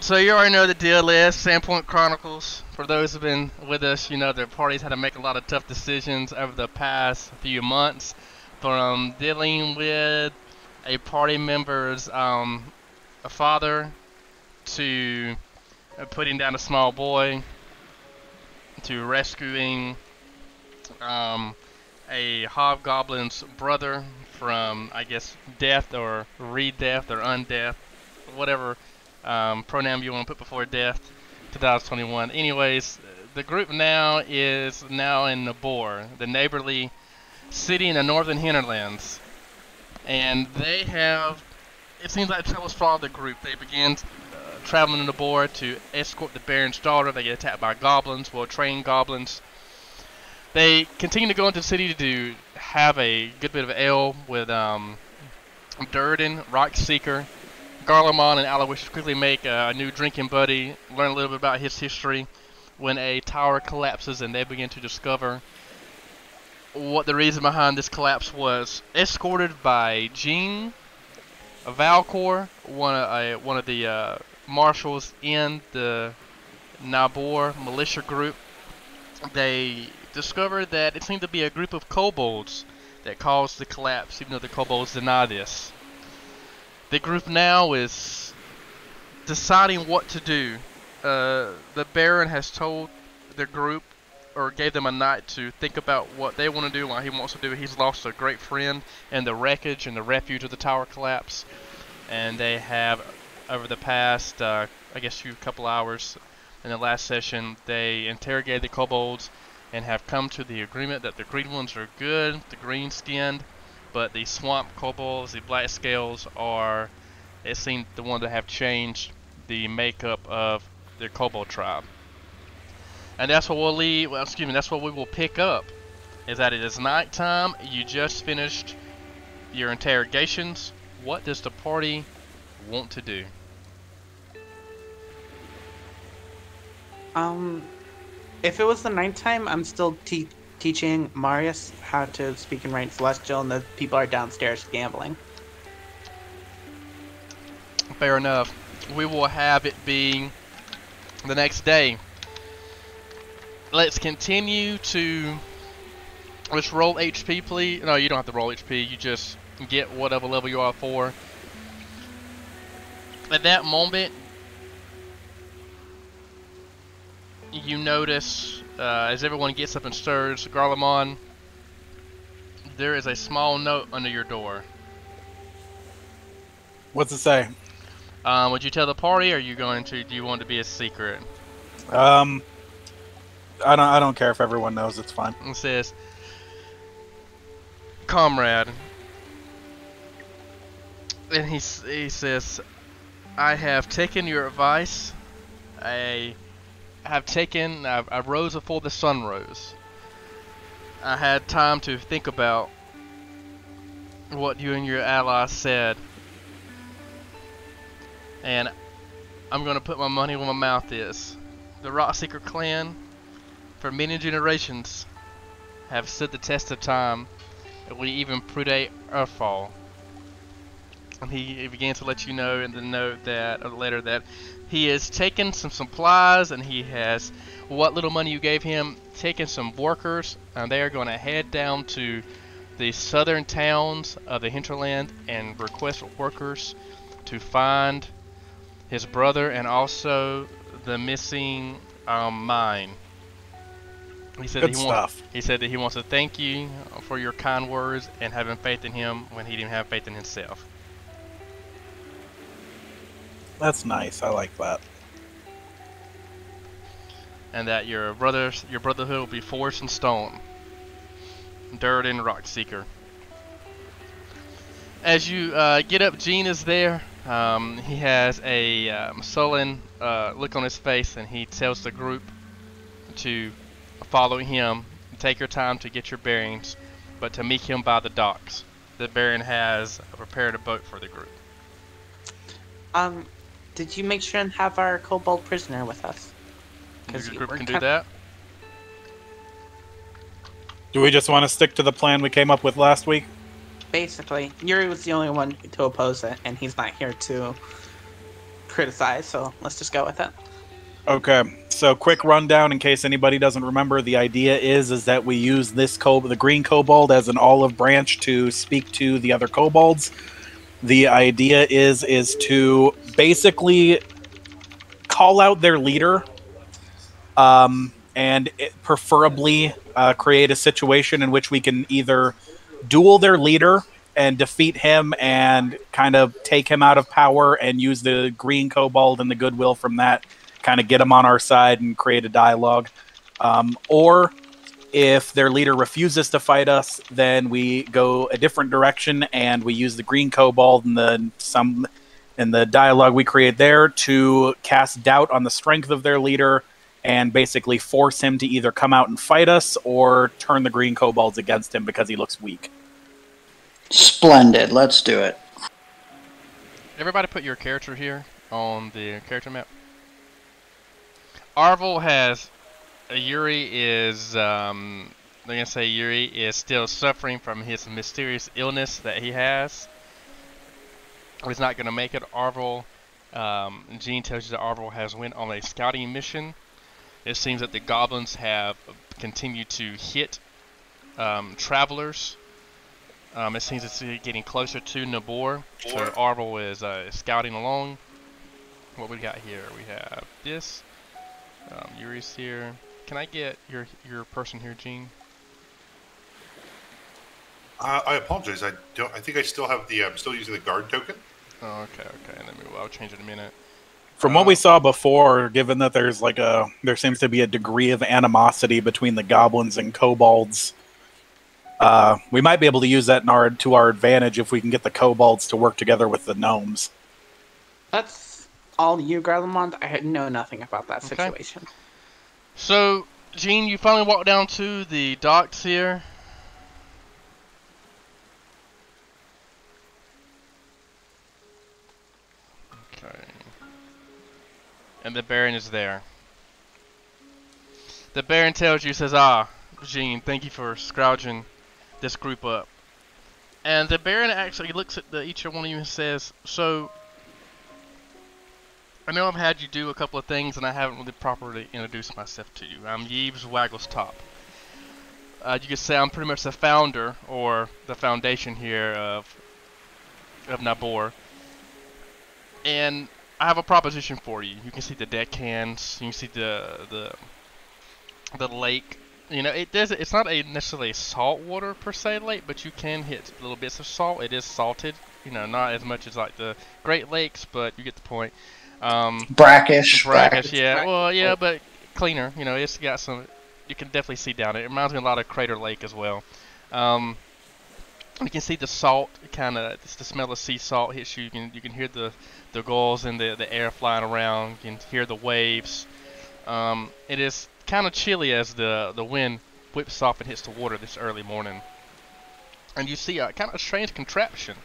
So you already know the deal is Sandpoint Chronicles. For those who've been with us, you know the parties had to make a lot of tough decisions over the past few months, from dealing with a party member's a father to putting down a small boy to rescuing um, a hobgoblin's brother from, I guess, death or re-death or undeath, whatever pronoun you want to put before death, 2021. Anyways, the group now is now in Nabor, the neighborly city in the northern hinterlands. And they have, it seems like troubles followed the group. They began traveling to Nabor to escort the Baron's daughter. They get attacked by goblins, well-trained goblins. They continue to go into the city to have a good bit of ale with Durden, Rockseeker, Garlemon, and Aloysius quickly make a new drinking buddy, learn a little bit about his history when a tower collapses and they begin to discover what the reason behind this collapse was. Escorted by Jean, a Valcor, one of the marshals in the Nabor militia group, they discovered that it seemed to be a group of kobolds that caused the collapse, even though the kobolds deny this. The group now is deciding what to do. The Baron has told the group, or gave them a night to think about what they want to do, what he wants to do. He's lost a great friend in the wreckage and the refuge of the tower collapse. And they have, over the past, I guess, couple hours in the last session, they interrogated the kobolds and have come to the agreement that the green ones are good, the green-skinned, but the swamp kobolds, the black scales, are, it seems, the ones that have changed the makeup of their kobold tribe. And that's what we'll leave, well, excuse me, that's what we will pick up, is that it is nighttime, you just finished your interrogations. What does the party want to do? If it was the nighttime, I'm still teaching Marius how to speak and write Celestial, and the people are downstairs gambling. Fair enough. We will have it being the next day. Let's continue to... Let's roll HP, please. No, you don't have to roll HP. You just get whatever level you are for. At that moment, you notice, as everyone gets up and stirs, Garlemon, there is a small note under your door. What's it say? Would you tell the party, or are you going to? Do you want it to be a secret? I don't care if everyone knows. It's fine. It says, "Comrade," and he says, "I have taken your advice. I rose before the sun rose. I had time to think about what you and your allies said. And I'm going to put my money where my mouth is. The Rockseeker clan, for many generations, have stood the test of time. And we even predate Earthfall." And he began to let you know in the note that, or the letter, that he has taken some supplies and he has, what little money you gave him, taken some workers, and they are going to head down to the southern towns of the hinterland and request workers to find his brother and also the missing mine. He said Good stuff. He said that he wants to thank you for your kind words and having faith in him when he didn't have faith in himself. That's nice. I like that. And that your brotherhood will be forged in stone. Durden, Rockseeker. As you get up, Gene is there. He has a sullen look on his face, and he tells the group to follow him. Take your time to get your bearings, but to meet him by the docks. The Baron has prepared a boat for the group. Did you make sure and have our kobold prisoner with us? The group can do that. Do we just want to stick to the plan we came up with last week? Basically, Yuri was the only one to oppose it, and he's not here to criticize, so let's just go with it. Okay, so quick rundown in case anybody doesn't remember. The idea is that we use this the green kobold as an olive branch to speak to the other kobolds. The idea is to basically call out their leader, and preferably create a situation in which we can either duel their leader and defeat him and kind of take him out of power and use the green kobold and the goodwill from that, kind of get him on our side and create a dialogue. Or if their leader refuses to fight us, then we go a different direction and we use the green kobold and the dialogue we create there to cast doubt on the strength of their leader and basically force him to either come out and fight us or turn the green kobolds against him because he looks weak. Splendid. Let's do it. Everybody put your character here on the character map. Arvel has... Yuri is... I'm going to say Yuri is still suffering from his mysterious illness that he has. He's not going to make it. Arvel... Gene tells you that Arvel has went on a scouting mission. It seems that the goblins have continued to hit travelers. It seems it's getting closer to Nabor, so Arvel is scouting along. What we got here? We have this. Yuri's here. Can I get your person here, Gene? I apologize. I think I still have the. I'm still using the guard token. Oh, okay. I'll change it in a minute. From what we saw before, given that there seems to be a degree of animosity between the goblins and kobolds, we might be able to use that to our advantage if we can get the kobolds to work together with the gnomes. That's all you, Garlemond. I know nothing about that situation. So, Gene, you finally walked down to the docks here. Okay. And the Baron is there. The Baron tells you, says, Gene, thank you for scrounging this group up. And the Baron actually looks at each one of you and says, so, I know I've had you do a couple of things and I haven't really properly introduced myself to you. I'm Yves Waggletop. You could say I'm pretty much the founder, or the foundation here of Nabor. And I have a proposition for you. You can see the deckhands, you can see the lake. You know, it's not necessarily a salt water per se lake, but you can hit little bits of salt. It is salted, you know, not as much as like the Great Lakes, but you get the point. Brackish, yeah. Well, yeah, but cleaner. You know, it's got some. You can definitely see down it. It reminds me a lot of Crater Lake as well. You can see the salt, it's the smell of sea salt hits you. You can hear the gulls and the air flying around. You can hear the waves. It is kind of chilly as the wind whips off and hits the water this early morning. And you see a kind of strange contraption.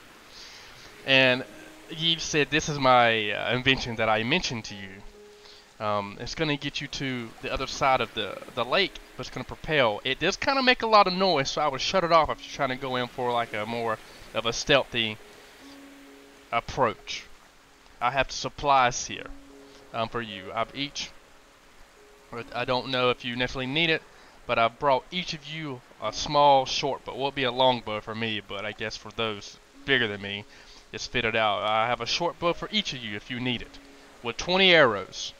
And you said, this is my invention that I mentioned to you. It's going to get you to the other side of the lake, but it's going to propel. It does kind of make a lot of noise, so I would shut it off if you're trying to go in for like a more of a stealthy approach. I have supplies here for you. I don't know if you necessarily need it, but I've brought each of you a small short bow. Well, it'll be a long bow for me, but I guess for those bigger than me, it's fitted out. I have a short bow for each of you if you need it, with 20 arrows.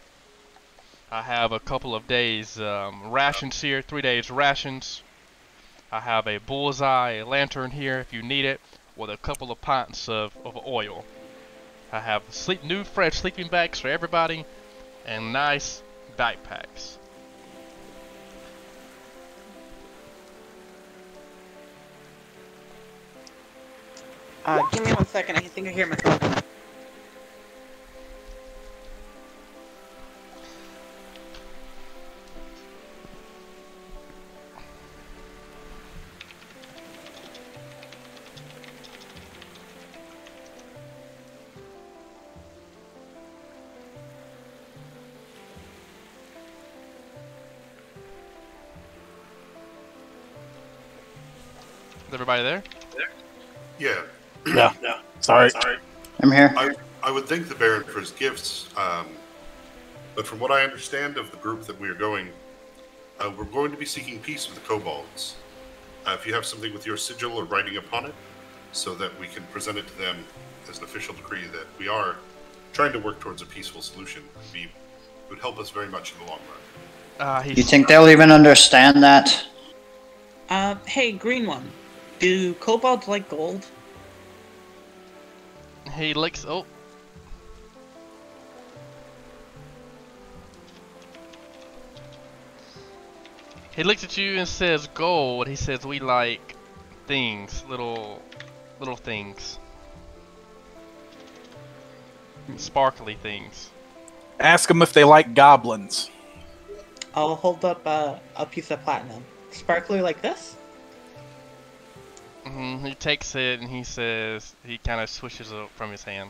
I have a couple of days rations here, 3 days rations. I have a bullseye, a lantern here if you need it, with a couple of pints of oil. I have new fresh sleeping bags for everybody, and nice backpacks. Give me 1 second. I think I hear my phone. Is everybody there? Yeah. Yeah. Sorry. I'm here. I would thank the Baron for his gifts, but from what I understand of the group that we are going, we're going to be seeking peace with the kobolds. If you have something with your sigil or writing upon it, so that we can present it to them as an official decree that we are trying to work towards a peaceful solution, it would help us very much in the long run. You think they'll even understand that? Hey, green one. Do kobolds like gold? He licks. Oh. He looks at you and says gold. He says we like things, little things. Sparkly things. Ask them if they like goblins. I'll hold up a piece of platinum. Sparkly like this? He takes it and he says, he kind of swishes it from his hand.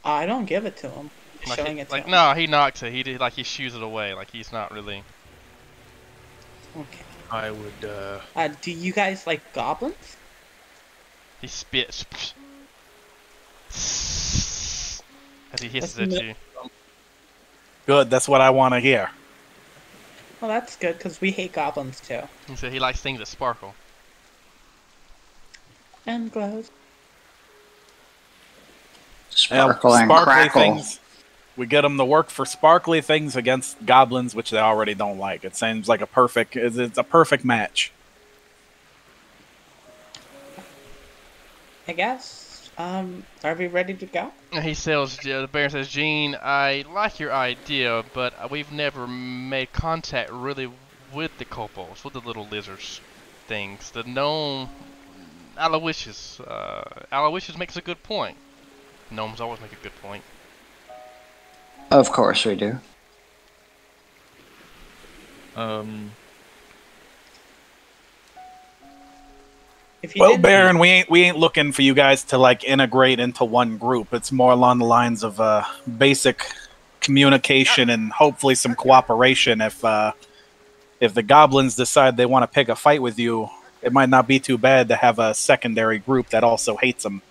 I don't give it to him. Like Showing it to him. no, he knocks it. He shoos it away. Like he's not really. Okay. I would, do you guys like goblins? He spits as he hisses at you. Good, that's what I want to hear. Well, that's good, because we hate goblins, too. He said he likes things that sparkle. And glows. Sparkle and sparkly crackle. things. We get them to work for sparkly things against goblins, which they already don't like. It seems like it's a perfect match. I guess. Are we ready to go? He says, the Baron says, Gene, I like your idea, but we've never made contact really with the kobolds, with the little lizards things. The gnome, Aloysius. Aloysius makes a good point. Gnomes always make a good point. Of course we do. If you Well, didn't- Baron, we ain't looking for you guys to like integrate into one group. It's more along the lines of basic communication and hopefully some cooperation. If the goblins decide they want to pick a fight with you, it might not be too bad to have a secondary group that also hates them.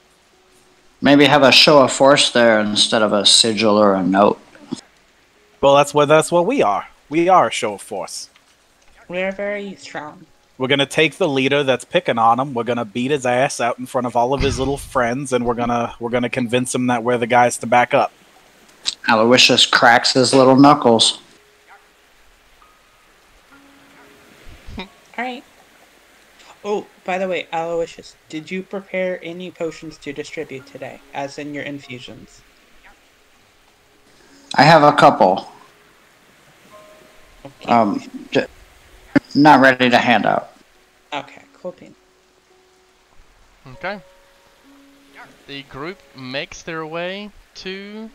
Maybe have a show of force there instead of a sigil or a note. Well, that's what we are. We are a show of force. We are very strong. We're gonna take the leader that's picking on him. We're gonna beat his ass out in front of all of his little friends, and we're gonna convince him that we're the guys to back up. Aloysius cracks his little knuckles. Alright. Oh, by the way, Aloysius, did you prepare any potions to distribute today, as in your infusions? I have a couple. Okay. Not ready to hand out. Okay, cool bean. Okay. The group makes their way to...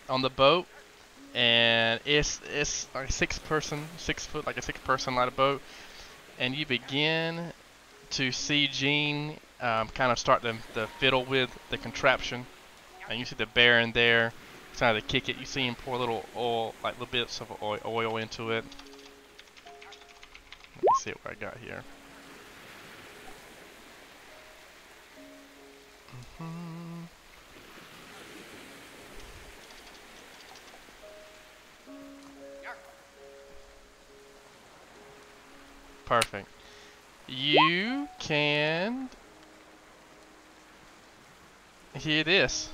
on the boat, and it's like a 6 foot, like a 6 person light of boat, and you begin to see Gene kind of start to fiddle with the contraption, and you see the Baron there trying to kick it. You see him pour little oil, like little bits of oil into it. Let me see what I got here. Perfect. You can hear this.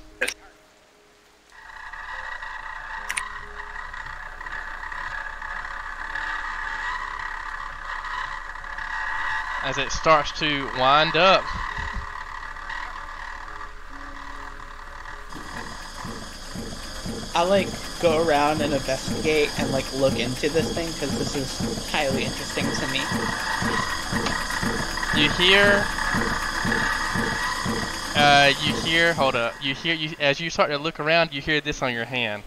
As it starts to wind up. I'll go around and investigate and look into this thing because this is highly interesting to me. As you start to look around, you hear this on your hand.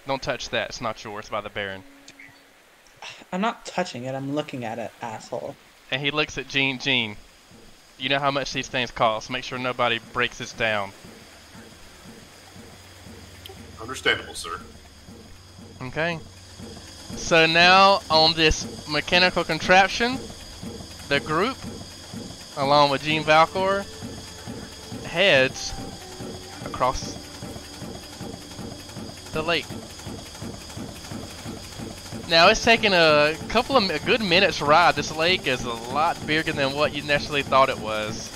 Don't touch that, it's not yours, it's by the Baron. I'm not touching it, I'm looking at it, asshole. And he looks at Gene. Gene, you know how much these things cost. Make sure nobody breaks this down. Understandable, sir. Okay. So now on this mechanical contraption, the group, along with Gene Valcor, heads across the lake. Now it's taken a good minutes to ride. This lake is a lot bigger than what you initially thought it was.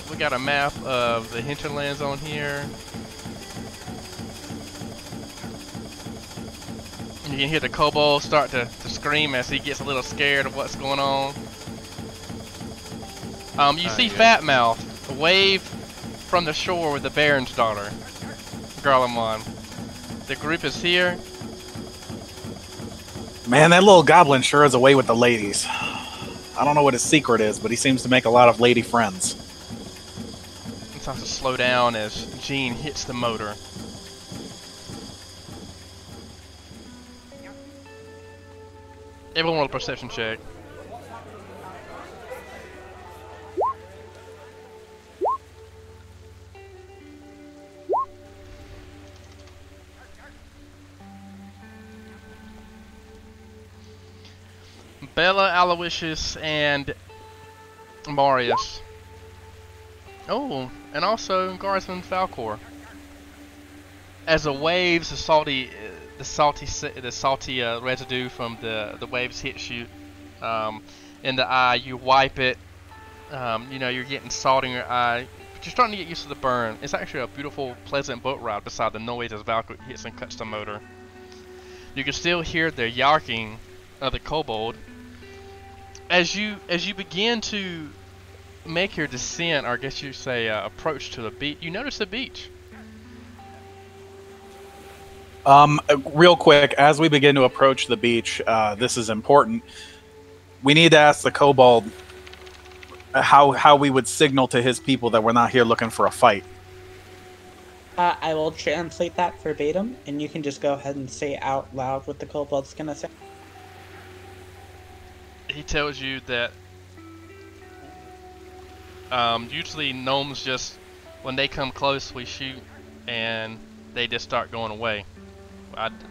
We got a map of the hinterlands on here. You can hear the kobold start to scream as he gets a little scared of what's going on. You see Fat Mouth wave from the shore with the Baron's daughter, Garlemon. The group is here. Man, that little goblin sure is away with the ladies. I don't know what his secret is, but he seems to make a lot of lady friends. It starts to slow down as Gene hits the motor. Everyone roll a perception check. Bella, Aloysius, and Marius. Oh, and also Guardsman Falcor. As the waves, the salty residue from the waves hits you in the eye, you wipe it. You know, you're getting salt in your eye, but you're starting to get used to the burn. It's actually a beautiful, pleasant boat ride beside the noise as Valkyrie hits and cuts the motor. You can still hear the yarking of the kobold. As you begin to make your descent, or I guess you say approach to the beach, you notice the beach. Real quick, as we begin to approach the beach, this is important. We need to ask the kobold how we would signal to his people that we're not here looking for a fight. I will translate that verbatim, and you can just go ahead and say out loud what the kobold's gonna say. He tells you that usually gnomes just, when they come close, we shoot, and they just start going away.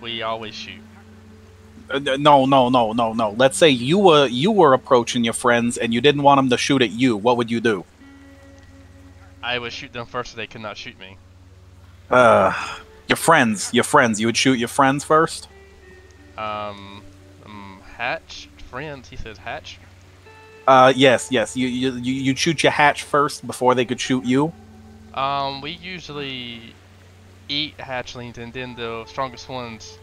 We always shoot. No. Let's say you were approaching your friends and you didn't want them to shoot at you. What would you do? I would shoot them first so they could not shoot me. Your friends. You would shoot your friends first? Hatch? Friends, he says hatch? Yes. You'd shoot your hatch first before they could shoot you? We usually eat hatchlings and then the strongest ones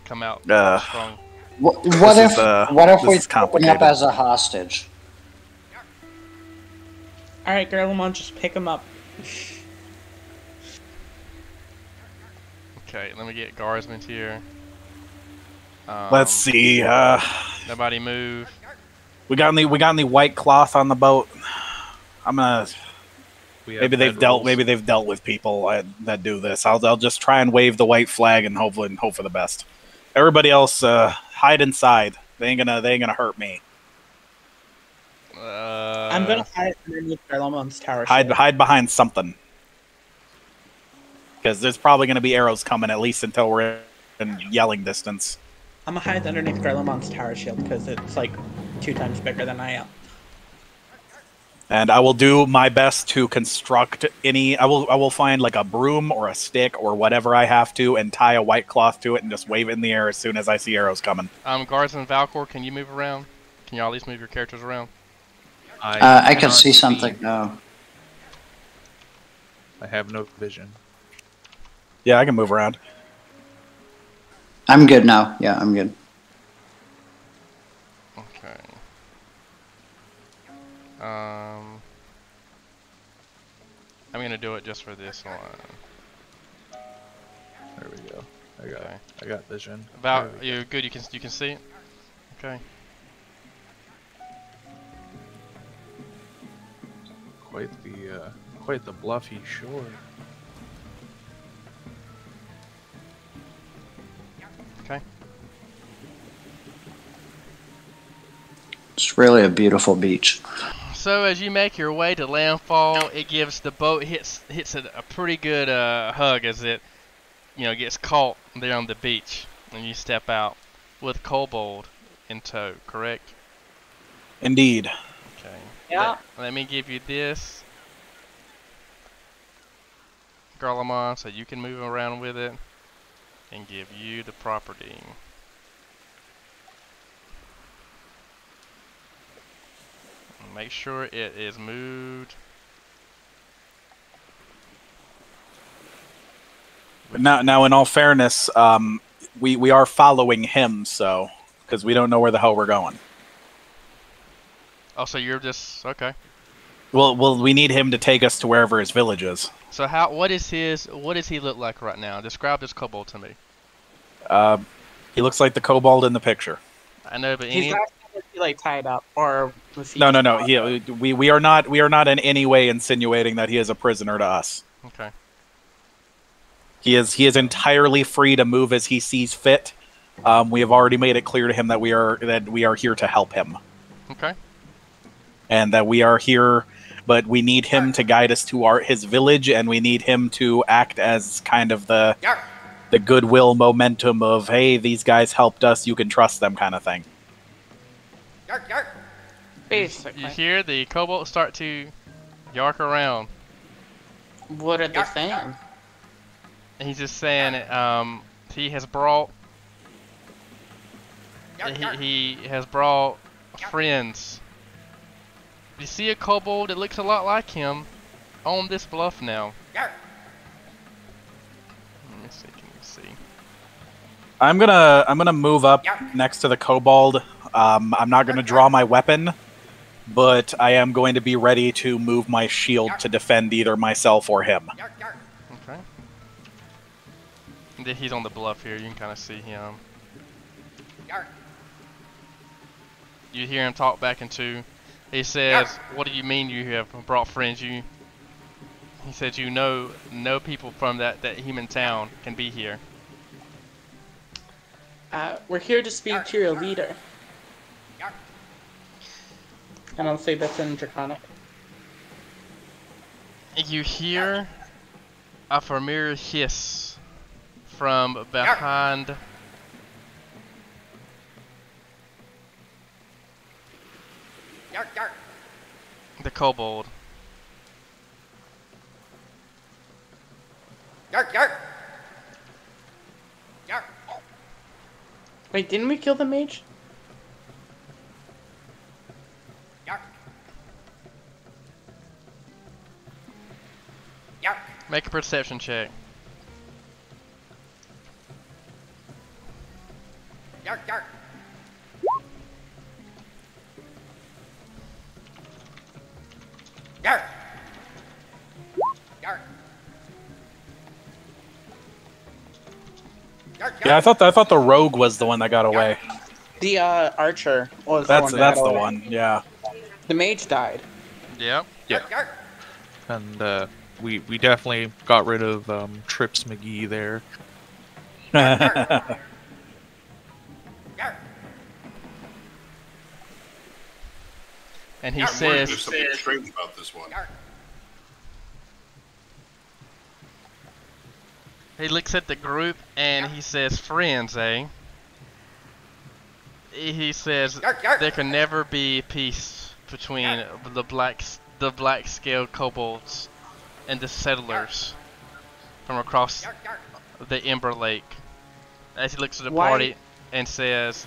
come out strong. What if we pick him up as a hostage? Alright, Garlemon, just pick him up. Okay, let me get guardsmen here. Let's see. Nobody move. We got any white cloth on the boat? I'm gonna. Maybe they've dealt with people that do this. I'll just try and wave the white flag and hope for the best. Everybody else, hide inside. They ain't gonna hurt me. I'm gonna hide underneath Garlemon's tower. Hide behind something, because there's probably gonna be arrows coming at least until we're in yelling distance. I'm gonna hide underneath Garlemon's tower shield because it's like 2 times bigger than I am. And I will do my best to construct any. I will find like a broom or a stick or whatever I have to, and tie a white cloth to it and just wave it in the air as soon as I see arrows coming. Guardsman Valcor, can you move around? Can you all at least move your characters around? I can see something now. I have no vision. Yeah, I can move around. I'm good now. Yeah, I'm good. Okay. I'm gonna do it just for this one. There we go. I got vision. You're good. You can see it. Okay. Quite the bluffy shore. Okay. It's really a beautiful beach. So as you make your way to landfall, it gives the boat hits it a pretty good hug as it, gets caught there on the beach. and you step out with Kobold in tow, correct? Indeed. Okay. Yeah. Let me give you this, Garlemon, so you can move around with it, and give you the property. Make sure it is moved. Now, in all fairness, we are following him, so because we don't know where the hell we're going. Oh, so you're just okay. Well, we need him to take us to wherever his village is. So what does he look like right now? Describe this kobold to me. He looks like the kobold in the picture. I know, but He's not like tied up, or was he No. just We are not in any way insinuating that he is a prisoner to us. okay. He is entirely free to move as he sees fit. We have already made it clear to him that we are here to help him. Okay. And that we are here, but we need him to guide us to his village, and we need him to act as kind of the goodwill momentum of, hey, these guys helped us, you can trust them kind of thing. basically? You hear the kobold start to yark around. What are they saying? And he's just saying he has brought he has brought friends. You see a kobold that looks a lot like him on this bluff now. Let me see, can you see? I'm gonna move up next to the kobold. I'm not gonna draw my weapon, but I am going to be ready to move my shield to defend either myself or him. Okay. And then he's on the bluff here, you can kind of see him. You hear him talk back into. He says, "What do you mean you have brought friends? He says you know people from that human town can be here." We're here to speak to your leader. And I'll say that's in Draconic. You hear a familiar hiss from behind the kobold. Wait, didn't we kill the mage? Make a perception check. Yeah, I thought the rogue was the one that got away. The archer was That's the one that the got away. one. Yeah. The mage died. Yep. Yeah. And we definitely got rid of Trips McGee there. And he I'm wondering if says, there's something strange about this one. he looks at the group and he says, "Friends, eh?" He says, "There can never be peace between the black scaled kobolds and the settlers from across the Ember Lake." As he looks at the party and says,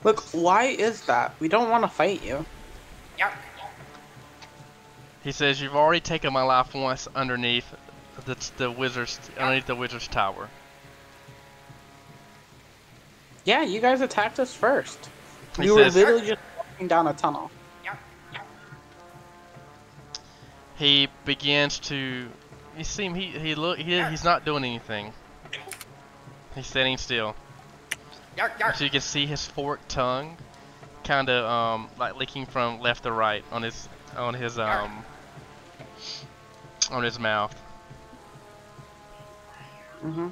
Look, why is that? We don't want to fight you. he says, "You've already taken my life once underneath the wizard's tower." Yeah, you guys attacked us first. He We were says- literally just walking down a tunnel. He begins to. You see him. He's not doing anything. He's standing still. So you can see his forked tongue, kind of like licking from left to right on his mouth. Mm-hmm.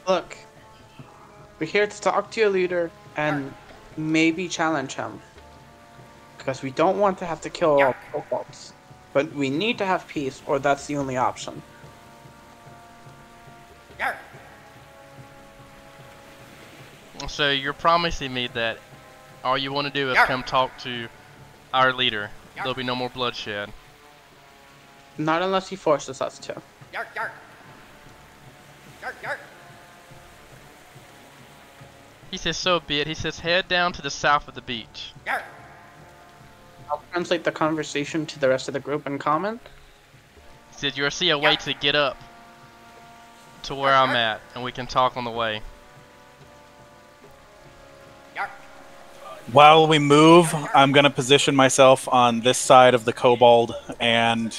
Look, we're here to talk to your leader and maybe challenge him. Because we don't want to have to kill all kobolds. But we need to have peace, or that's the only option. So you're promising me that all you want to do is come talk to our leader. There'll be no more bloodshed. Not unless he forces us to. He says, so be it. He says, head down to the south of the beach. I'll translate the conversation to the rest of the group in common. He said, you'll see a way to get up to where I'm at, and we can talk on the way. While we move, I'm going to position myself on this side of the kobold and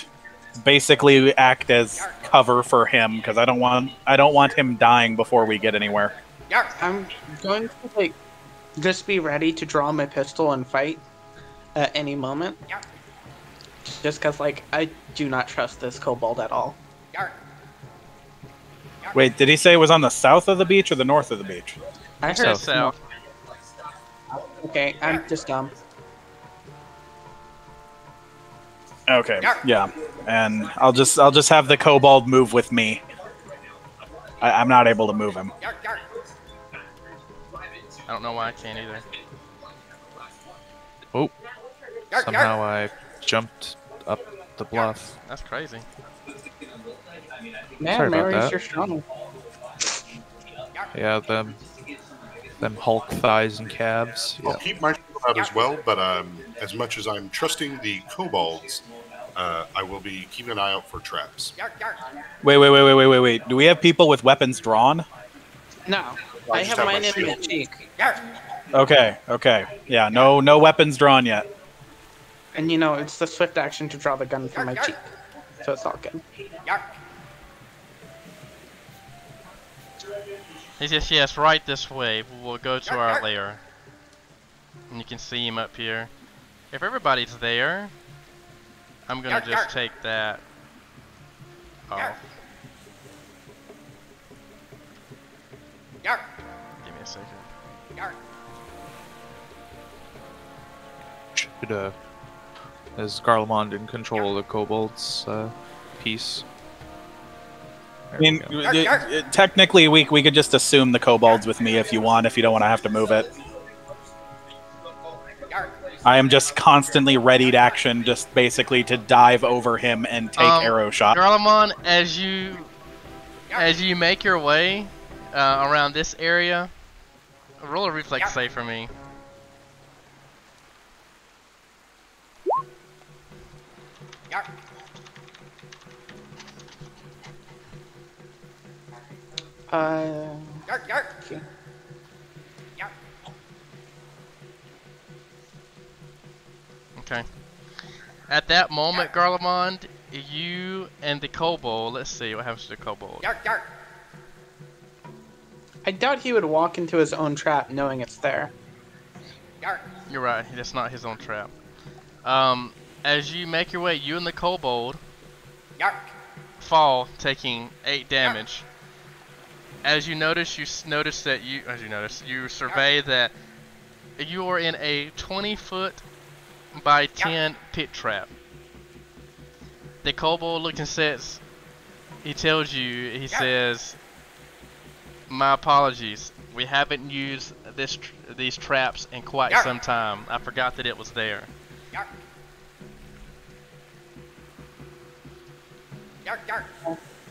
basically act as cover for him because I don't want him dying before we get anywhere. I'm going to just be ready to draw my pistol and fight at any moment. Just because I do not trust this kobold at all. Wait, did he say it was on the south of the beach or the north of the beach? I heard South. Okay, I'm just dumb. Okay, yeah, and I'll just have the kobold move with me. I'm not able to move him. I don't know why I can't either. Oh, somehow I jumped up the bluff. That's crazy. Man, Sorry about Mary's that. your strong. Yeah, them Hulk thighs and calves. I'll Yeah. keep my shield out as well, but as much as I'm trusting the kobolds, I will be keeping an eye out for traps. Wait. Do we have people with weapons drawn? No, I I just have have my mine in my shield. cheek. Okay. Yeah, no weapons drawn yet. And it's the swift action to draw the gun from my cheek. So it's all good. He says, yes, right this way. We'll go to our lair. And you can see him up here. If everybody's there, I'm gonna just take that off. Give me a second. Should, is Garlemond in control of the kobolds piece? I mean, technically, we could just assume the kobold's with me if you want, if you don't want to have to move it. I am just constantly readied action, just basically to dive over him and take arrow shot. Garlemon, as you make your way around this area, roll a reflex save for me. Okay. Okay. At that moment, Garlemond, you and the kobold, let's see what happens to the kobold. I doubt he would walk into his own trap knowing it's there. You're right, that's not his own trap. As you make your way, you and the kobold fall, taking 8 damage. As you survey that you are in a 20-foot by 10 pit trap. The kobold looks and says, he tells you, he says, my apologies, we haven't used these traps in quite some time. I forgot that it was there.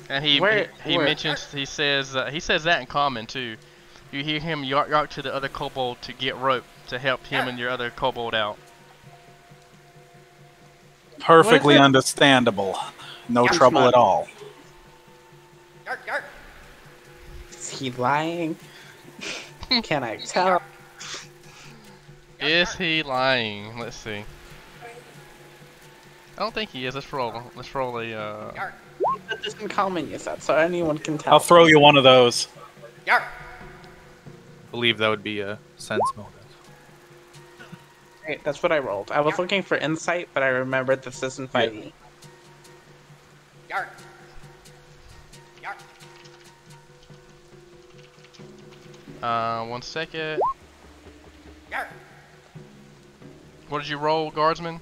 And he mentions, he says that in common too. You hear him yark to the other kobold to get rope to help him and your other kobold out. Perfectly understandable. No trouble at all. Is he lying? Can I tell? Is he lying? Let's see. I don't think he is. Let's roll a. That doesn't comment you said, so anyone can tell. I'll throw you one of those. I believe that would be a sense motive. Great, that's what I rolled. I was looking for insight, but I remembered this isn't 5e. One second. What did you roll, guardsman?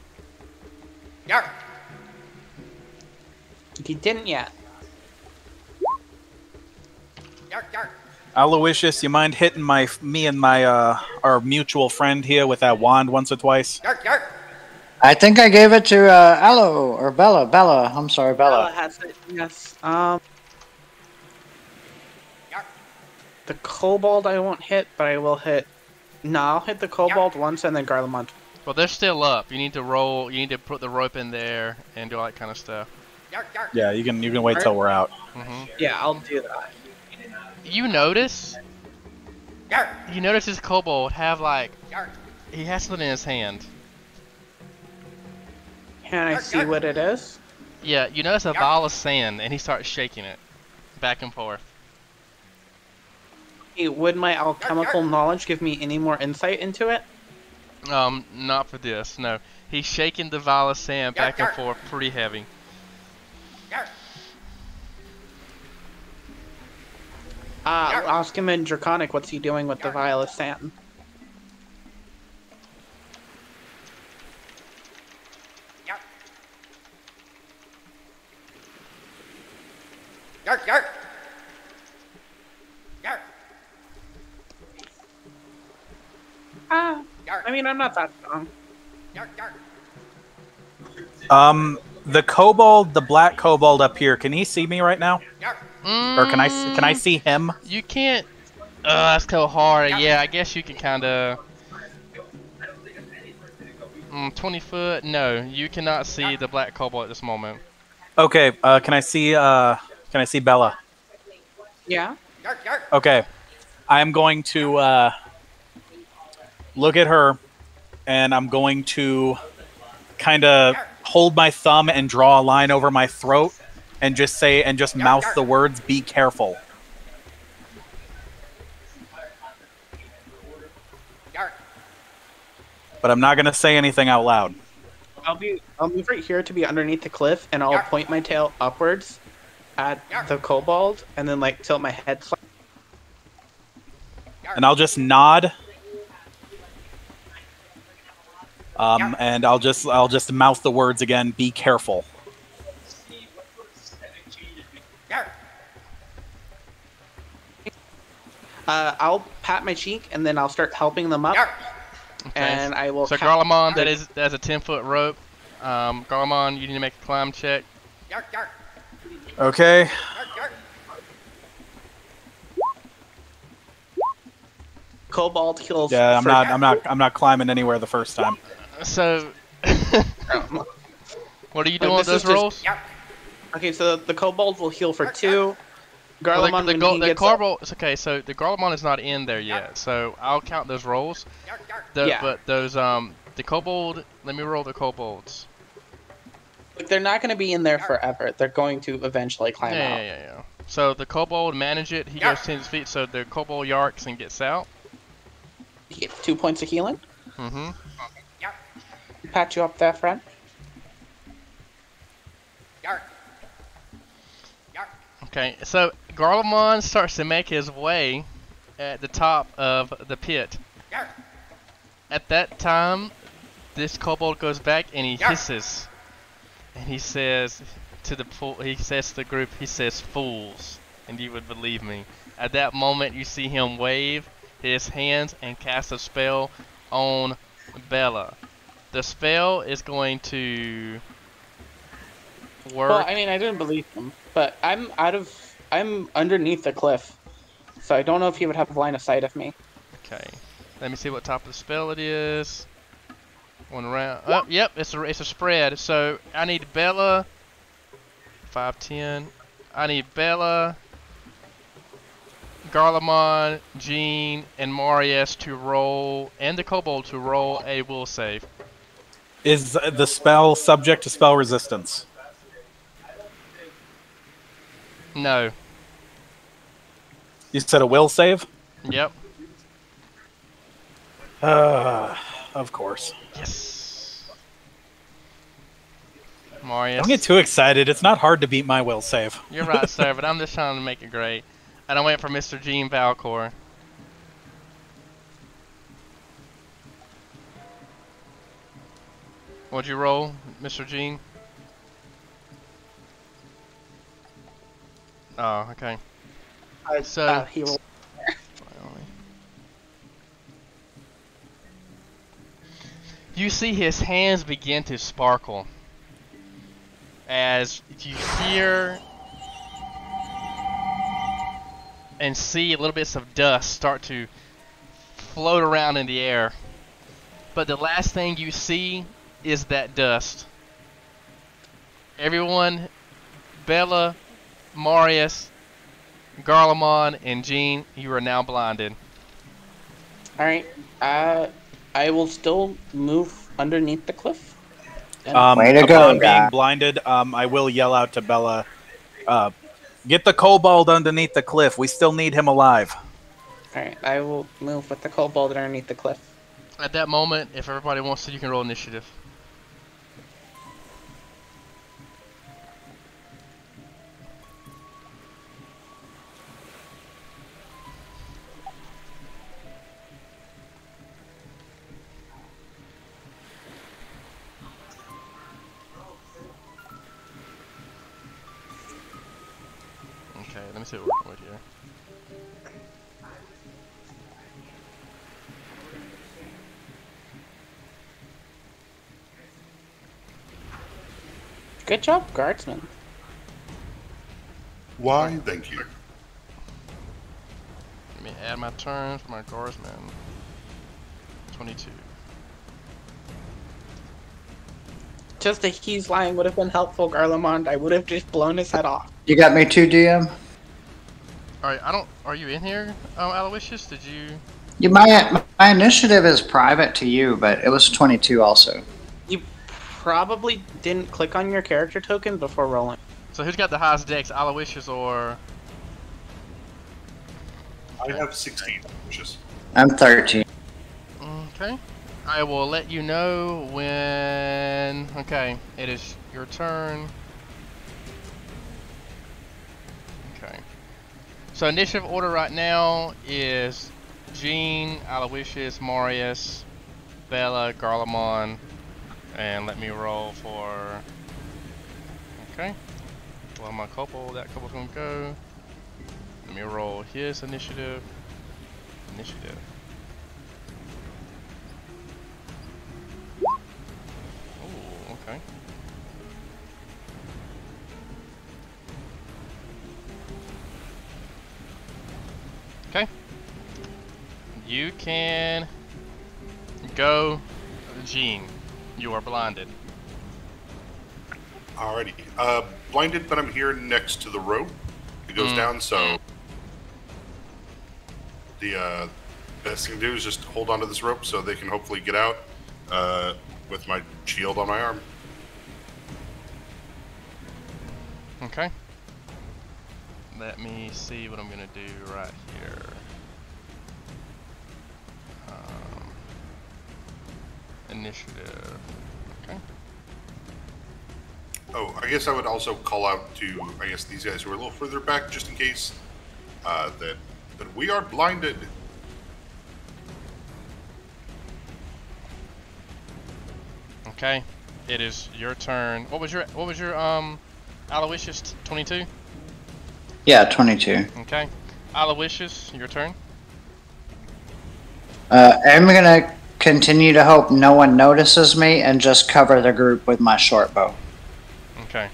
He didn't yet. Aloysius, you mind hitting me and my our mutual friend here with that wand once or twice? I think I gave it to Aloe or Bella. Bella. I'm sorry, Bella Bella. has it. Yes. The kobold I won't hit, but I will hit. No, I'll hit the kobold once and then Garlemont. Well, they're still up. You need to roll. You need to put the rope in there and do all that kind of stuff. Yeah, you can wait till we're out. Yeah, I'll do that. You notice? You notice this kobold have like he has something in his hand. Can I see what it is? Yeah, you notice a vial of sand, and he starts shaking it back and forth. Hey, would my alchemical knowledge give me any more insight into it? Not for this. No, he's shaking the vial of sand back and forth, pretty heavy. Ask him in Draconic what's he doing with the vial of sand. I mean, I'm not that strong. The kobold, the black kobold up here, can he see me right now? Or can I see him? You can't. That's so hard. Yeah, I guess you can kind of. 20 foot? No, you cannot see the black kobold at this moment. Okay, can I see Bella? Yeah? Okay. I'm going to look at her, and I'm going to kind of hold my thumb and draw a line over my throat and just mouth the words, "Be careful." But I'm not going to say anything out loud. I'll move right here to be underneath the cliff, and I'll point my tail upwards at the kobold, and then like tilt my head. And I'll just nod. And I'll just mouth the words again. Be careful. I'll pat my cheek, and then I'll start helping them up. Okay. And I will. So Garlemon, that's a 10-foot rope. Garlemon, you need to make a climb check. Okay. Kobold kills. Yeah, I'm not climbing anywhere the first time. So, what are you doing with those rolls? Okay, so the kobold will heal for 2. Well, Garlemon, the kobold. Okay, so the Garlemon is not in there yet. So I'll count those rolls. But those the kobold. Let me roll the kobolds. They're not going to be in there forever. They're going to eventually climb out. Yeah. So the kobold manage it. He goes 10 feet. So the kobold yarks and gets out. You get 2 points of healing. Mm-hmm. Pat you up there, friend. Okay, so Garlemon starts to make his way at the top of the pit. At that time, this kobold goes back and he hisses, and he says to the group, he says, "Fools," and you would believe me. At that moment, you see him wave his hands and cast a spell on Bella. The spell is going to work. Well, I mean, I didn't believe him, but I'm underneath the cliff, so I don't know if he would have line of sight of me. Okay, let me see what type of spell it is. One round. Oh, yep, it's a spread. So I need Bella. 5, 10. I need Bella, Garlemon, Jean, and Marius to roll, and the kobold to roll a will save. Is the spell subject to spell resistance? No. You said a will save? Yep. Of course. Yes. Marius. Don't get too excited. It's not hard to beat my will save. You're right, sir, but I'm just trying to make it great. And I went for Mr. Jean Valcor. What'd you roll, Mr. Jean? Oh, okay. So he will. You see his hands begin to sparkle as you hear and see little bits of dust start to float around in the air. But the last thing you see is that dust. Everyone, Bella, Marius, Garlemon, and Jean, you are now blinded. Alright. I will still move underneath the cliff. Way to Upon go, being guy. blinded, I will yell out to Bella, get the kobold underneath the cliff. We still need him alive. Alright, I will move with the kobold underneath the cliff. At that moment, if everybody wants to, you can roll initiative. Okay, let me see what we're working with here. Good job, guardsman. Why? Thank you. Let me add my turns for my guardsman. 22. Just a he's lying would have been helpful, Garlemond. I would have just blown his head off. You got me too, DM? Alright, are you in here, Aloysius? Did you? My initiative is private to you, but it was 22 also. You probably didn't click on your character token before rolling. So who's got the highest dex, Aloysius or? I have 16 wishes. I'm 13. Okay. I will let you know when. Okay, it is your turn. Okay. So initiative order right now is Jean, Aloysius, Marius, Bella, Garlemon, and let me roll for. Okay. Well, my couple, that couple's gonna go. Let me roll his initiative. Initiative. Ooh, okay. Okay. You can go, Jean. You are blinded. Alrighty. Blinded, but I'm here next to the rope. It goes down, so the best thing to do is just hold onto this rope so they can hopefully get out with my shield on my arm. Okay. Let me see what I'm gonna do right here. Initiative. Okay. Oh, I guess I would also call out to, I guess, these guys who are a little further back, just in case that we are blinded. Okay. It is your turn. What was your Aloysius 22? Yeah, 22. Okay. Aloysius, your turn. I'm gonna continue to hope no one notices me and just cover the group with my short bow. Okay.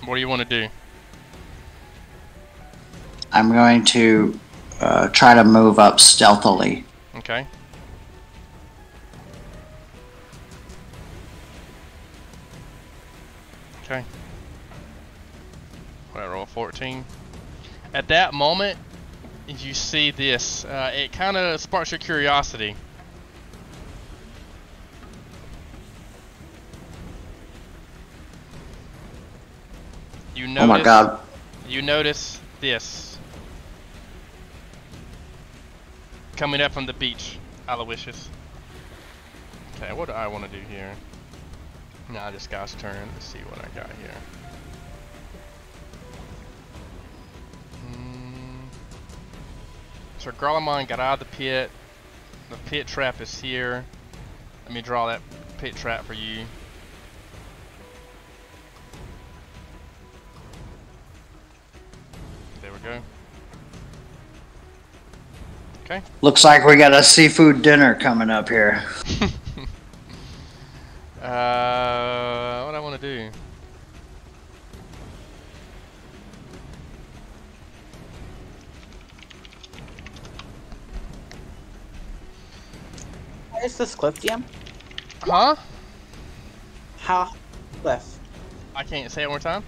What do you want to do? I'm going to try to move up stealthily. Okay. Okay. What I roll 14. At that moment, you see this. It kind of sparks your curiosity. You notice, Oh my god. You notice this coming up from the beach, Aloysius. Okay, what do I want to do here? Now this guy's turn. Let's see what I got here. So Garlemon got out of the pit. The pit trap is here. Let me draw that pit trap for you. go. Okay. Looks like we got a seafood dinner coming up here. What I want to do? Why is this cliff, DM? Huh? How cliff? I can't say it one more time.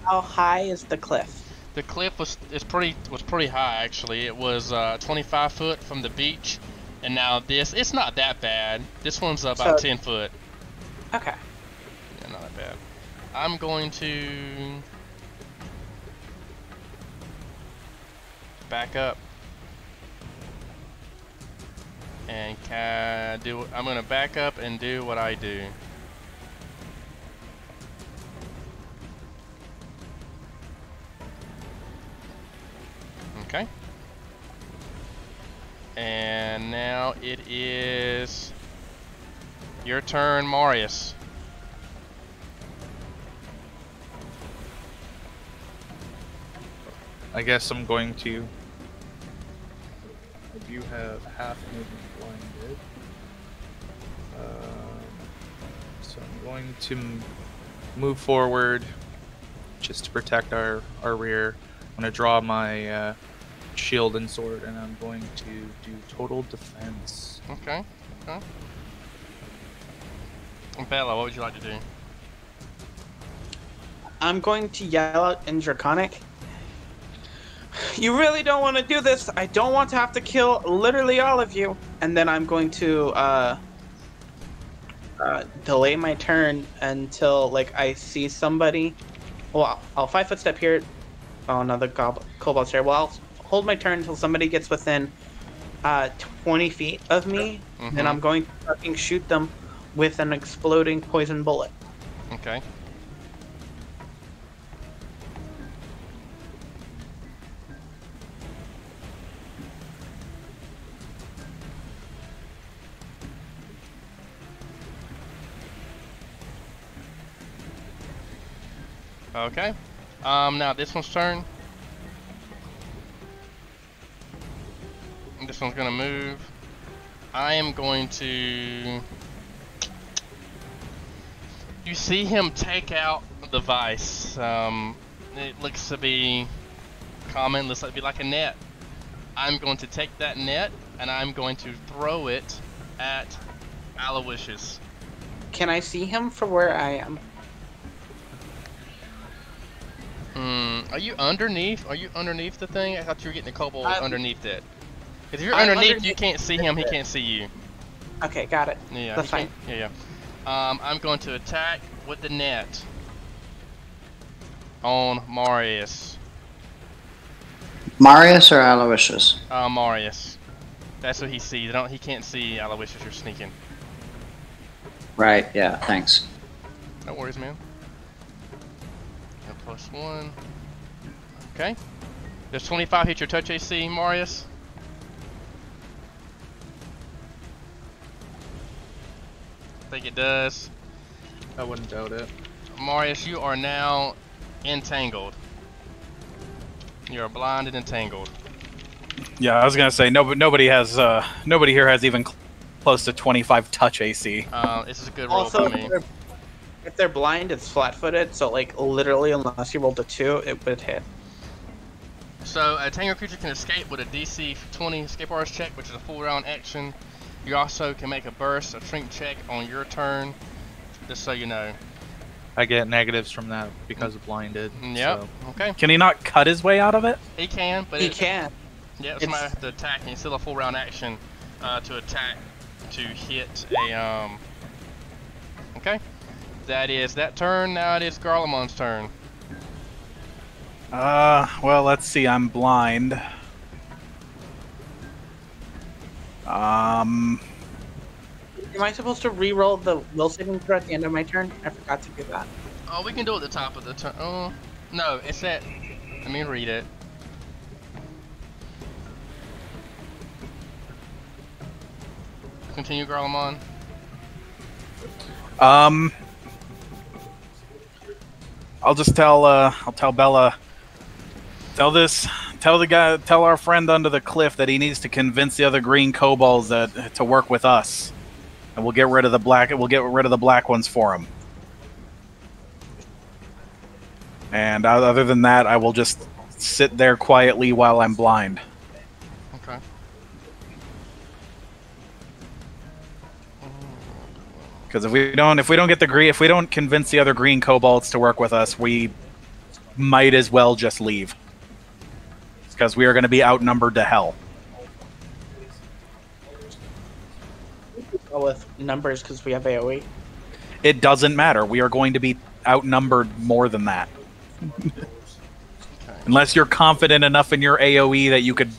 How high is the cliff? The cliff was pretty high actually. It was 25 foot from the beach, and now it's not that bad. This one's about 10 foot. Okay. Yeah, not that bad. I'm going to back up and I'm gonna back up and do what I do. Okay. And now it is your turn, Marius. I guess I'm going to. I do have half movement blinded. So I'm going to move forward just to protect our rear. I'm going to draw my shield and sword, and I'm going to do total defense. Okay. Okay. Bella, what would you like to do? I'm going to yell out in Draconic. You really don't want to do this. I don't want to have to kill literally all of you. And then I'm going to delay my turn until like I see somebody. Well, I'll 5-foot step here. Oh, another kobold's here. Well, I'll hold my turn until somebody gets within 20 feet of me. Mm-hmm. And I'm going to fucking shoot them with an exploding poison bullet. Okay. Okay. Now this one's turn. This one's gonna move. I am going to... You see him take out the vice. It looks to be common, looks like to be like a net. I'm going to take that net and I'm going to throw it at Aloysius. Can I see him from where I am? Are you underneath? Are you underneath the thing? I thought you were getting the kobold underneath it. If you're I'm underneath, you can't see him. He can't see you. Okay, got it. Yeah, That's fine. Yeah. I'm going to attack with the net on Marius. Marius or Aloysius? Marius. That's what he sees. He can't see Aloysius. You're sneaking. Right, yeah, thanks. No worries, man. +1. Okay. Does 25 hit your touch AC, Marius? I think it does. I wouldn't doubt it. Marius, you are now entangled. You are blind and entangled. Yeah, I was gonna say nobody here has even close to 25 touch AC. This is a good roll Also, for me. if they're blind, it's flat-footed, so like literally, unless you rolled a 2, it would hit. So a tangled creature can escape with a DC 20 escape artist check, which is a full round action. You also can make a burst, a shrink check on your turn, just so you know. I get negatives from that because of blinded. Yep. So. Okay. Can he not cut his way out of it? He can, but He can. Yeah, somebody has to attack, and it's still a full round action to attack to hit a Okay. That is that turn. Now it is Garlemon's turn. Well, let's see. I'm blind. Am I supposed to re-roll the will saving throw at the end of my turn? I forgot to do that. Oh, we can do it at the top of the turn. Oh, no, it's at. Let me read it. Continue, Garlemon. I'll just tell Bella, Tell our friend under the cliff that he needs to convince the other green kobolds to work with us, and we'll get rid of the black ones for him. And other than that, I will just sit there quietly while I'm blind. Okay. Because if we don't convince the other green kobolds to work with us, we might as well just leave. Because we are going to be outnumbered to hell. Go with numbers because we have AOE. It doesn't matter. We are going to be outnumbered more than that. Unless you're confident enough in your AOE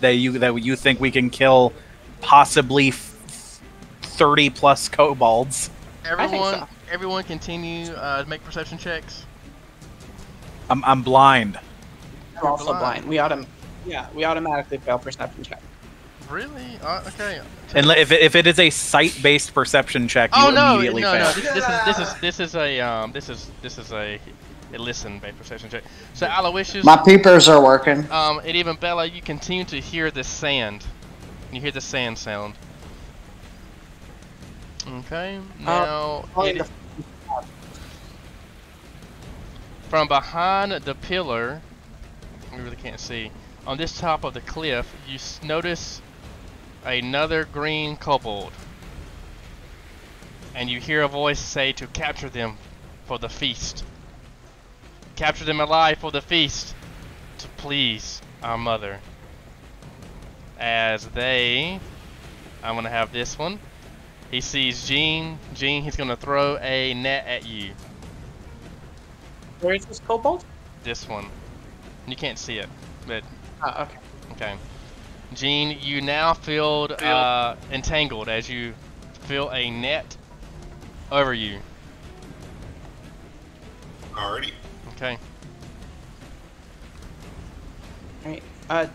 that you think we can kill possibly 30 plus kobolds. Everyone continue to make perception checks. I'm blind. I'm also blind. We automatically fail perception check. Really? Okay. And if it is a sight-based perception check, you immediately fail. No. This is a listen-based perception check. So Aloysius, My peepers are working. and even Bella, you continue to hear the sand. You hear the sand sound. Okay. Now from behind the pillar, we really can't see. On this top of the cliff, you notice another green kobold, and you hear a voice say to capture them for the feast. Capture them alive for the feast, to please our mother. As I'm gonna have this one. He sees Jean. Jean, he's gonna throw a net at you. Where is this kobold? This one. You can't see it, but Okay. okay. Jean, you now feel entangled as you feel a net over you. Alrighty. Okay. Alright.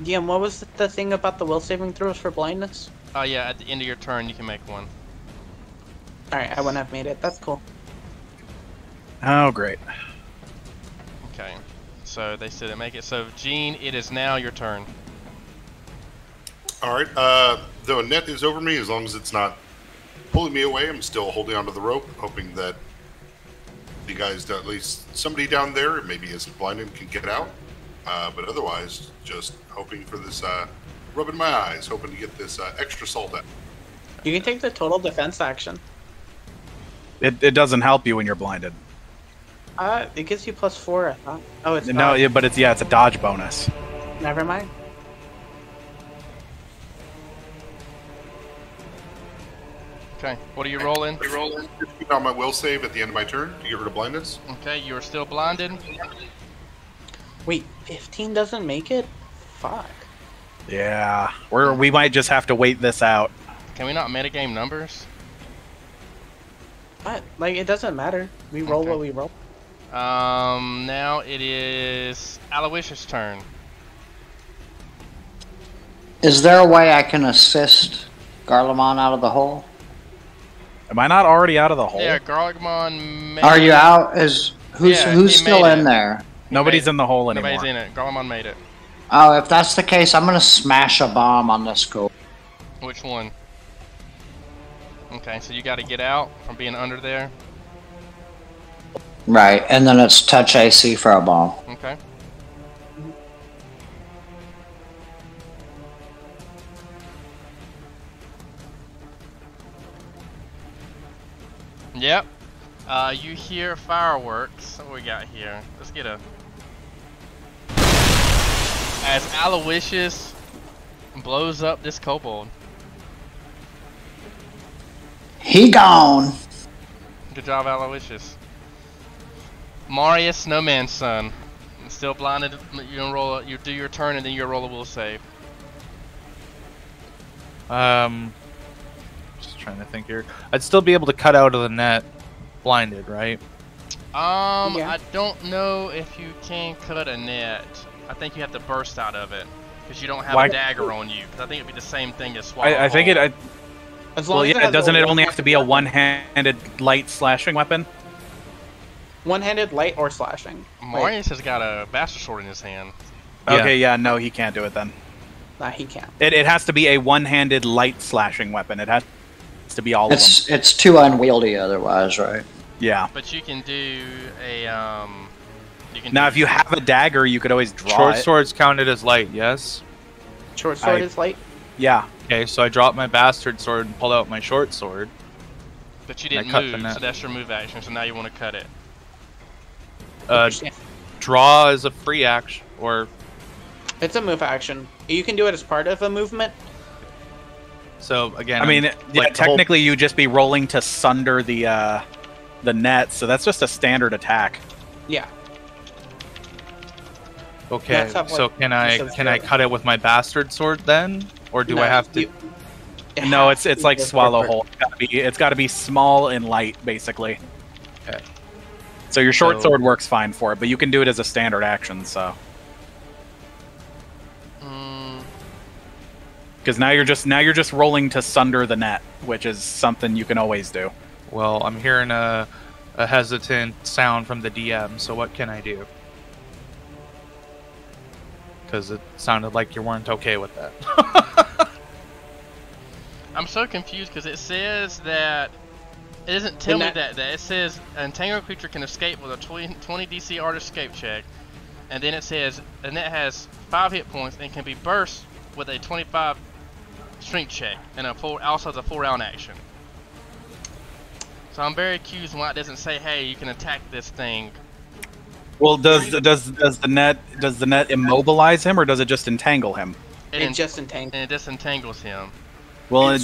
DM, what was the thing about the will saving throws for blindness? Oh yeah, at the end of your turn you can make one. Alright, I wouldn't have made it. That's cool. Oh, great. Okay. So they said to make it. So Jean, it is now your turn. Alright, though a net is over me, as long as it's not pulling me away, I'm still holding onto the rope, hoping that the guys, at least somebody down there, maybe isn't blinded, can get out. But otherwise, just hoping for this, rubbing my eyes, hoping to get this extra salt out. You can take the total defense action. It doesn't help you when you're blinded. It gives you +4, I thought. Oh, it's No, not. but it's a dodge bonus. Never mind. Okay. What are you rolling? On my will save at the end of my turn to get rid of blindness. Okay, you are still blinded. Wait, 15 doesn't make it? Fuck. Yeah, we might just have to wait this out. Can we not metagame numbers? What? Like, it doesn't matter. We roll Okay. what we roll. Now it is Aloysius' turn. Is there a way I can assist Garlemon out of the hole? Am I not already out of the hole? Yeah, Garlemon made Are you out? Who's Yeah, he still made in it. there? Nobody's in the hole anymore. Nobody's in it. Garlemon made it. Oh, if that's the case, I'm gonna smash a bomb on this goal. Which one? Okay, so you got to get out from being under there. Right, and then it's touch AC for a bomb. Okay. Yep. You hear fireworks. What we got here? Let's get a... As Aloysius blows up this kobold. He gone. Good job, Aloysius. Marius, Snowman's son. Still blinded. You gonna roll. You do your turn, and then you roll a will save. Just trying to think here. I'd still be able to cut out of the net, blinded, right? Yeah. I don't know if you can cut a net. I think you have to burst out of it because you don't have Why- a dagger on you. 'Cause I think it'd be the same thing as swallow. I think whole. it. As long Well, as yeah. has Doesn't a it only have to be a one-handed light slashing weapon? one-handed light or slashing? Marius has got a bastard sword in his hand. Okay, yeah, no, he can't do it then. Nah, he can't. It has to be a one-handed light slashing weapon. It has to be all of them. It's too unwieldy otherwise, right? Yeah. But you can do a You can Now, do if you have a dagger, you could always draw Short it. swords counted as light, yes? Short sword is light. Yeah. Okay, so I dropped my bastard sword and pulled out my short sword. But you And I didn't cut the move, net. so that's your move action. So now you want to cut it. Draw is a free action, or It's a move action. You can do it as part of a movement. so again. I mean, like, yeah, the whole- technically, you'd just be rolling to sunder the net, so that's just a standard attack. Yeah. Okay, That's how, so like, can just I as cut it with my bastard sword then, or do No, I have to? No, it's like swallow whole. It's got to be small and light, basically. Okay. So your short So- sword works fine for it, but you can do it as a standard action. So Mm, because now you're just rolling to sunder the net, which is something you can always do. Well, I'm hearing a hesitant sound from the DM. So what can I do? Because it sounded like you weren't okay with that. I'm so confused because it says that it doesn't tell me Isn't that it says an entangled creature can escape with a 20 DC art escape check, and then it says the net has 5 hit points and can be burst with a 25 strength check and also the 4-round action. So I'm very confused why it doesn't say, hey, you can attack this thing. Well, does the net immobilize him, or does it just entangle him? It just entangles. And it disentangles him. Well,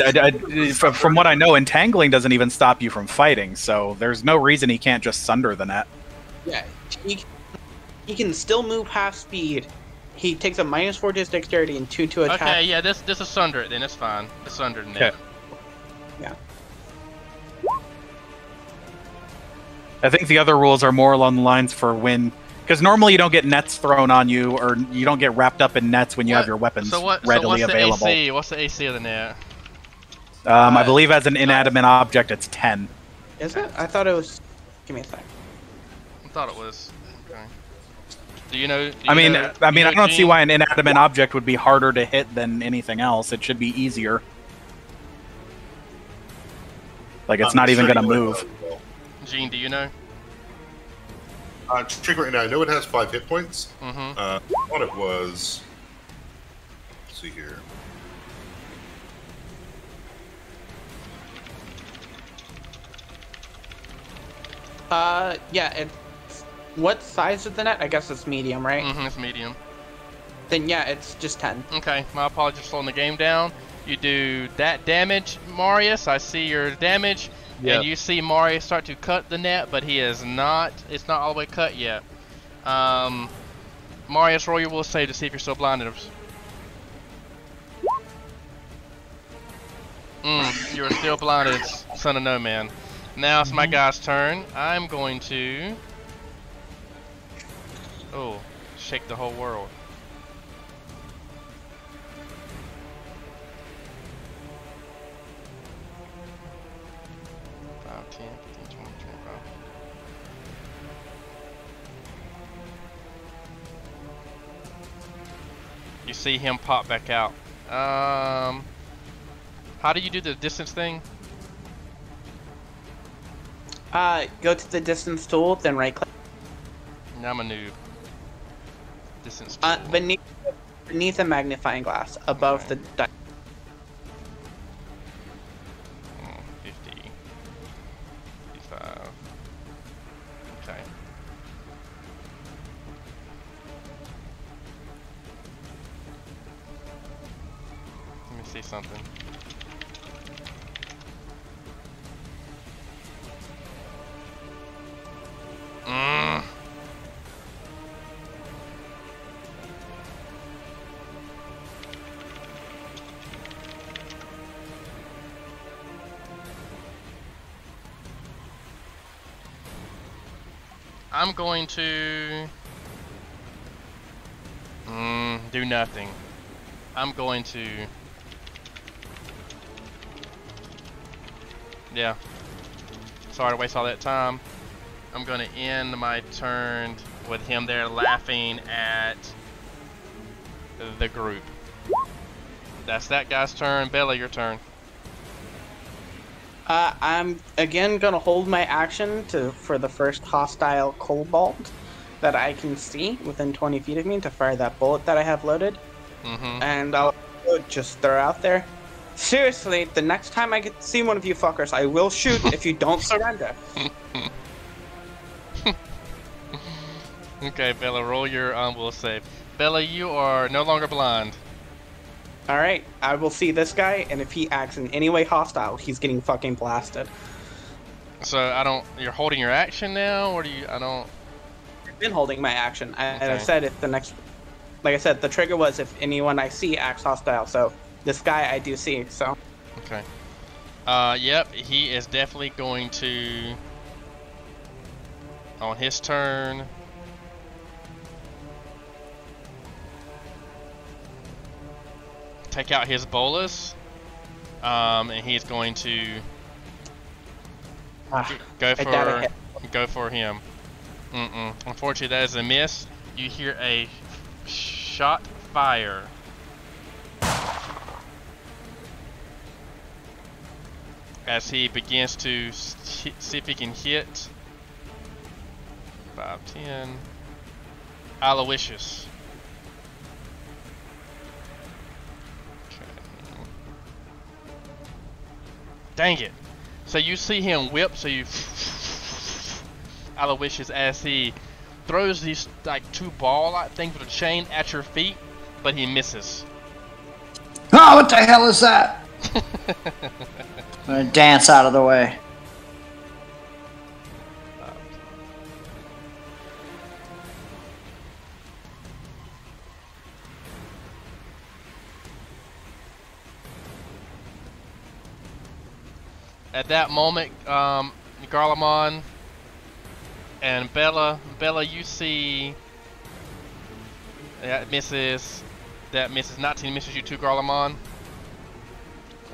from what I know, entangling doesn't even stop you from fighting, so there's no reason he can't just sunder the net. Yeah. He can still move half speed. He takes a -4 to his dexterity and 2 to attack. Okay, yeah, this is sunder it then. It's fine. It's sunder the net. Okay. Yeah. I think the other rules are more along the lines for when, because normally you don't get nets thrown on you, or you don't get wrapped up in nets when you have your weapons readily available. The AC? What's the AC of the net? I believe as an inanimate object, it's 10. Is it? I thought it was. Give me a sec. I thought it was. Okay. Do you know? I don't see why an inanimate object would be harder to hit than anything else. It should be easier. Like it's not even going to move. Gene, do you know? Check right now. I know it has 5 hit points. Mm-hmm. I thought it was. Let's see here. Yeah. What size is the net? I guess it's medium, right? Mm-hmm. It's medium. Then yeah, it's just 10. Okay, my apologies for slowing the game down. You do that damage, Marius. I see your damage, Yep. and you see Marius start to cut the net, but he is not. It's not all the way cut yet. Marius, roll your will save to see if you're still blinded. You are still blinded, son of no man. Now it's my guy's turn. I'm going to. Oh, shake the whole world. You see him pop back out. How do you do the distance thing? Go to the distance tool, then right click. Now I'm a noob. Distance tool. Beneath a magnifying glass, above Okay. the die. 50. 55. Okay. Let me see something. I'm going to do nothing. I'm going to sorry to waste all that time. I'm going to end my turn with him there laughing at the group. That's that guy's turn. Bella, your turn. I'm again gonna hold my action for the first hostile kobold that I can see within 20 feet of me to fire that bullet that I have loaded. And I'll just throw out there. Seriously, the next time I get to see one of you fuckers, I will shoot if you don't surrender. Okay, Bella, roll your will save. Bella, you are no longer blind. Alright, I will see this guy, and if he acts in any way hostile, he's getting fucking blasted. So I don't. You're holding your action now, or do you? I don't. I've been holding my action. And I Okay. said if the next, like I said, the trigger was if anyone I see acts hostile. So this guy I do see. So Okay. Yep, he is definitely going to, on his turn, take out his bolus, and he's going to go for him. Unfortunately, that is a miss. You hear a shot fire. As he begins to see if he can hit 5, 10. Aloysius. Okay. Dang it. So you see him whip, so you Aloysius as he throws these like 2 ball-like things with a chain at your feet, but he misses. Oh, what the hell is that? I'm gonna dance out of the way. At that moment, Garlemon and Bella, you see that misses. That misses. 19 misses you too, Garlemon.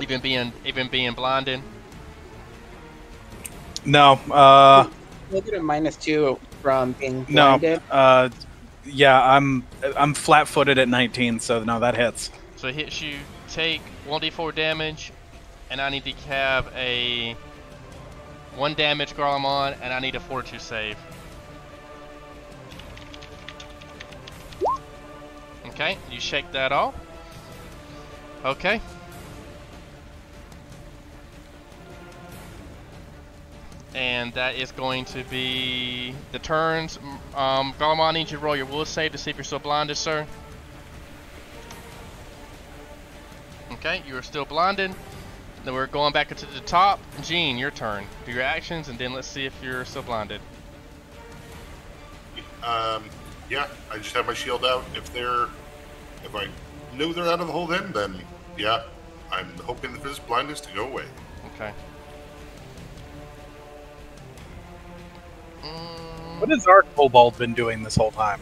Even being blinded. No. we'll get a -2 from being No. blinded. Yeah, I'm flat-footed at 19, so no, that hits. So it hits you. Take 1d4 damage, and I need to have a 1 damage Garlemon, and I need a Fortitude save. Okay, you shake that off. Okay. And that is going to be the turns. Garlemon, I need you to roll your will save to see if you're still blinded, sir. Okay, you are still blinded. Then we're going back into the top. Gene, your turn. Do your actions, and then let's see if you're still blinded. Yeah, I just have my shield out. If I know they're out of the hole, then yeah, I'm hoping that this blindness to go away. Okay. What has our kobold been doing this whole time?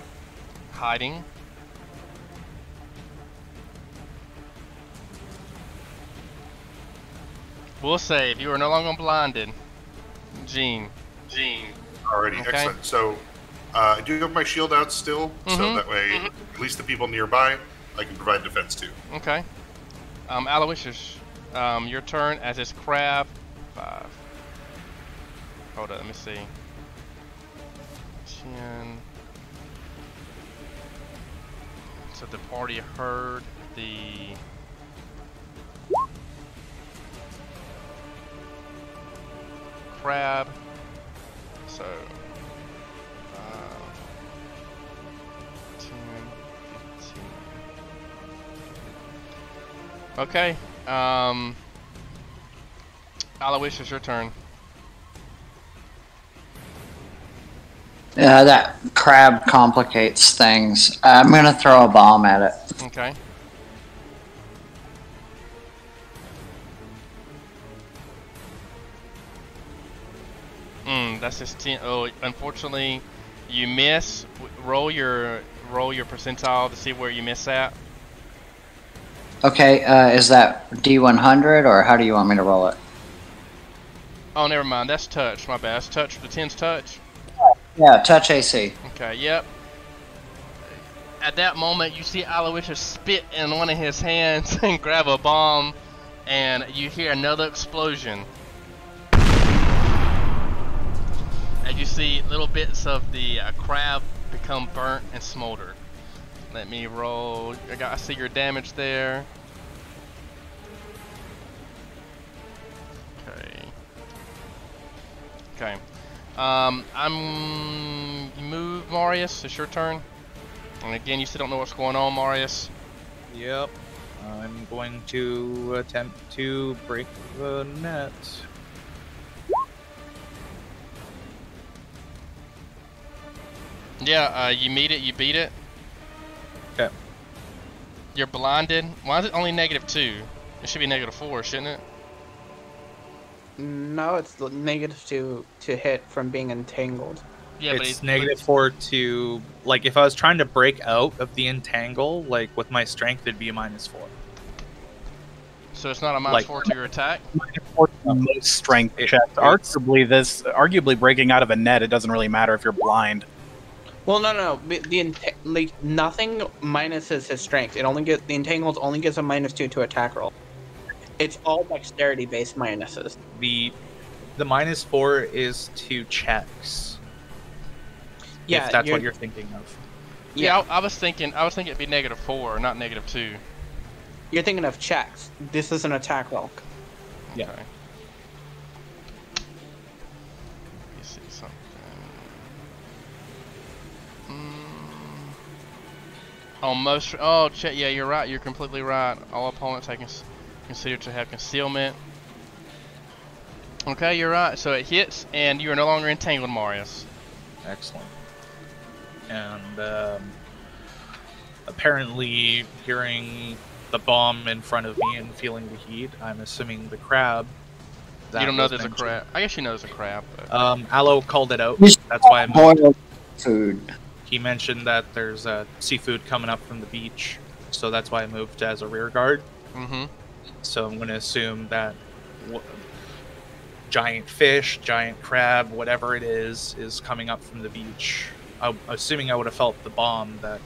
Hiding. We'll save. You are no longer blinded. Gene. Alrighty, Okay. excellent. So I do have my shield out still, so that way at least the people nearby I can provide defense to. Okay. Aloysius, your turn as this crab. 5. Hold on, let me see. 10. So the party heard the crab. So 10, 15. Okay. Aloysius, your turn. That crab complicates things. I'm gonna throw a bomb at it. Okay. That's just 10. Oh, unfortunately, you miss. Roll your percentile to see where you miss at. Okay, is that D100 or how do you want me to roll it? Oh, never mind. That's touch. My bad. That's touch. The 10's touch. Yeah, touch AC. Okay. Yep. at that moment, you see Aloysius spit in one of his hands and grab a bomb, and you hear another explosion. And you see little bits of the crab become burnt and smolder. Let me roll. I see your damage there. Okay. You move, Marius. It's your turn. And again, you still don't know what's going on, Marius. Yep. I'm going to attempt to break the net. Yeah, you meet it, you beat it. Okay. You're blinded. Why is it only -2? It should be -4, shouldn't it? No, it's -2 to hit from being entangled. Yeah, but It's -4 to, like, if I was trying to break out of the entangle, like, with my strength, it'd be a -4. So it's not a like- -4 to your attack? Most strength checks. Arguably breaking out of a net, it doesn't really matter if you're blind. Well, no. Like nothing minuses his strength. The entangled only gives a -2 to attack roll. It's all dexterity based minuses. The -4 is to checks. Yeah, if that's what you're thinking of. Yeah, I was thinking it'd be -4, not -2. You're thinking of checks. This is an attack roll. Yeah. Okay. You see something. Yeah, you're right. You're completely right. All opponents I consider to have concealment. Okay, you're right. So it hits, and you are no longer entangled, Marius. Excellent. And apparently, hearing the bomb in front of me and feeling the heat, I'm assuming the crab. You don't know there's a crab. I guess you know there's a crab. But... Aloe called it out. That's why I'm. Boiled food. He mentioned that there's seafood coming up from the beach, so that's why I moved as a rear guard. Mm-hmm. So I'm going to assume that giant fish, giant crab, whatever it is coming up from the beach. I'm assuming I would have felt the bomb that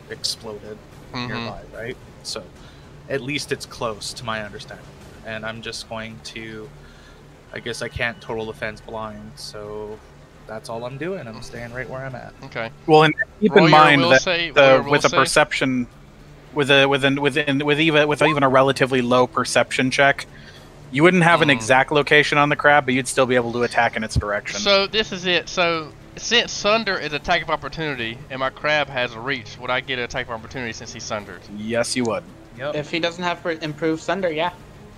exploded nearby, right? So at least it's close to my understanding. And I'm just going to... I guess I can't total offense blind, so... That's all I'm doing. I'm staying right where I'm at. Okay. Well, and keep in mind that with a say. perception, with even a relatively low perception check, you wouldn't have an exact location on the crab, but you'd still be able to attack in its direction. So this is it. So since Sunder is attack of opportunity, and my crab has a reach, would I get an attack of opportunity since he's sundered? Yes, you would. Yep. If he doesn't have improved Sunder, yeah.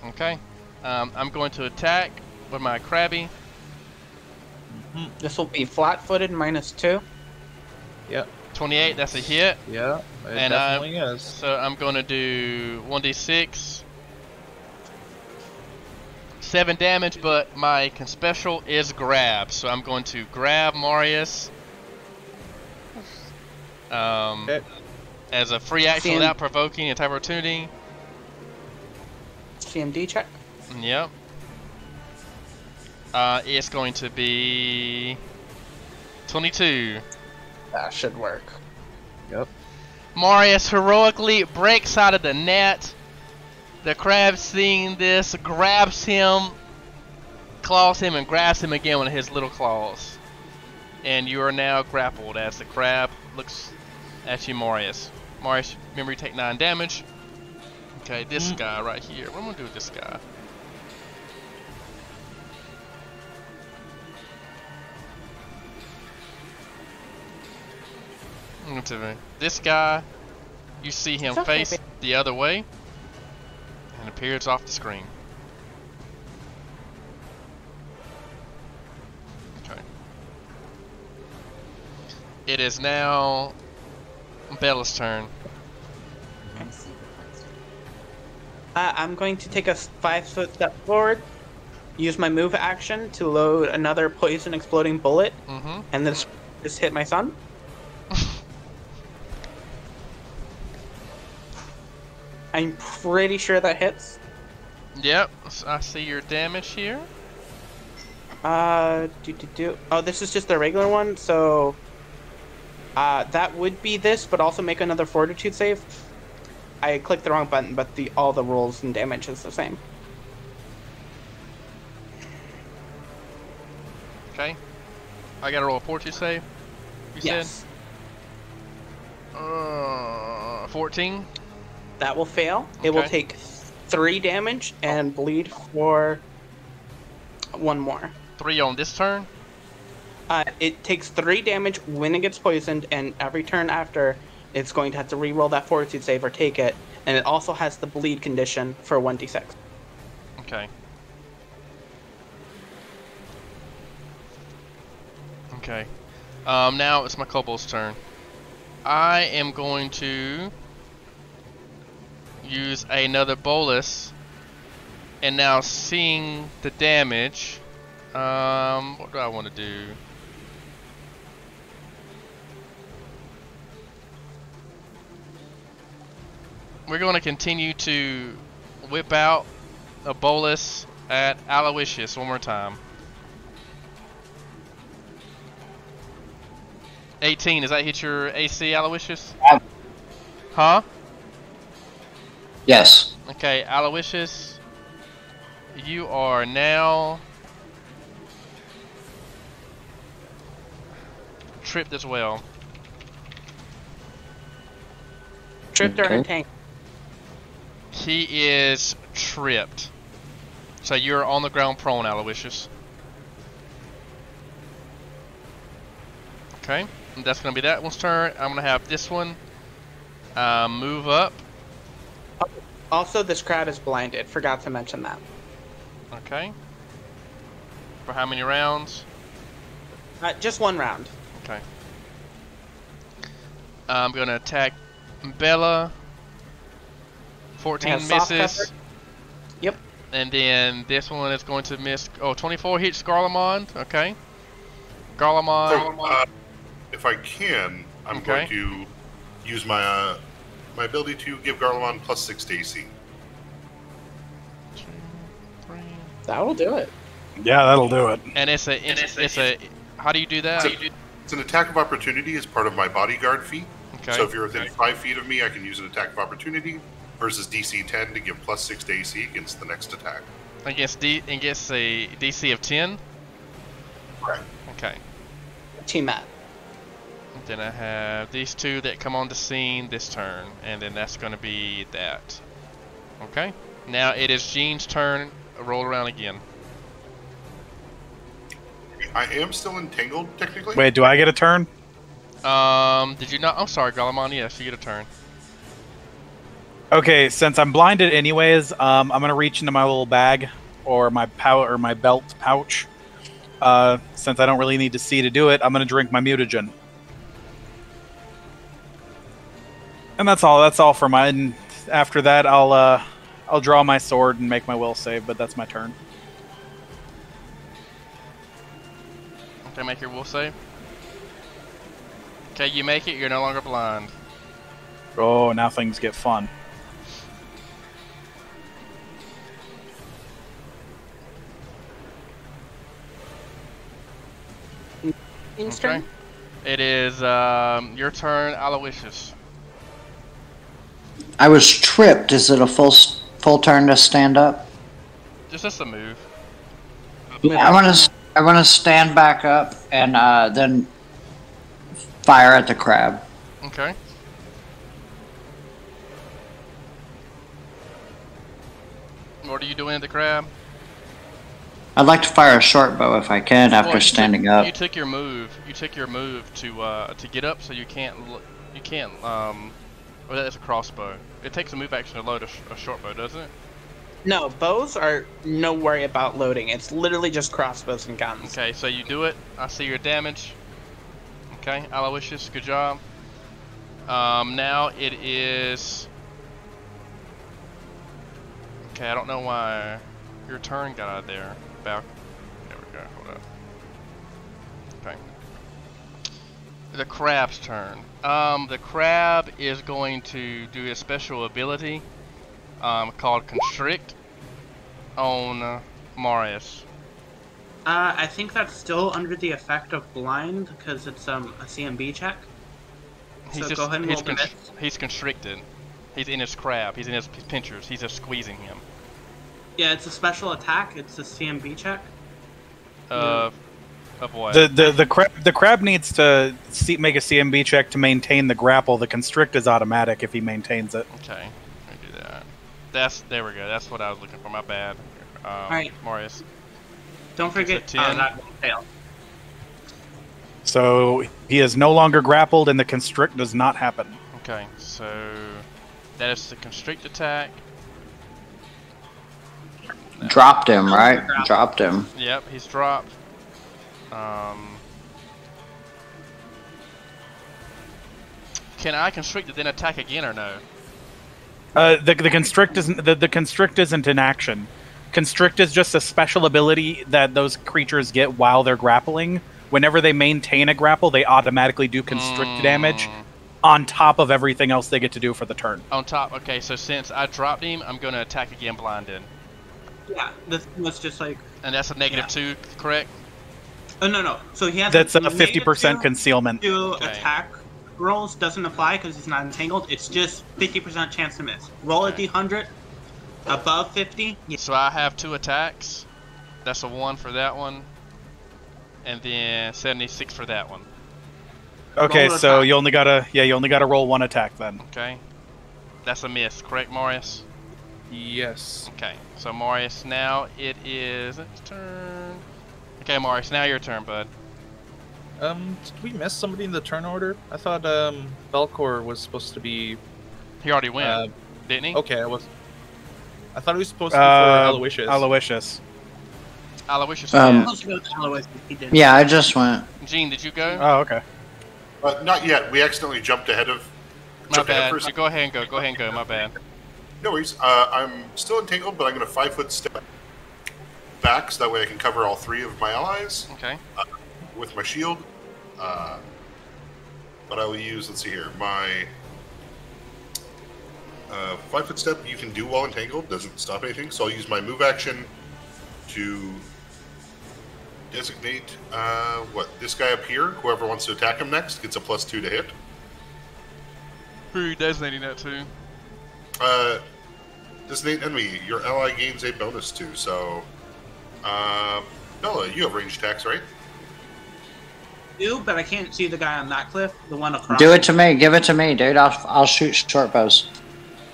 Okay. I'm going to attack with my crabby. This will be flat-footed -2. Yep. 28. That's a hit. Yeah. It And definitely is. So I'm going to do 1d6. 7 damage, but my special is grab. So I'm going to grab Marius. As a free action without provoking attack opportunity. CMD check. Yep. It's going to be 22. That should work. Yep. Marius heroically breaks out of the net. The crab, seeing this, grabs him, claws him, and grabs him again with his little claws. And you are now grappled as the crab looks at you, Marius. Marius, remember you take 9 damage. Okay, this guy right here. What am I going to do with this guy? This guy, you see him face the other way and appears off the screen. Okay. It is now Bella's turn. I'm going to take a 5-foot step forward, use my move action to load another poison exploding bullet, and then just hit my son. I'm pretty sure that hits. Yep, so I see your damage here. Oh, this is just a regular one, so That would be this, but also make another fortitude save. I clicked the wrong button, but all the rolls and damage is the same. Okay. I gotta roll a fortitude save. You Yes. said? 14. That will fail. It will Okay. take 3 damage and bleed for 1 more. 3 on this turn. It takes 3 damage when it gets poisoned, and every turn after, it's going to have to re-roll that fortitude save or take it. And it also has the bleed condition for 1d6. Okay. Okay. Now it's my kobold's turn. I am going to use another bolus, and now seeing the damage, what do I want to do? We're going to continue to whip out a bolus at Aloysius one more time. 18, does that hit your AC, Aloysius? Huh? Yes. Okay, Aloysius, you are now tripped as well. Tripped or in a Okay. tank. He is tripped. So you're on the ground prone, Aloysius. Okay, and that's going to be that one's turn. I'm going to have this one move up. Also, this crowd is blinded. Forgot to mention that. Okay. For how many rounds? Just 1 round. Okay. I'm going to attack Bella. 14 Yeah, soft misses. cover. Yep. And then this one is going to miss. Oh, 24 hits Garlemond. Okay. Garlemond. So, if I can, I'm Okay. going to use my my ability to give Garlemon +6 to AC. 2, 3. That'll do it. Yeah, that'll do it. And it's a. How do you do that? It's an attack of opportunity as part of my bodyguard feat. Okay. So if you're within 5 feet of me, I can use an attack of opportunity versus DC 10 to give +6 to AC against the next attack. Against a DC of 10. Correct. Okay. Team Matt. Then I have these two that come on the scene this turn, and then that's going to be that. Okay. Now it is Jean's turn. Roll around again. I am still entangled, technically. Wait, do I get a turn? Did you not? I'm sorry, Garlemon. Yes, you get a turn. Okay, since I'm blinded anyways, I'm gonna reach into my little bag or my my belt pouch. Since I don't really need to see to do it, I'm gonna drink my mutagen. And that's all. That's all for mine. After that, I'll draw my sword and make my will save. But that's my turn. Okay, make your will save. Okay, you make it. You're no longer blind. Oh, now things get fun. Team's Okay. turn. It is your turn, Aloysius. I was tripped. Is it a full turn to stand up? Just a move. I want to stand back up and then fire at the crab. Okay. What are you doing at the crab? I'd like to fire a short bow if I can after Well, standing up. You took your move. You took your move to get up, so you can't. You can't. Well, that's a crossbow. It takes a move action to load a short bow, doesn't it? No, bows are no worry about loading. It's literally just crossbows and guns. Okay, so you do it. I see your damage. Okay, Aloysius, good job. Now it is. Okay, I don't know why your turn got out of there. There we go. Hold up. Okay. The crab's turn. The crab is going to do a special ability called Constrict on Marius. I think that's still under the effect of blind because it's a CMB check. He's So just go ahead and roll the miss. he's constricted. He's in his crab. He's in his pinchers. He's just squeezing him. Yeah, it's a special attack. It's a CMB check. Of what? The crab needs to make a CMB check to maintain the grapple. The constrict is automatic if he maintains it. Okay, I do that. There we go. That's what I was looking for. My bad. All right, Marius. Don't forget. It's a 10. That won't fail. So he is no longer grappled, and the constrict does not happen. Okay, so that is the constrict attack. Dropped him, right? Dropped him. Yep, he's dropped. Can I constrict it then attack again or no? The constrict isn't the constrict isn't in action. Constrict is just a special ability that those creatures get while they're grappling. Whenever they maintain a grapple, they automatically do constrict damage on top of everything else they get to do for the turn. On top. Okay, so since I dropped him, I'm going to attack again blinded. Yeah, this was just like. And that's a -2, correct? Oh no. So he has. That's a 50% concealment. To attack rolls doesn't apply because he's not entangled. It's just 50% chance to miss. Roll a d100 above 50. Yeah. So I have 2 attacks. That's a 1 for that one, and then 76 for that one. Okay, so you only gotta roll 1 attack then. Okay, that's a miss, correct, Marius? Yes. Okay, so Marius, now it is its turn. Okay, Marius, now your turn, bud. Did we miss somebody in the turn order? I thought Belcor was supposed to be. He already went, didn't he? Okay, I thought he was supposed to be for Aloysius. Aloysius. Aloysius. He did. Yeah, I just went. Gene, did you go? Oh, okay. Not yet. We accidentally jumped ahead of. My bad. So go ahead and go. Go ahead and go. My bad. No worries. I'm still entangled, but I'm going to 5-foot step back so that way I can cover all 3 of my allies. Okay. With my shield. But I will use, let's see here, my 5-foot step you can do while entangled, doesn't stop anything, so I'll use my move action to designate, this guy up here, whoever wants to attack him next, gets a +2 to hit. Who are you designating that to? Designate enemy, your ally gains a bonus to, so, Bella, you have ranged attacks, right? But I can't see the guy on that cliff, the one across. Do it to me. Give it to me, dude. I'll shoot short bows.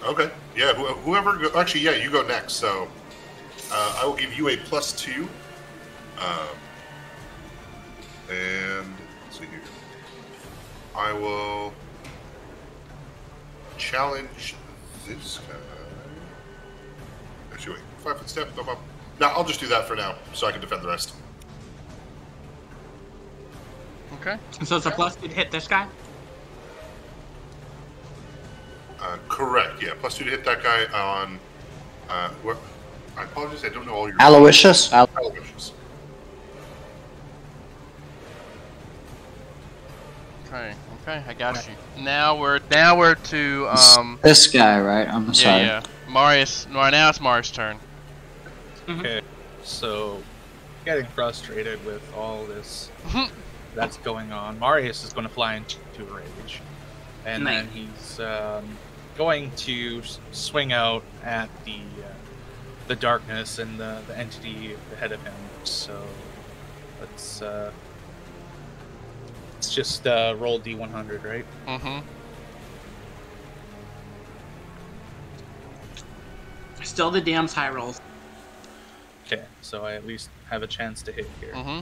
Okay. Yeah. Whoever. Actually, yeah. You go next. So, I will give you a +2. And let's see here. I will challenge this guy. Actually, wait. 5-foot step. No, I'll just do that for now, so I can defend the rest. Okay. So it's a +2 to hit this guy? Correct, yeah. +2 to hit that guy on... I apologize, I don't know all your... Aloysius? Aloysius. Okay, I got you. Now we're to This guy, right? I'm sorry. Yeah. Marius. Now it's Marius' turn. Okay, so getting frustrated with all this that's going on, Marius is going to fly into a rage, and then he's going to swing out at the darkness and the entity ahead of him. So let's just roll D100, right? Mm-hmm. Still the damn high rolls. Okay, so I at least have a chance to hit here. Mm-hmm.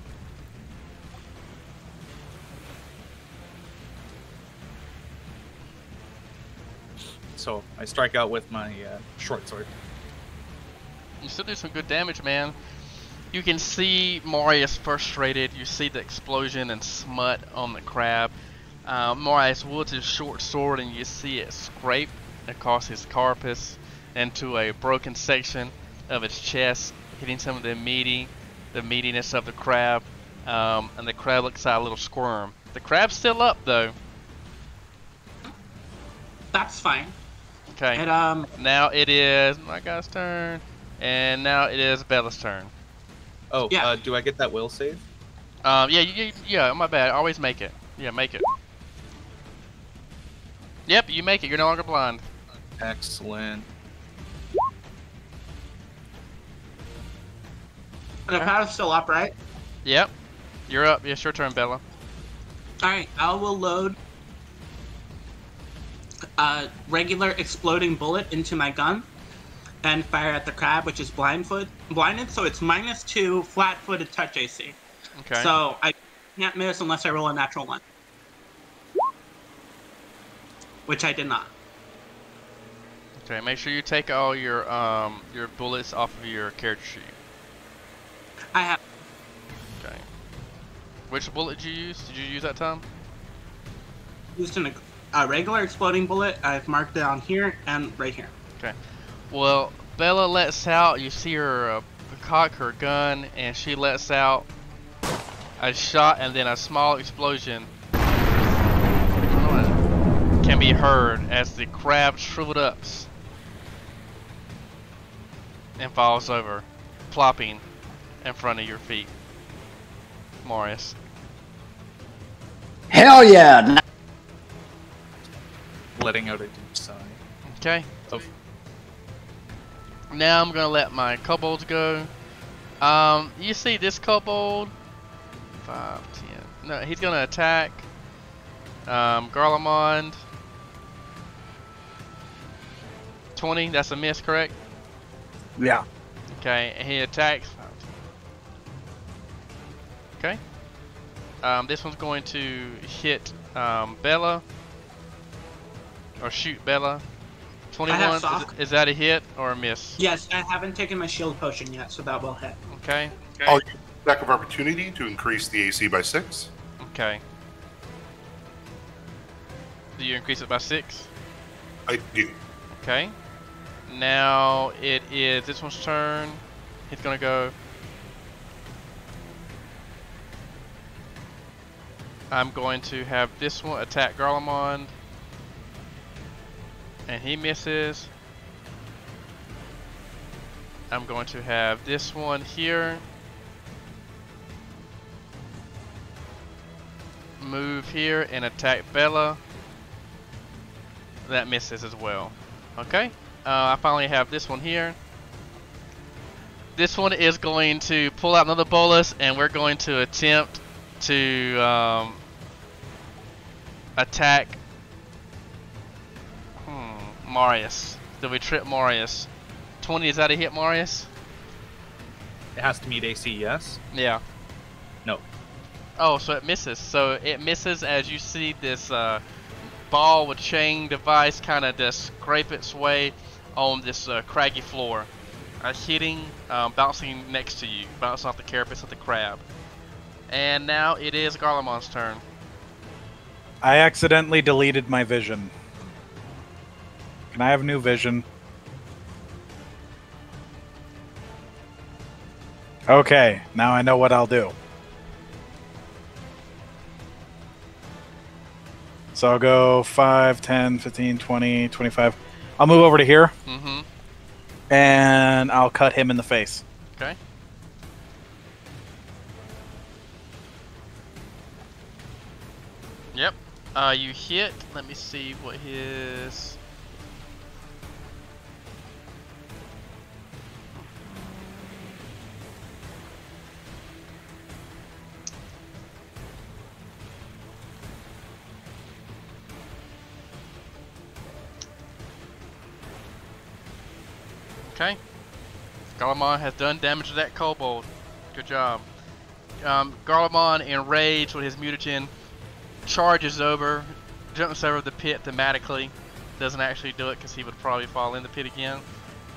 So I strike out with my short sword. You still do some good damage, man. You can see Marius frustrated. You see the explosion and smut on the crab. Marius wields his short sword, and you see it scrape across his carapace into a broken section of its chest, hitting some of the meatiness of the crab, and the crab looks like a little squirm. The crab's still up, though. That's fine. Okay. And, now it is my guy's turn, and now it is Bella's turn. Oh, yeah. Do I get that will save? Yeah, my bad. Always make it. Yeah, make it. Yep, you make it. You're no longer blind. Excellent. The paddle's still up, right? Yep. You're up. It's your turn, Bella. Alright, I will load a regular exploding bullet into my gun and fire at the crab, which is blinded, so it's -2 flat-footed touch AC. Okay. So I can't miss unless I roll a natural 1. Which I did not. Okay, make sure you take all your bullets off of your character sheet. I have Okay. Which bullet did you use? Did you use that time? used a regular exploding bullet. I've marked down here and right here. Okay. Well, Bella lets out. You see her cock her gun, and she lets out a shot, and then a small explosion can be heard as the crab shriveled up and falls over, plopping in front of your feet. Marius. Hell yeah! Letting out a deep sigh. Okay. Of Now I'm gonna let my kobolds go. You see this kobold? 5, 10. No, he's gonna attack Garlemond. 20, that's a miss, correct? Yeah. Okay, and he attacks. Okay. This one's going to hit Bella. Or shoot Bella. 21, is that a hit or a miss? Yes, I haven't taken my shield potion yet, so that will hit. Okay. I'll use attack of opportunity to increase the AC by 6. Okay. Do you increase it by 6? I do. Okay. Now it is this one's turn. He's gonna go. I'm going to have this one attack Garlemond. And he misses. I'm going to have this one here move here and attack Bella. That misses as well. Okay. I finally have this one here. This one is going to pull out another bolus, and we're going to attempt to attack Marius. Did we trip Marius? 20, is that a hit, Marius? it has to meet AC, yes? Yeah. No. Oh, so it misses. So it misses as you see this ball with chain device kind of just scrape its way on this craggy floor. Hitting, bouncing next to you, bouncing off the carapace of the crab. And now it is Garlemond's turn. I accidentally deleted my vision. Can I have new vision? Okay, now I know what I'll do. So I'll go 5, 10, 15, 20, 25. I'll move over to here. Mm-hmm. And I'll cut him in the face. Okay. Yep. You hit. Let me see what his... Okay. Garlemond has done damage to that kobold. Good job. Garlemond, enraged with his mutagen, charges over, jumps over the pit thematically. Doesn't actually do it because he would probably fall in the pit again.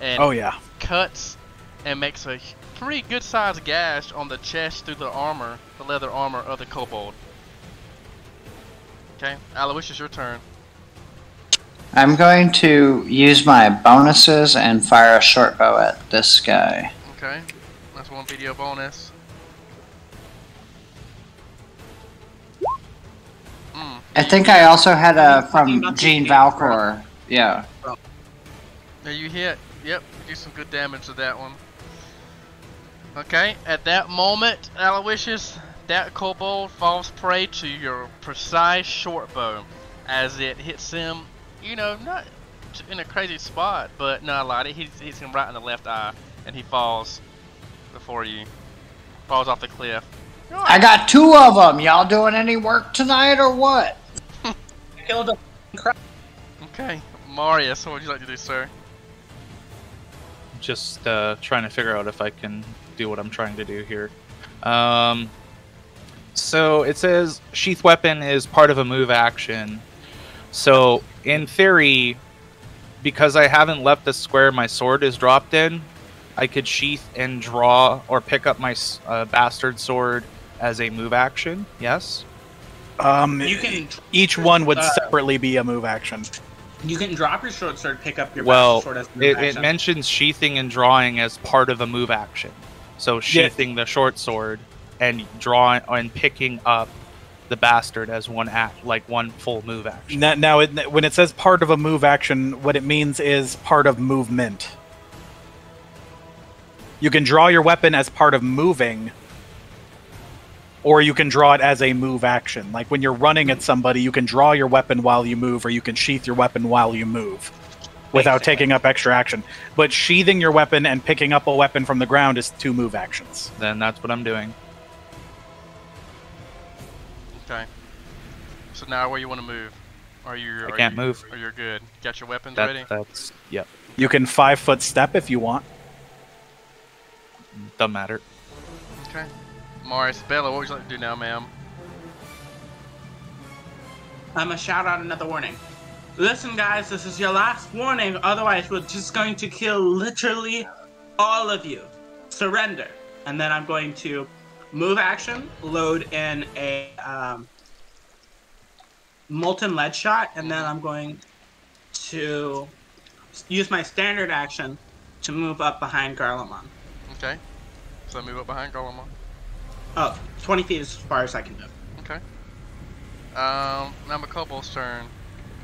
And Oh yeah. cuts and makes a pretty good sized gash on the chest through the armor, the leather armor of the kobold. Okay, Aloysius, your turn. I'm going to use my bonuses and fire a short bow at this guy. Okay, that's one video bonus. I think I also had a from Gene Valcor. Yeah. There you hit. Yep, do some good damage to that one. Okay, at that moment, Aloysius, that kobold falls prey to your precise short bow as it hits him not in a crazy spot, but not a lot. He's him right in the left eye, and he falls before you. Falls off the cliff. I got 2 of them. Y'all doing any work tonight or what? Killed a crab. Okay, Marius, what would you like to do, sir? Just trying to figure out if I can do what I'm trying to do here. So it says sheath weapon is part of a move action. So in theory, because I haven't left the square my sword is dropped in, I could sheath and draw or pick up my bastard sword as a move action. Yes. You can. Each one would separately be a move action. You can drop your short sword, pick up your bastard sword as a move action. It mentions sheathing and drawing as part of a move action. So sheathing the short sword and drawing and picking up the bastard as one full move action. Now when it says part of a move action, what it means is part of movement. You can draw your weapon as part of moving, or you can draw it as a move action. Like when you're running at somebody, you can draw your weapon while you move, or you can sheath your weapon while you move without taking up extra action. But sheathing your weapon and picking up a weapon from the ground is 2 move actions. Then that's what I'm doing. Okay. So now where you want to move? I can't move. Or you're good? Got your weapons ready? Yep. You can 5-foot step if you want. Doesn't matter. Okay. Marius, Bella, what would you like to do now, ma'am? I'm gonna shout out another warning. Listen, guys, this is your last warning. Otherwise, we're just going to kill literally all of you. Surrender. And then I'm going to move action, load in a molten lead shot, and then I'm going to use my standard action to move up behind Garlemon. Okay. So move up behind Garlemon. Oh, 20 feet as far as I can move. Okay. Now my kobold's turn.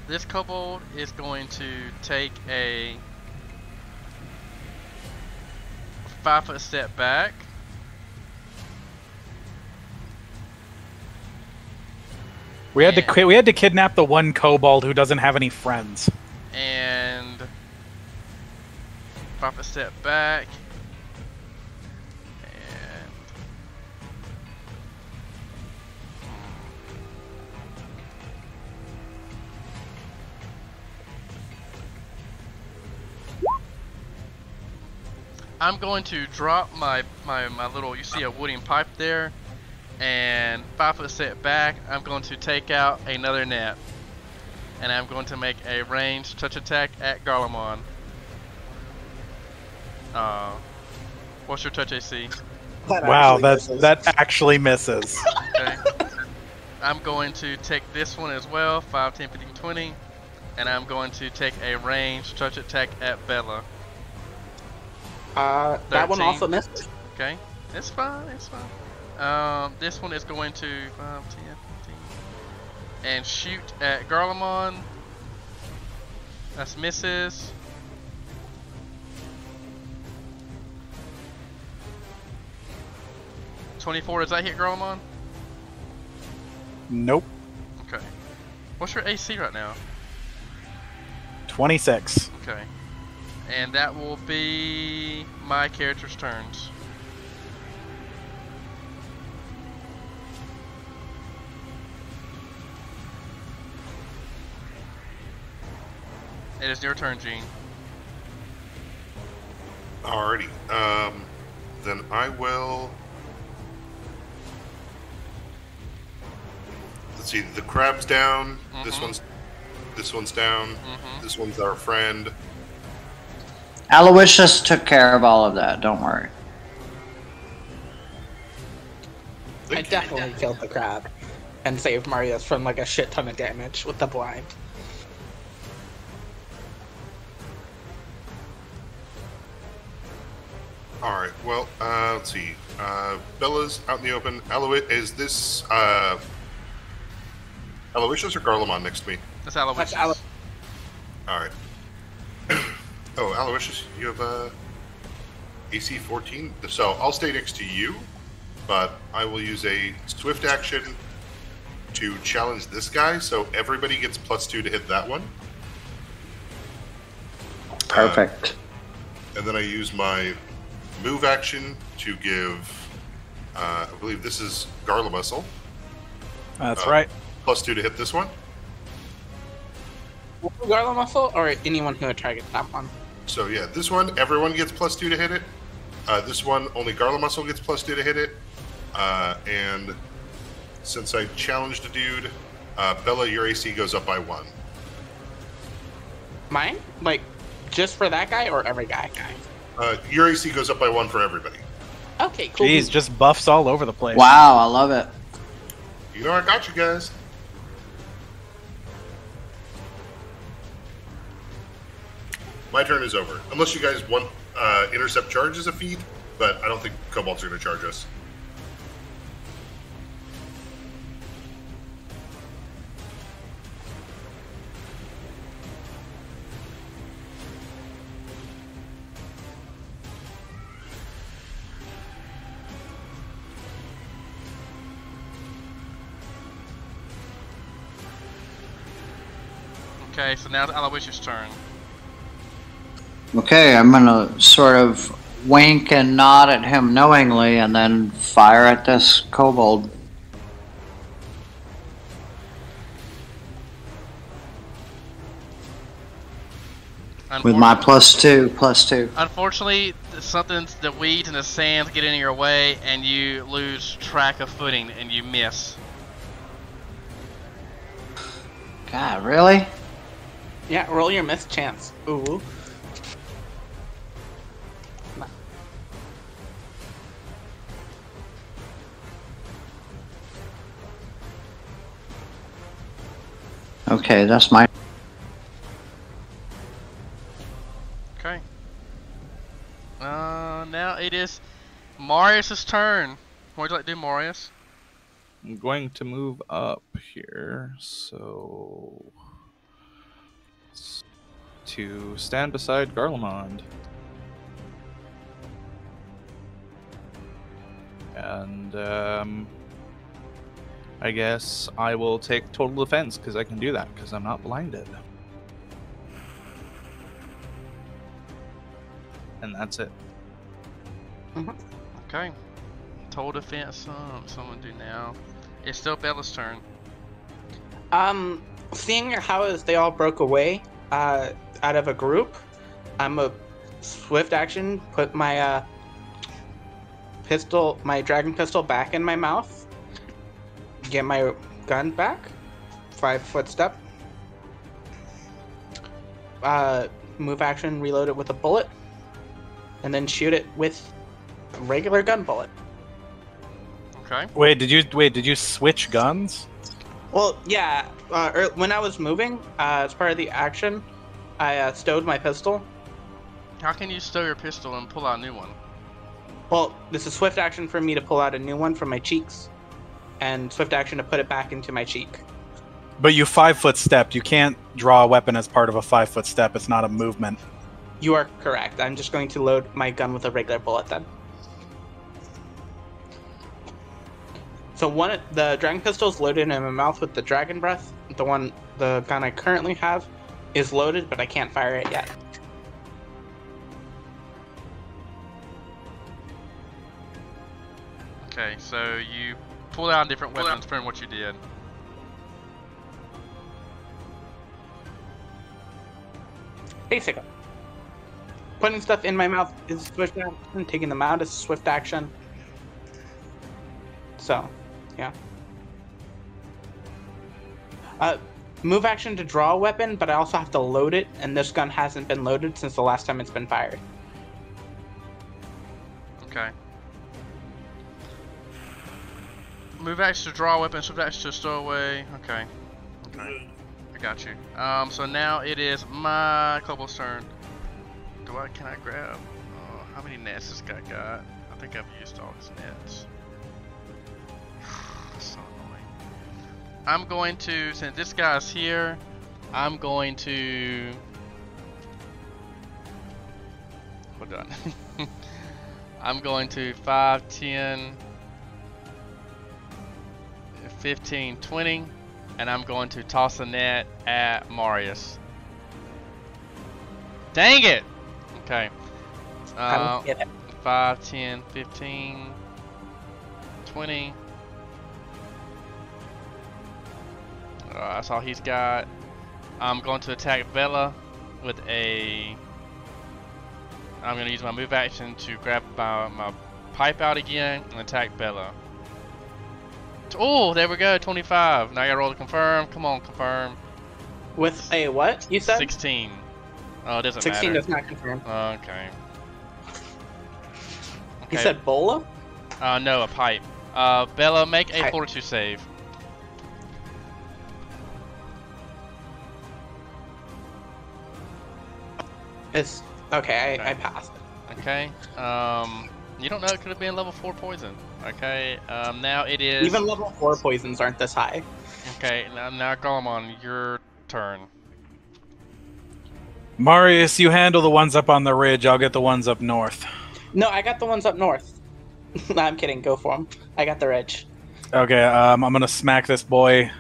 This kobold is going to take a 5-foot step back. We had to kidnap the one kobold who doesn't have any friends. And 5-foot step back. And I'm going to drop my little, you see a wooden pipe there, and 5-foot step back, I'm going to take out another net, and I'm going to make a ranged touch attack at Garlemon. What's your touch AC? Wow, that actually misses. Okay. I'm going to take this one as well, 5, 10, 15, 20, and I'm going to take a ranged touch attack at Bella. That one also missed. Okay, it's fine, it's fine. This one is going to 5, 10, 15, and shoot at Garlemon. That's misses. .24, does that hit Garlemon? Nope. Okay. What's your AC right now? 26. Okay. And that will be my character's turns. It is your turn, Gene. Alrighty. Then I will. Let's see. The crab's down. This one's down. This one's our friend. Aloysius took care of all of that. Don't worry. I definitely killed the crab and saved Marius from like a shit ton of damage with the blind. Alright, well, let's see. Bella's out in the open. Is this Aloysius or Garlemon next to me? That's Aloysius. Alright. Oh, Aloysius, you have AC 14. So I'll stay next to you, but I will use a swift action to challenge this guy, so everybody gets +2 to hit that one. Perfect. And then I use my move action to give, I believe this is Garla Muscle. That's right. +2 to hit this one. Garland muscle or anyone who would target that one? So yeah, this one, everyone gets +2 to hit it. This one, only Garla Muscle gets +2 to hit it. And since I challenged a dude, Bella, your AC goes up by 1. Mine? Like, just for that guy or every guy? Your AC goes up by 1 for everybody. Okay, cool. Jeez, just buffs all over the place. Wow, I love it. You know I got you guys. My turn is over. Unless you guys want intercept charge as a feat, but I don't think kobolds are going to charge us. Okay, so now Aloysius' turn. Okay, I'm gonna sort of wink and nod at him knowingly and then fire at this kobold. With my +2. Unfortunately, the weeds and the sands get in your way, and you lose track of footing, and you miss. God, really? Yeah, roll your miss chance. Ooh. Okay, that's my... Okay. Now it is Marius' turn. What would you like to do, Marius? I'm going to move up here, so to stand beside Garlemond. And I guess I will take total defense because I can do that because I'm not blinded. And that's it. Okay. Total defense. Someone do now. It's still Bella's turn. Seeing how as they all broke away, out of a group, I'm a swift action, put my my dragon pistol back in my mouth, get my gun back, 5-foot step, move action, reload it with a bullet, and then shoot it with a regular gun bullet. Okay. Wait, did you switch guns? Well, yeah. When I was moving, as part of the action, I stowed my pistol. How can you stow your pistol and pull out a new one? Well, this is swift action for me to pull out a new one from my cheeks, and swift action to put it back into my cheek. But you 5-foot stepped. You can't draw a weapon as part of a 5-foot step. It's not a movement. You are correct. I'm just going to load my gun with a regular bullet then. So the dragon pistol is loaded in my mouth with the dragon breath. The gun I currently have is loaded, but I can't fire it yet. Okay, so you pull out different weapons from what you did. Basically. Putting stuff in my mouth is swift action, taking them out is swift action. So, yeah. Move action to draw a weapon, but I also have to load it, and this gun hasn't been loaded since the last time it's been fired. Okay. Move action to draw a weapon, swift action to stow away. Okay. Okay. I got you. So now it is my kobold's turn. Can I grab? How many nets this guy got? I think I've used all his nets. So annoying. I'm going to, since this guy's here, I'm going to... Hold on. I'm going to 5, 10, 15, 20, and I'm going to toss a net at Marius. Dang it! Okay. I don't get it. 5, 10, 15, 20. That's all he's got. I'm going to attack Bella with a... I'm going to use my move action to grab my pipe out again and attack Bella. Oh, there we go, 25. Now I gotta roll to confirm. Come on, confirm. With a what? You said 16. Oh, it doesn't 16 matter. does not confirm. Okay. You said bola? No, a pipe. Bella, make a Pipe. fortitude save. It's okay. I passed. Okay. You don't know, it could have been level 4 poison. Okay. Now it is. Even level 4 poisons aren't this high. Okay. Now Golemon, your turn. Marius, you handle the ones up on the ridge. I'll get the ones up north. No, I got the ones up north. No, I'm kidding. Go for them. I got the ridge. Okay, I'm gonna smack this boy.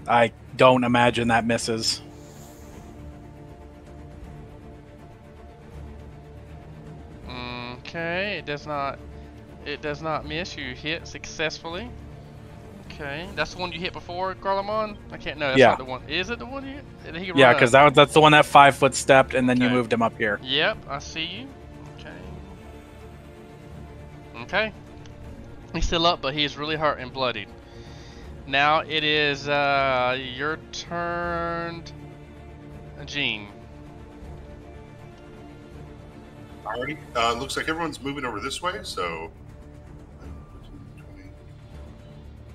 I don't imagine that misses. Okay, it does not miss. You hit successfully. Okay, that's the one you hit before, Garlemon? I can't know. That's Yeah. not the one. Is it the one you hit? Did he Yeah, run? because that's the one that 5-foot stepped, and then you Okay. moved him up here. Yep, I see you. Okay. Okay. He's still up, but he's really hurt and bloodied. Now it is your turn, Gene. Alrighty. Looks like everyone's moving over this way, so. 20.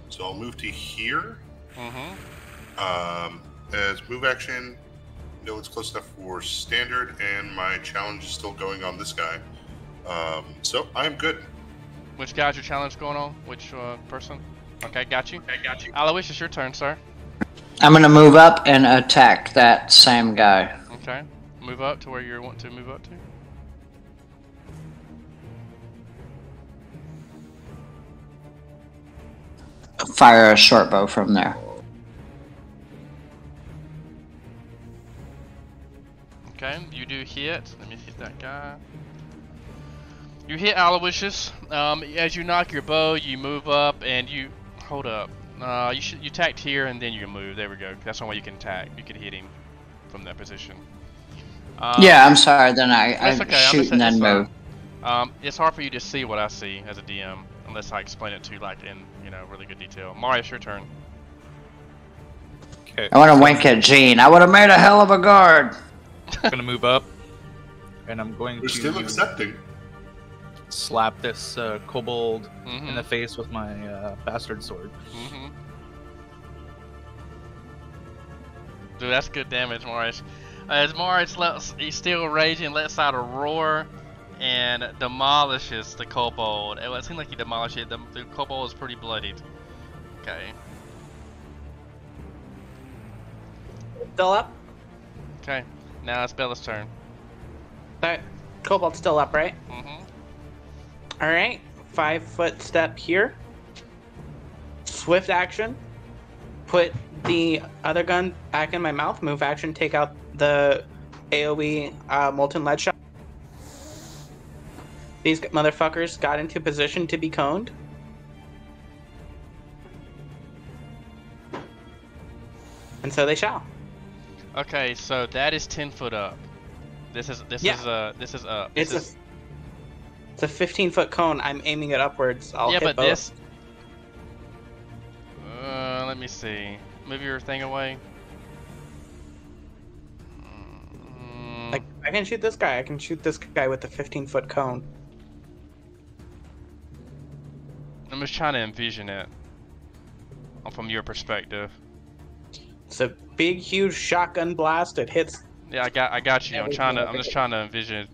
So I'll move to here. Mm-hmm. As move action, no one's close enough for standard, and my challenge is still going on this guy. So I'm good. Which guy's your challenge going on? Which person? Okay, got you. Aloysius, it's your turn, sir. I'm gonna move up and attack that same guy. Okay. Move up to where you want to move up to. Fire a short bow from there. Okay, you do hit. Let me hit that guy. You hit Aloysius. As you knock your bow, you move up and you hold up. You attacked here and then you move. There we go. That's the only way you can attack. You can hit him from that position. Yeah, I'm sorry. Then I That's okay. shoot and then move. It's hard for you to see what I see as a DM unless I explain it to you like in really good detail. Marius, your turn. Okay. I want to wink at Gene. I would have made a hell of a guard. I'm gonna move up, and I'm going We're to still accepting. slap this kobold Mm-hmm. in the face with my bastard sword. Mm-hmm. Dude, that's good damage, Marius. As Marius he's still raging, lets out a roar and demolishes the kobold. It seemed like he demolished it. The kobold is pretty bloodied. Okay. Still up? Okay. Now it's Bella's turn. That kobold's still up, right? Mm-hmm. Alright. 5-foot step here. Swift action. Put the other gun back in my mouth. Move action. Take out the AoE molten lead shot. These motherfuckers got into position to be coned. And so they shall. Okay, so that is 10 foot up. This is up. It's a 15-foot cone. I'm aiming it upwards. I'll yeah, hit but both. this. Let me see. Move your thing away. I can shoot this guy. I can shoot this guy with the 15-foot cone. I'm just trying to envision it from your perspective. It's a big, huge shotgun blast. It hits. Yeah, I got you. I'm just trying to envision.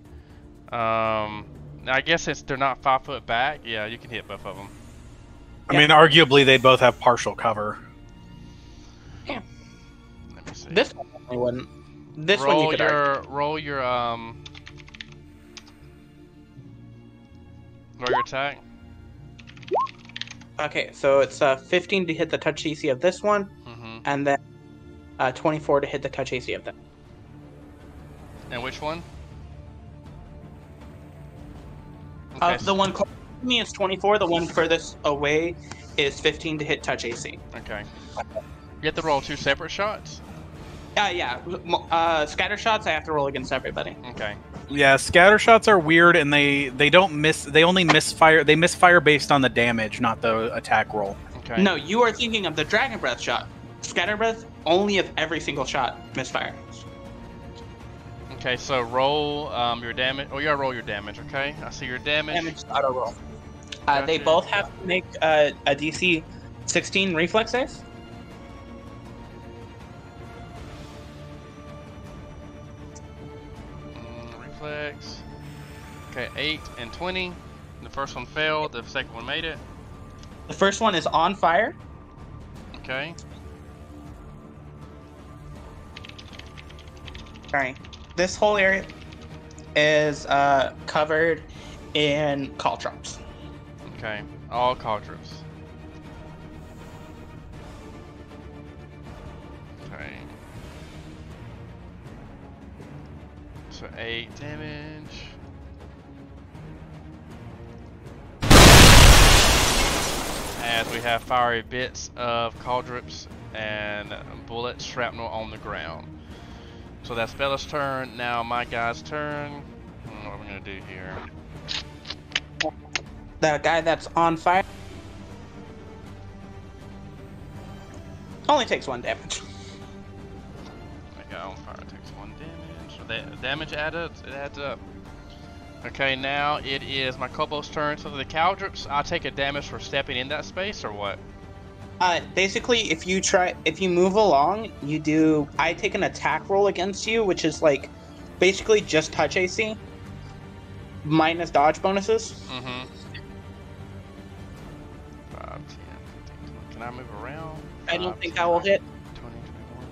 I guess since they're not 5 foot back, yeah, you can hit both of them. I mean, arguably, they both have partial cover. Yeah. Let me see. This one I wouldn't. This one you could argue. roll your attack. Okay, so it's 15 to hit the touch DC of this one, Mm-hmm. and then 24 to hit the touch AC of them. And which one? The one close to me is 24. The one furthest away is 15 to hit touch AC. Okay. You have to roll 2 separate shots? Yeah. Scatter shots, I have to roll against everybody. Okay. Yeah, scatter shots are weird, and they don't miss. They only misfire. They misfire based on the damage, not the attack roll. Okay. No, you are thinking of the Dragon Breath shot. Scatter Breath, only if every single shot misfires. Okay, so roll your damage. Oh, you gotta roll your damage, okay? I see your damage. Damage auto roll. They Gotcha. both have to make a DC 16 reflex save. Reflex. Okay, 8 and 20. The first one failed, the second one made it. The first one is on fire. Okay. Sorry. This whole area is covered in caltrops. Okay. All caltrops. Okay. So 8 damage. As we have fiery bits of cauldrons and bullet shrapnel on the ground. So that's Bella's turn. Now my guy's turn. I don't know what we're gonna do here. The guy that's on fire only takes 1 damage. The guy on fire takes 1 damage. So that damage added, it adds up. Okay, now it is my kobold's turn. So the cauldrons, I'll take a damage for stepping in that space, or what? Basically, if you move along, I take an attack roll against you, which is like basically just touch AC minus dodge bonuses. Mm-hmm. 5, 10, 15, 20. Can I move around? I don't 5, think 10, that will hit. 20, 21.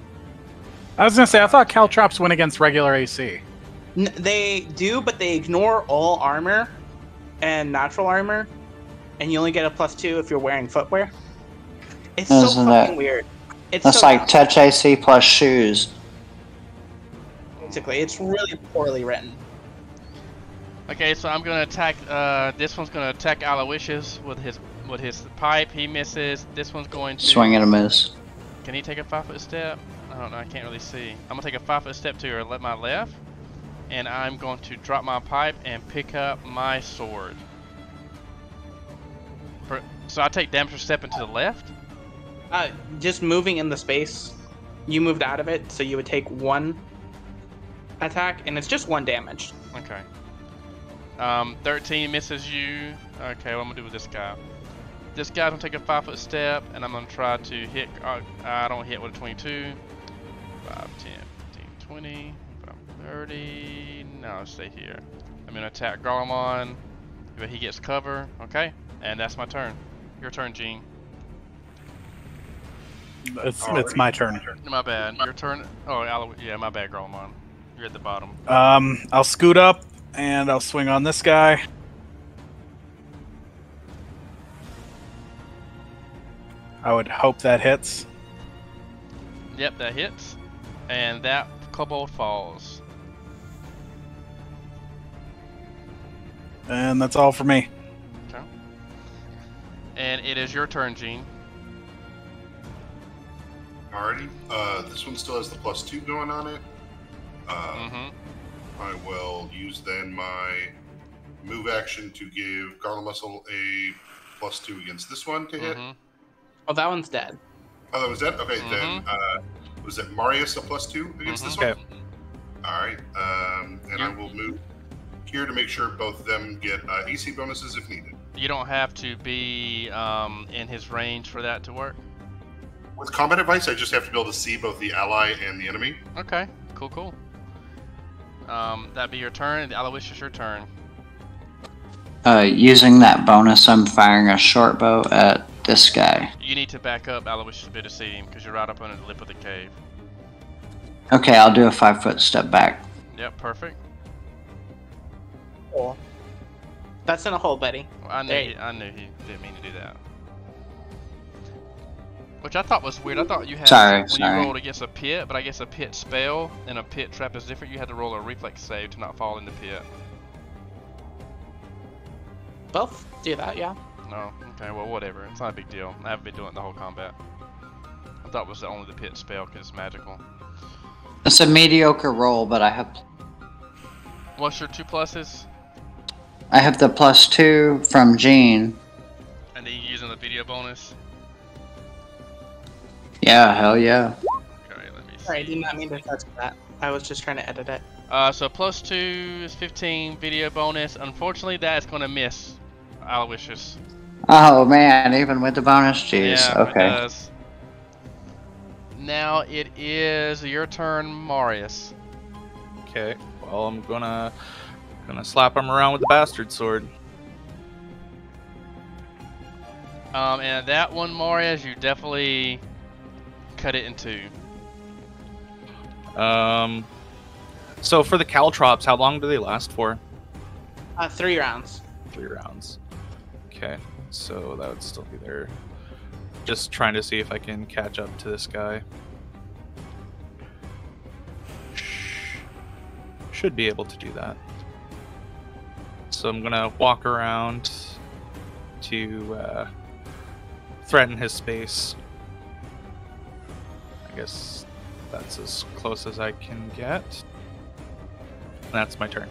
I was gonna say I thought caltrops went against regular AC. They do, but they ignore all armor and natural armor, and you only get a +2 if you're wearing footwear. It's so Isn't fucking that- weird. That's so like touch AC plus shoes. basically, it's really poorly written. Okay, so I'm gonna attack. This one's gonna attack Aloysius with his pipe. He misses. This one's going to Swing and a miss. Can he take a 5-foot step? I don't know. I can't really see. I'm gonna take a 5-foot step to my left, and I'm going to drop my pipe and pick up my sword. So I take damage for stepping to the left. Just moving in the space, you moved out of it, so you would take 1 attack, and it's just 1 damage. Okay. 13 misses you. Okay, what I'm gonna do with this guy? This guy's gonna take a 5-foot step, and I'm gonna try to hit. I don't hit with a 22. 5, 10, 15, 20, 30. No, I'll stay here. I'm gonna attack Garlemon, but he gets cover. Okay, and that's my turn. Your turn, Gene. It's my turn. My bad. Your turn. Oh, yeah, my bad, Garlemon. You're at the bottom. I'll scoot up and I'll swing on this guy. I would hope that hits. Yep, that hits, and that kobold falls. And that's all for me. Okay. And it is your turn, Gene. Alrighty. This one still has the +2 going on it. I will use then my move action to give Garlemuscle a +2 against this one to hit. Oh, that one's dead. Oh, that was that? Okay, then was it Marius a +2 against this one? Okay. Alright. And I will move here to make sure both of them get AC bonuses if needed. You don't have to be in his range for that to work. With combat advice, I just have to be able to see both the ally and the enemy. Okay, cool. That'd be your turn. Aloysius, your turn. Using that bonus, I'm firing a short bow at this guy. You need to back up Aloysius a bit to see him because you're right up under the lip of the cave. Okay, I'll do a 5-foot step back. Yep, perfect. Cool. That's in a hole, buddy. Well, I knew Hey. he didn't mean to do that. Which I thought was weird. I thought you had when you rolled against a pit, but I guess a pit spell and a pit trap is different. You had to roll a reflex save to not fall in the pit. Both do that, yeah. No, okay, well whatever. It's not a big deal. I haven't been doing it the whole combat. I thought it was only the pit spell because it's magical. It's a mediocre roll, but I have. What's your 2 pluses? I have the +2 from Gene. And then you using the video bonus? Yeah, hell yeah. Okay, let me see. Sorry, I did not mean to touch that. I was just trying to edit it. So +2 is 15 video bonus. Unfortunately, that's going to miss Aloysius. Oh man, even with the bonus, jeez. Yeah, okay. it does. Now it is your turn, Marius. Okay. Well, I'm gonna slap him around with the bastard sword. And that one, Marius, you definitely cut it in 2. So for the caltrops, how long do they last for? 3 rounds. 3 rounds. Okay, so that would still be there. Just trying to see if I can catch up to this guy. Should be able to do that. So I'm gonna walk around to threaten his space. I guess that's as close as I can get. That's my turn.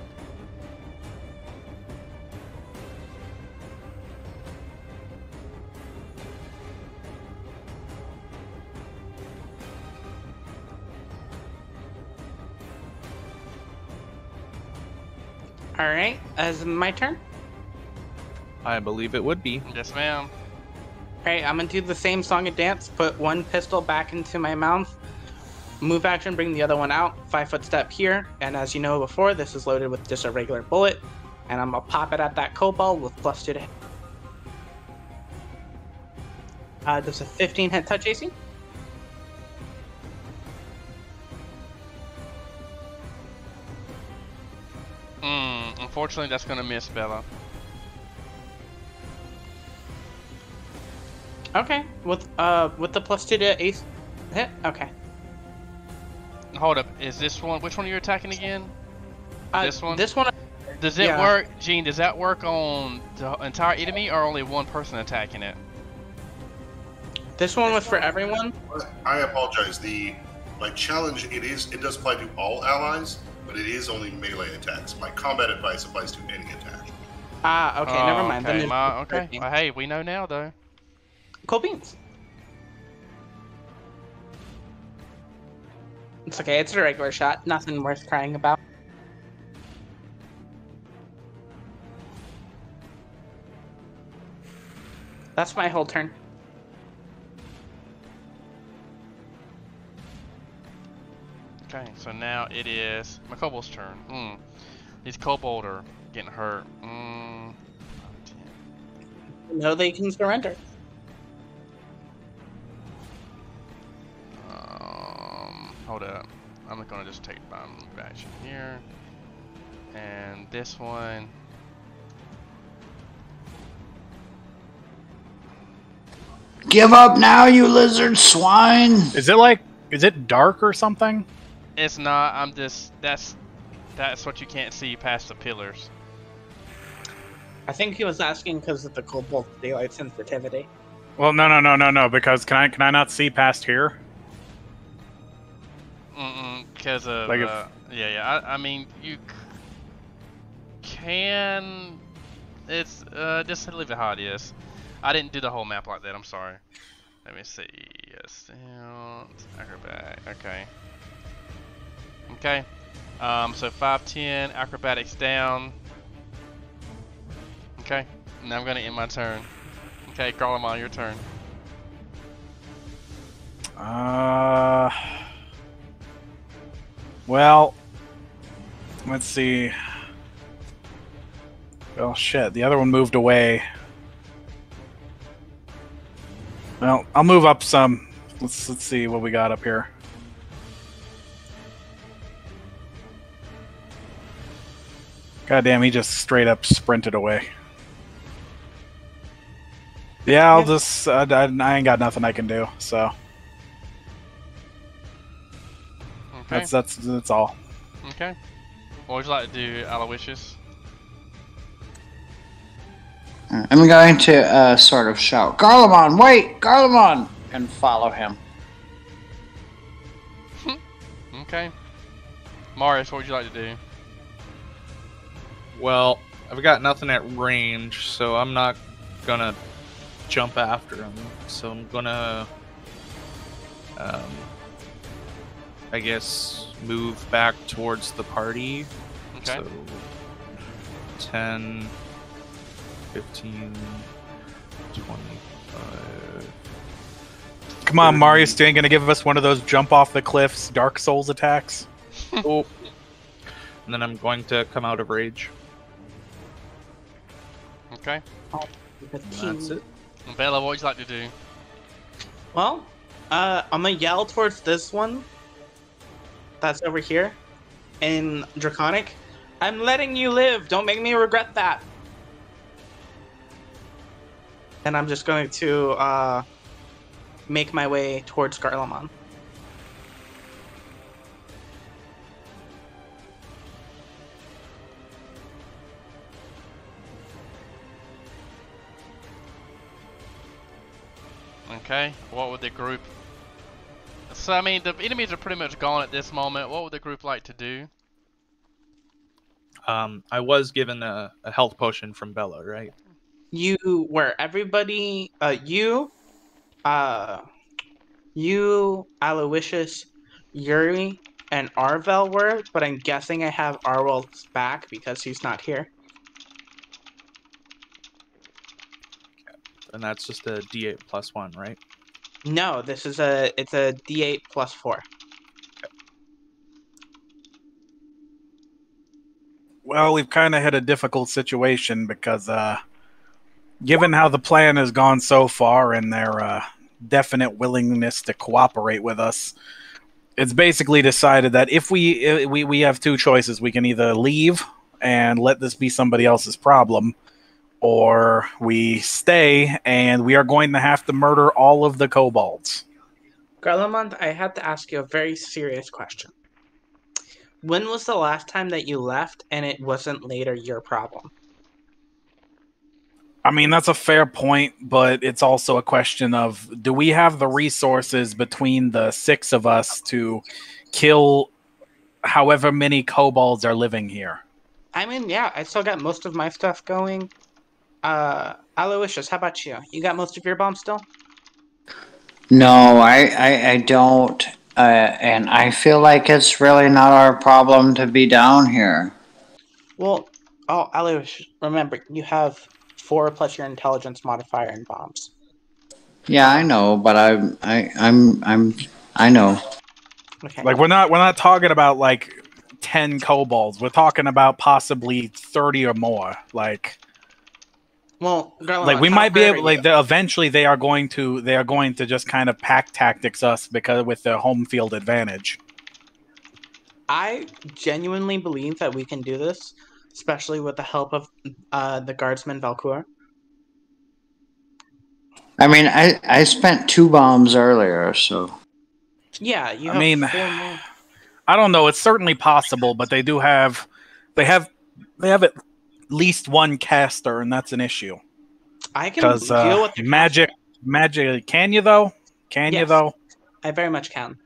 Alright, is it my turn? I believe it would be. Yes, ma'am. Alright, I'm gonna do the same song and dance, put one pistol back into my mouth, move action, bring the other one out, 5-foot step here, and as you know before, this is loaded with just a regular bullet, and I'm gonna pop it at that kobold with +2 to hit. Does a 15 hit touch AC? Unfortunately, that's gonna miss, Bella. Okay, with the +2 to AC hit? Okay. Hold up, is this one? Which one are you attacking again? This one? This one. Does it yeah. work, Gene? Does that work on the entire enemy or only one person attacking it? This one was for everyone. I apologize. My challenge it does apply to all allies, but it is only melee attacks. My combat advice applies to any attack. Okay, never mind. Okay, Then okay. Well, hey, we know now though. Cool beans. It's okay, it's a regular shot. Nothing worth crying about. That's my whole turn. Okay, so now it is my kobold's turn. These kobold are getting hurt. No, they can surrender. Hold up. I'm gonna just take my move action here. And this one. Give up now, you lizard swine! Is it dark or something? It's not. I'm just. That's what you can't see past the pillars. I think he was asking because of the kobold daylight sensitivity. Well, no. Because can I not see past here? Because of Like I mean, you can. It's just leave it how it is. I didn't do the whole map like that. I'm sorry. Let me see. Yes, acrobat. Okay. Okay. So 5'10", acrobatics down. Okay. Now I'm gonna end my turn. Okay, Garlemald, your turn. Well, let's see. Well, shit, the other one moved away. Well, I'll move up some. Let's see what we got up here. God damn, he just straight up sprinted away. Yeah, I'll just. I ain't got nothing I can do. So Okay. that's all. Okay. What would you like to do, Aloysius? I'm going to sort of shout, Garlemon, wait! Garlemon! And follow him. Okay. Marius, what would you like to do? Well, I've got nothing at range, so I'm not gonna jump after him. So I'm gonna, I guess, move back towards the party. Okay. So 10, 15, 25. Come on, Marius, you ain't gonna give us one of those jump off the cliffs Dark Souls attacks? Oh. And then I'm going to come out of rage. Okay. That's it. Bella, what would you like to do? Well, I'm gonna yell towards this one that's over here in Draconic. I'm letting you live. Don't make me regret that. And I'm just going to make my way towards Garlemon. Okay. What would the group... So, I mean, the enemies are pretty much gone at this moment. What would the group like to do? I was given a health potion from Bella, right? You were everybody. You, Aloysius, Yuri, and Arvel were, but I'm guessing I have Arvel's back because he's not here. And that's just a D8 plus 1, right? No, it's a D8 plus 4. Well, we've kind of had a difficult situation because, given how the plan has gone so far and their definite willingness to cooperate with us, it's basically decided that if we have two choices, we can either leave and let this be somebody else's problem, or we stay and we are going to have to murder all of the kobolds. Garlemont, I have to ask you a very serious question. When was the last time that you left and it wasn't later your problem? I mean, that's a fair point, but it's also a question of, do we have the resources between the 6 of us to kill however many kobolds are living here? I mean, yeah, I still got most of my stuff going. Aloysius, how about you? You got most of your bombs still? No, I don't. And I feel like it's really not our problem to be down here. Well, Aloysius, remember, you have 4 plus your intelligence modifier and bombs. Yeah, I know, but I know. Okay. Like, we're not talking about like 10 kobolds. We're talking about possibly 30 or more. Like, Well, Garlemont, like we how might be fair able. are Like, you? eventually they are going to just kind of pack tactics us because with their home field advantage. I genuinely believe that we can do this, especially with the help of the guardsman Valcour. I mean, I spent 2 bombs earlier, so. Yeah, you I have mean, 4 more. I don't know. It's certainly possible, but they have at least one caster, and that's an issue. I can Because deal with the magic. Can you though? Yes. I very much can.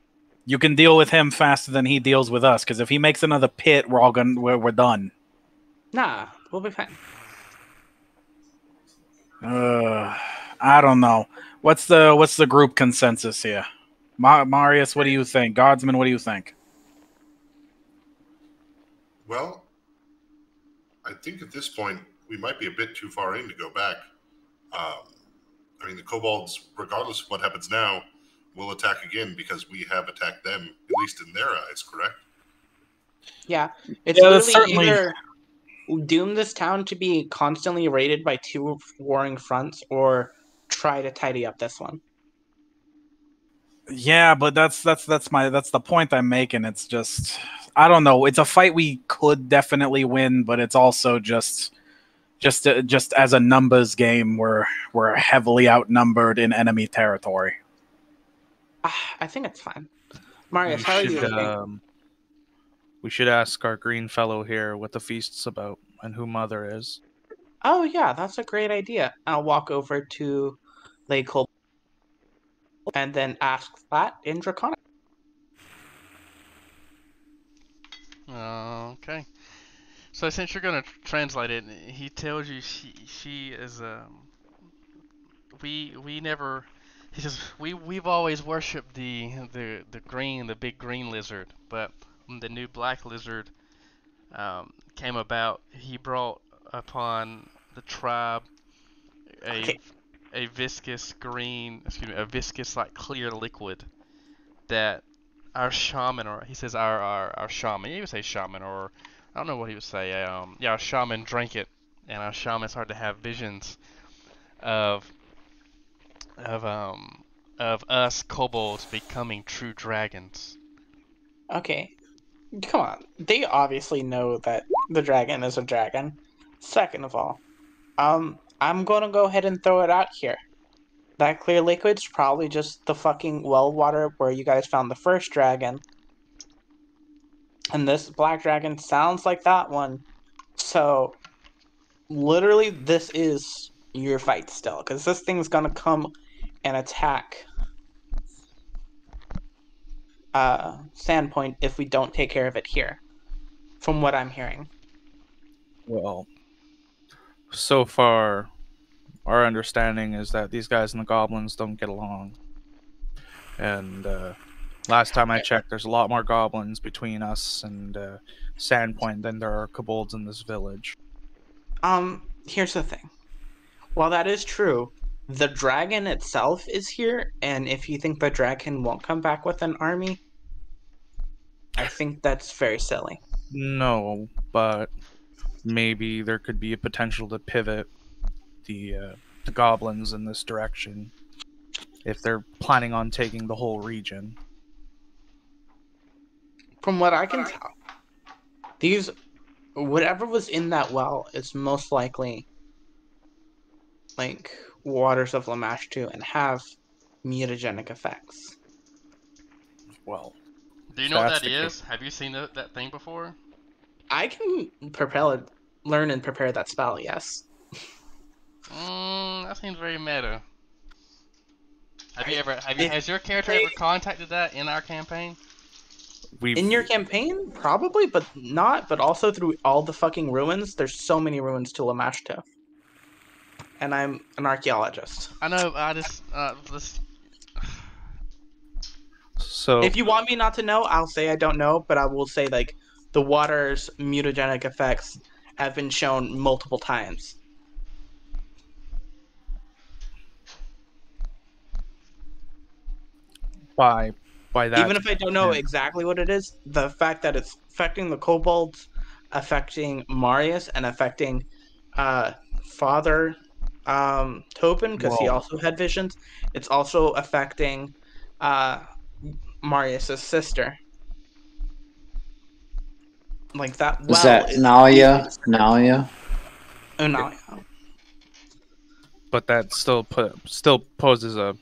You can deal with him faster than he deals with us. Because if he makes another pit, we're done. Nah, we'll be fine. I don't know. What's the group consensus here? Marius, what do you think? Guardsman, what do you think? Well, I think at this point we might be a bit too far in to go back. I mean, the kobolds, regardless of what happens now, will attack again because we have attacked them, at least in their eyes, correct? Yeah, it's Yeah, literally certainly. either doom this town to be constantly raided by 2 warring fronts or try to tidy up this one. Yeah, but that's the point I'm making. It's just, I don't know. It's a fight we could definitely win, but it's also just Just as a numbers game, we're heavily outnumbered in enemy territory. I think it's fine. Marius, We how are you should looking? we should ask our green fellow here what the feast's about and who Mother is. Oh yeah, that's a great idea. I'll walk over to Lake Cole and then ask that in Draconic. Okay. So since you're gonna translate it, he tells you she is we never. He says we've always worshipped the big green lizard, but when the new black lizard came about, he brought upon the tribe a Okay. a viscous green, excuse me, a viscous like clear liquid that our shaman, or he says our shaman, he would say shaman, or I don't know what he would say. Yeah, our shaman drank it, and our shaman started to have visions of of um of us kobolds becoming true dragons. Okay. Come on. They obviously know that the dragon is a dragon. Second of all, I'm gonna go ahead and throw it out here. That clear liquid's probably just the fucking well water where you guys found the first dragon. And this black dragon sounds like that one. So, literally, this is your fight still. Because this thing's gonna come and attack Sandpoint if we don't take care of it here. From what I'm hearing. Well, so far, our understanding is that these guys and the goblins don't get along. And last time I checked, there's a lot more goblins between us and Sandpoint than there are kobolds in this village. Here's the thing. While that is true, the dragon itself is here, and if you think the dragon won't come back with an army, I think that's very silly. No, but maybe there could be a potential to pivot the goblins in this direction if they're planning on taking the whole region. From what I can tell, these whatever was in that well is most likely like waters of Lamash 2 and have mutagenic effects. Well, Do you if know what that's that the is? case, Have you seen that thing before? I can learn and prepare that spell, yes. That seems very meta. Have you ever If has your character they- ever contacted that in our campaign? in your campaign, probably, but not. But also through all the fucking ruins. There's so many ruins to Lamash 2. And I'm an archaeologist. I know. I just so If you want me not to know, I'll say I don't know, but I will say like the water's mutagenic effects have been shown multiple times. by that, Even if I don't know exactly what it is, the fact that it's affecting the kobolds, affecting Marius, and affecting Father Tobin, because he well, also had visions, it's also affecting uh, Marius's sister. Like that well Is that is Nalia? Nalia? Oh no. but that still poses a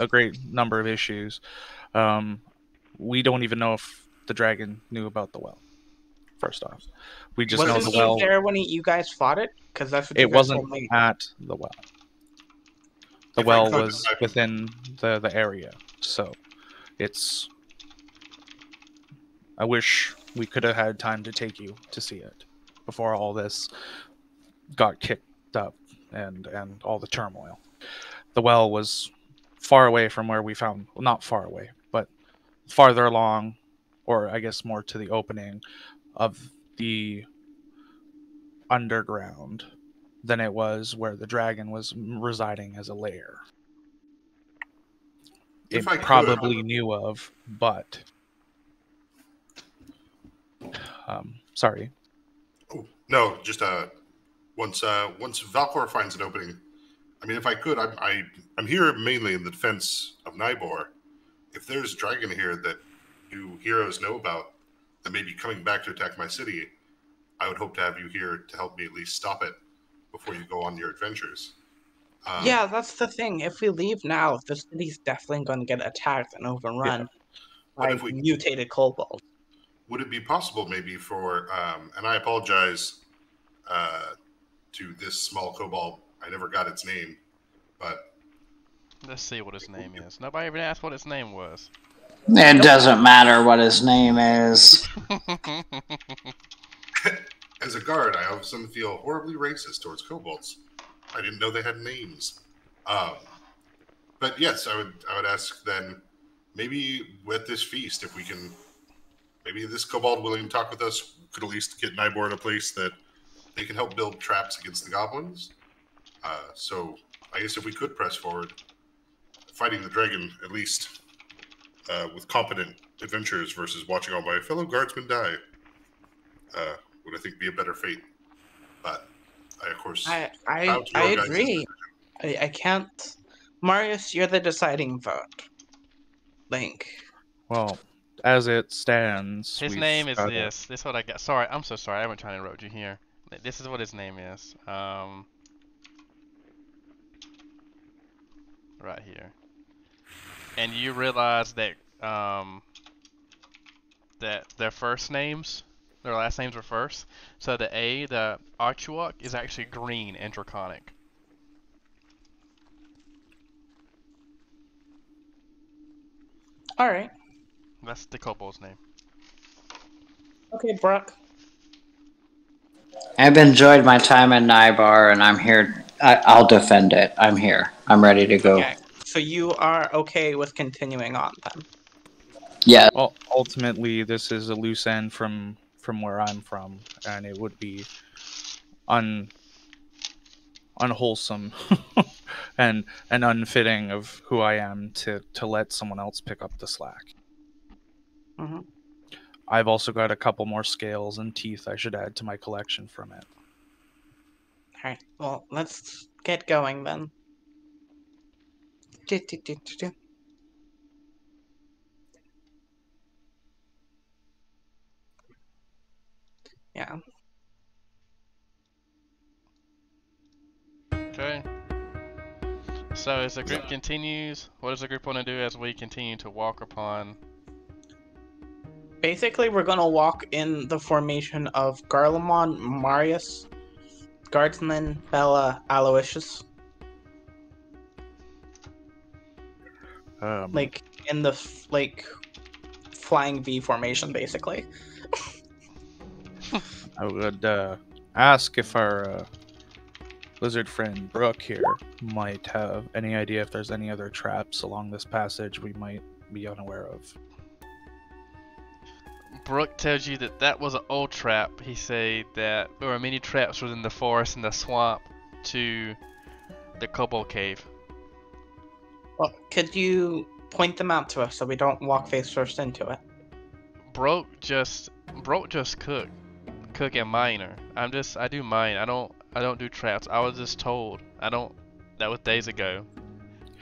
great number of issues. We don't even know if the dragon knew about the well. First off, we just know Wasn't the he well. there when you guys fought it? Because that's what you It guys wasn't told me. at the well. The If I well could, was I- within the area, so it's. I wish we could have had time to take you to see it before all this got kicked up and all the turmoil. The well was far away from where we found, well, not far away, but farther along, or I guess more to the opening of the underground than it was where the dragon was residing as a lair. If It I could- probably knew of, but sorry. Oh, no, just once Valcor finds an opening. I mean, if I could, I'm here mainly in the defense of Nybor. If there's dragon here that you heroes know about that may be coming back to attack my city, I would hope to have you here to help me at least stop it on your adventures. Yeah, that's the thing. If we leave now, the city's definitely going to get attacked and overrun But by if we mutated kobolds. would it be possible maybe for and I apologize to this small kobold, I never got its name, but Let's see what his name is. Nobody even asked what his name was. It doesn't matter what his name is. as a guard, I often feel horribly racist towards kobolds. I didn't know they had names. But yes, I would ask then, maybe with this feast, if we can, maybe this kobold willing to talk with us could at least get Nybor in a place that they can help build traps against the goblins. So I guess if we could press forward, fighting the dragon at least with competent adventurers versus watching all my fellow guardsmen die, would I think be a better fate. But I of course I bow to your guys' agree. I can't. Marius, you're the deciding vote. Link. Well, as it stands, His we've name is got this. This is what I got. Sorry, I'm so sorry. I haven't tried to interrupt you here. This is what his name is. Right here. And you realize that that their first names, their last names were first. So the A, the Archuak, is actually green and draconic. All right. That's the kobold's name. Okay, Bruk. I've enjoyed my time in Nybar, and I'm here. I'll defend it. I'm here. I'm ready to go. Okay. So you are okay with continuing on then? Yeah. Well, ultimately, this is a loose end from where I'm from, and it would be unwholesome and unfitting of who I am to let someone else pick up the slack. Mm-hmm. I've also got a couple more scales and teeth I should add to my collection from it. All right. Well, let's get going then. Yeah. Okay. So as the group continues, what does the group want to do as we continue to walk upon? Basically, we're gonna walk in the formation of Garlemon, Marius, Guardsman, Bella, Aloysius. Like in the flying V formation, basically. I would ask if our lizard friend Bruk here might have any idea if there's any other traps along this passage we might be unaware of. Bruk tells you that that was an old trap. He said that there were many traps within the forest and the swamp to the kobold cave. Well, could you point them out to us so we don't walk face first into it? Bruk just cook and miner. I do mine. I don't do traps. I was just told. That was days ago.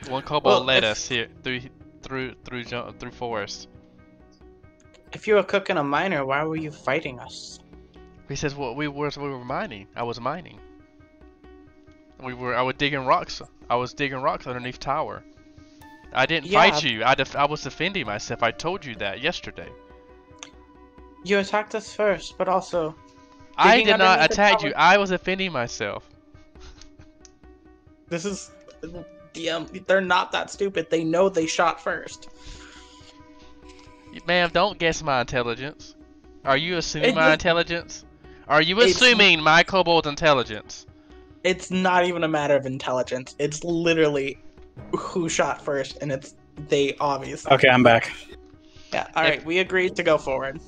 One kobold led us here through forest. If you were a cook and a miner, why were you fighting us? He says, "Well, we were mining. I was mining. I was digging rocks. I was digging rocks underneath tower. I didn't fight you. I was defending myself. I told you that yesterday. You attacked us first, but also I did not attack you. I was defending myself. This is they're not that stupid. They know they shot first. Ma'am, don't guess my intelligence. Are you assuming my intelligence? Are you assuming my kobold's intelligence? It's not even a matter of intelligence. It's literally who shot first, and it's they obviously. Okay, I'm back. Yeah, alright, we agreed to go forward.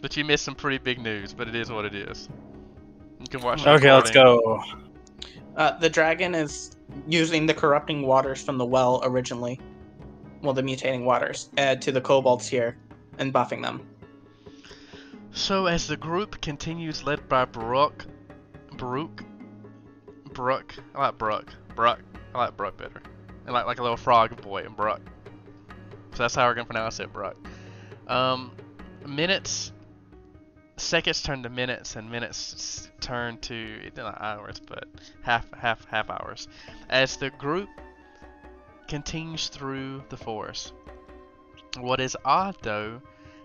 But you missed some pretty big news, but it is what it is. You can watch Okay, let's go. The dragon is using the corrupting waters from the well originally. Well, the mutating waters, to the kobolds here, and buffing them. So as the group continues led by Bruk, I like Bruk. I like Bruk better. I like a little frog boy, Bruk. So that's how we're gonna pronounce it, Bruk. Minutes seconds turn to minutes, and minutes turn to not hours, but half hours, as the group continues through the forest. What is odd, though,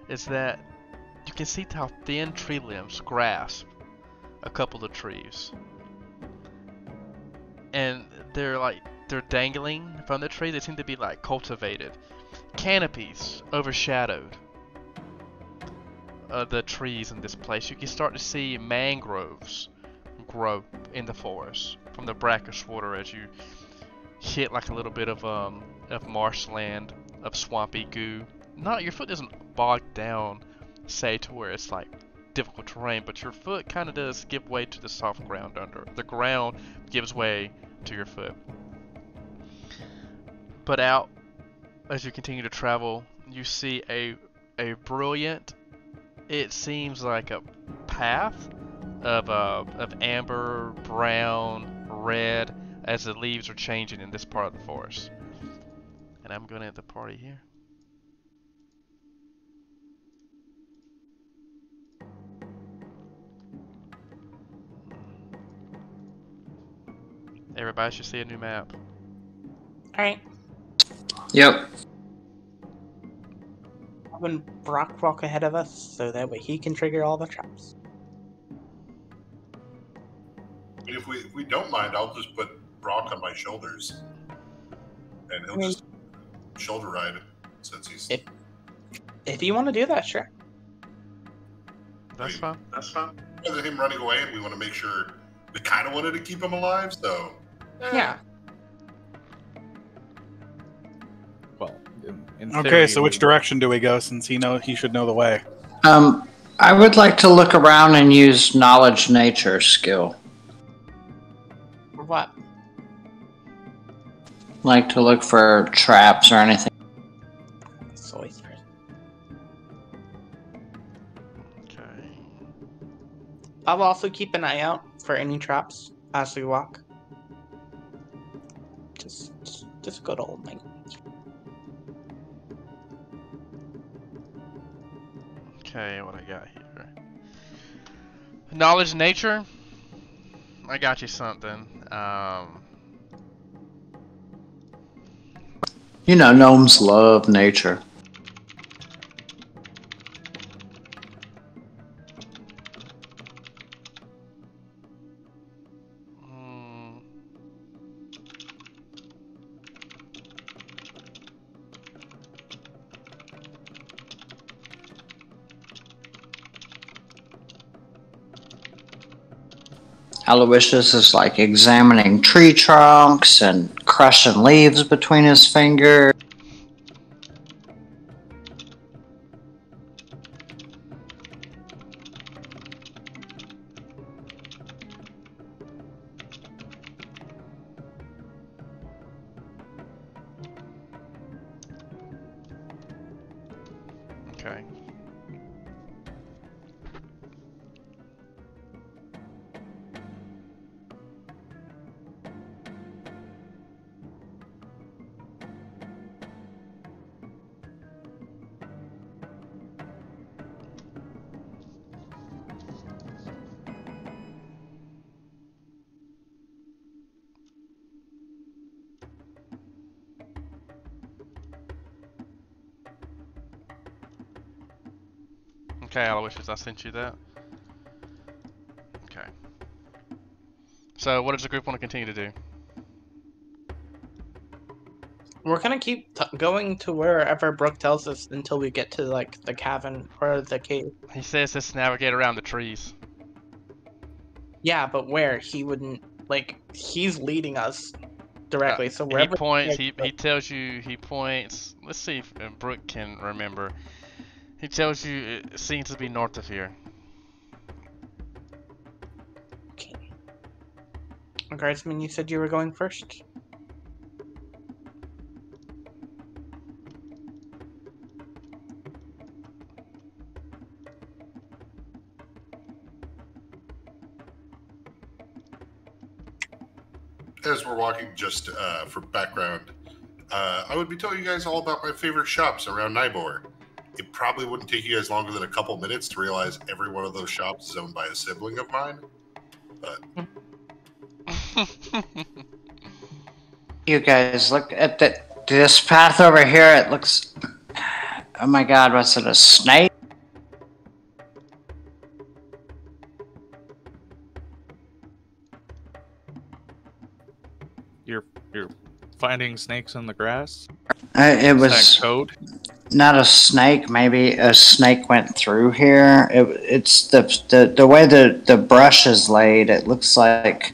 is that you can see how thin tree limbs grasp a couple of trees, and they're dangling from the tree. They seem to be like cultivated. Canopies overshadowed the trees in this place. You can start to see mangroves grow in the forest from the brackish water as you hit like a little bit of marshland, of swampy goo. Your foot doesn't bog down, say, to where it's like difficult terrain, but your foot kind of does give way to the soft ground under. The ground gives way to your foot. But out, as you continue to travel, you see a brilliant, it seems like a path of amber, brown, red, as the leaves are changing in this part of the forest. And I'm going to end the party here. Everybody should see a new map. Alright. Yep. Having Bruk walk ahead of us so that way he can trigger all the traps. If we don't mind, I'll just put Brock on my shoulders, and he'll just shoulder ride since he's. If you want to do that, sure. That's fine. That's fine. Rather than him running away, and we want to make sure. We kind of wanted to keep him alive, so. Yeah. Well, in Okay, theory, so which direction do we go? Since he should know the way. I would like to look around and use knowledge nature skill. What? Like to look for traps or anything. Soy. Okay. I'll also keep an eye out for any traps as we walk. Just good old language. Okay, what I got here? Knowledge nature. I got you something. You know, gnomes love nature. Aloysius is like examining tree trunks and crushing leaves between his fingers. Okay. Okay, Aloysius, I sent you that. Okay. So, what does the group want to continue to do? We're gonna keep going to wherever Bruk tells us until we get to like the cavern or the cave. He says just navigate around the trees. Yeah, but where? He wouldn't like. He's leading us directly. So He wherever points. He tells you. He points. Let's see if Bruk can remember. He tells you it seems to be north of here. Okay. Guardsman, you said you were going first. As we're walking, just for background, I would be telling you guys all about my favorite shops around Nybor. it probably wouldn't take you guys longer than a couple minutes to realize every one of those shops is owned by a sibling of mine. But You guys look at this path over here. It looks. Oh my God! Was it a snake? You're finding snakes in the grass? It Is was that code? not a snake. Maybe a snake went through here. It's the way the brush is laid. It looks like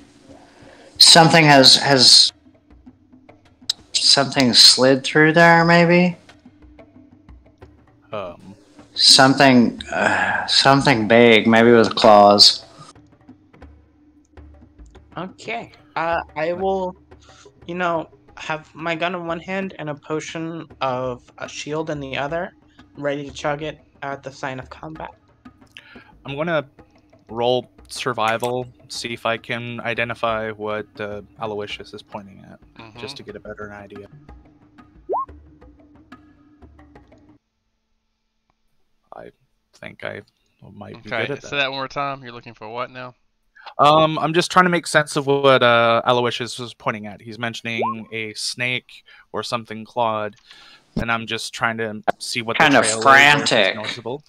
something has something slid through there. Maybe something big. Maybe with claws. Okay. I will, have my gun in one hand and a potion of a shield in the other, ready to chug it at the sign of combat. I'm gonna roll survival, see if I can identify what Aloysius is pointing at, just to get a better idea. I think I might be good at that. Say that one more time. You're looking for what now? I'm just trying to make sense of what Aloysius was pointing at. He's mentioning a snake or something clawed, and I'm just trying to see what Kind the of trail frantic. is, or if it's noticeable.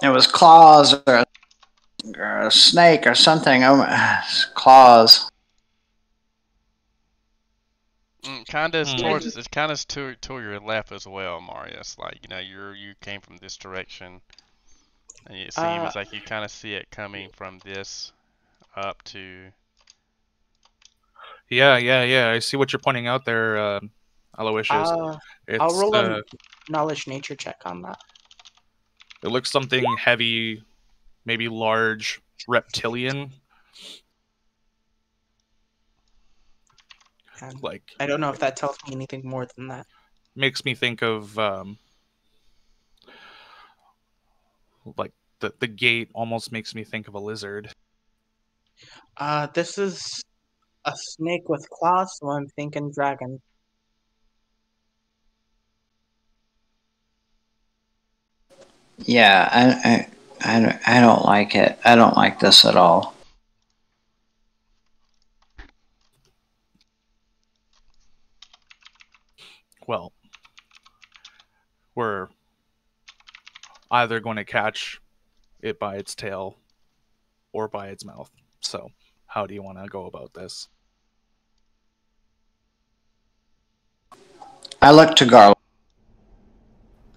It was claws or a snake or something. Claws. Kind of towards. It's kind of to your left as well, Marius. Like you came from this direction, and it seems like you kind of see it coming from this up to. Yeah. I see what you're pointing out there, Aloysius. I'll roll a knowledge nature check on that. It looks something heavy, maybe large, reptilian. Like, I don't know if that tells me anything more than that. Makes me think of like the gate almost makes me think of a lizard. This is a snake with claws, so I'm thinking dragon. Yeah, I don't like it. I don't like this at all. Well, we're either going to catch it by its tail or by its mouth. So, how do you want to go about this? I look to Garland.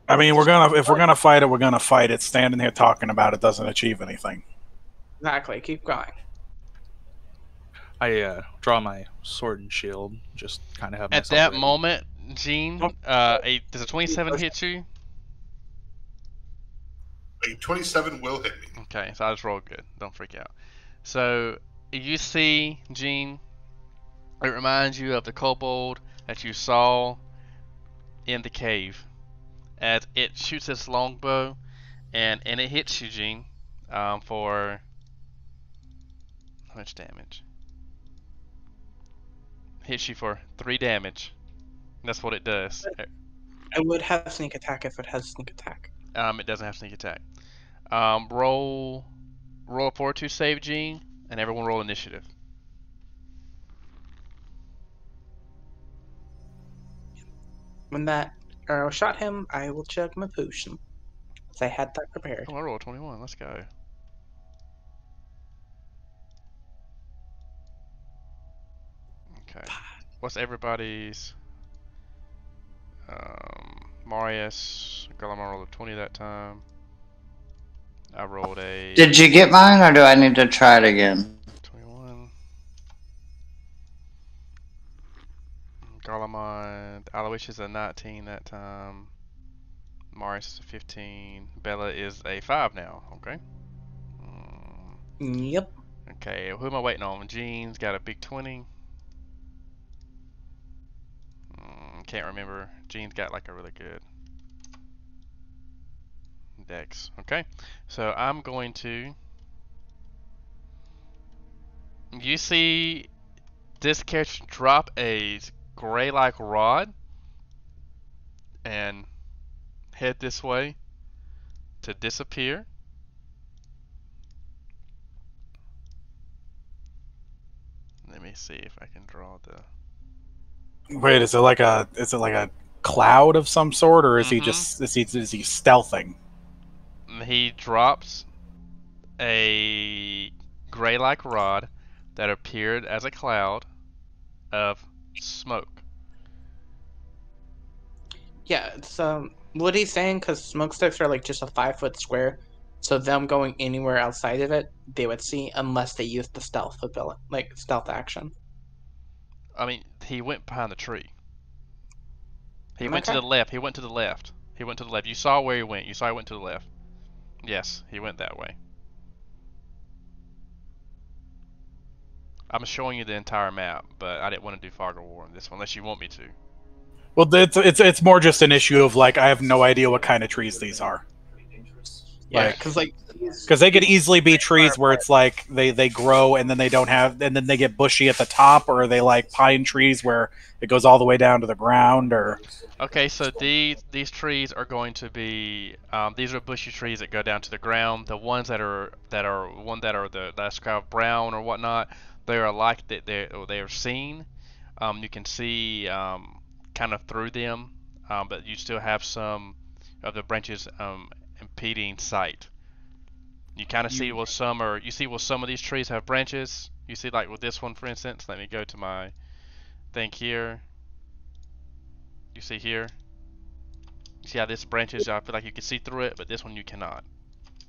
I mean, if we're gonna fight it, we're gonna fight it. Standing here talking about it doesn't achieve anything. Exactly. Keep going. I draw my sword and shield, just kind of have At myself that ready. moment, Gene, does a 27 hit you? A 27 will hit me. Okay, so I just rolled good. Don't freak out. So you see, Gene, it reminds you of the kobold that you saw in the cave, as it shoots its longbow, and it hits you, Gene, for how much damage? Hits you for 3 damage. That's what it does. I would have sneak attack if it has sneak attack. It doesn't have sneak attack. Roll a fortitude save, Gene, and everyone roll initiative. When that arrow shot him, I will chug my potion. As I had that prepared. Oh, I rolled a 21. Let's go. Okay. What's everybody's? Marius, Galamar rolled a 20 that time. I rolled a Did you get mine, or do I need to try it again? 21. Garlemond, Aloysius a 19 that time. Marius is a 15. Bella is a 5 now. Okay. Yep. Okay, who am I waiting on? Gene's got a big 20. Can't remember. Gene's got like a really good dex. Okay, so I'm going to. You see this character drop a gray-like rod and head this way to disappear. Let me see if I can draw the. Wait, is it like a cloud of some sort, or is he Mhm. just is he stealthing? He drops a gray-like rod that appeared as a cloud of smoke. Yeah, it's what he's saying, because smokestacks are like just a 5-foot square, so them going anywhere outside of it, they would see unless they use the stealth ability, like stealth action. I mean, he went behind the tree. He went to Okay. the left. He went to the left. He went to the left. You saw where he went. You saw he went to the left. Yes, he went that way. I'm showing you the entire map, but I didn't want to do Fog of War on this one, unless you want me to. Well, it's more just an issue of like I have no idea what kind of trees these are. Yeah, Like- Because they could easily be trees where it's like they grow and then they don't have, and then they get bushy at the top, or are they like pine trees where it goes all the way down to the ground, or Okay, so these trees are going to be these are bushy trees that go down to the ground. The ones that are the that's kind of brown or whatnot, they are like that they are seen. You can see kind of through them, but you still have some of the branches impeding sight. You kind of see some of these trees have branches. You see, like with this one, for instance. Let me go to my thing here. You see here. You see how this branches? I feel like you can see through it, but this one you cannot.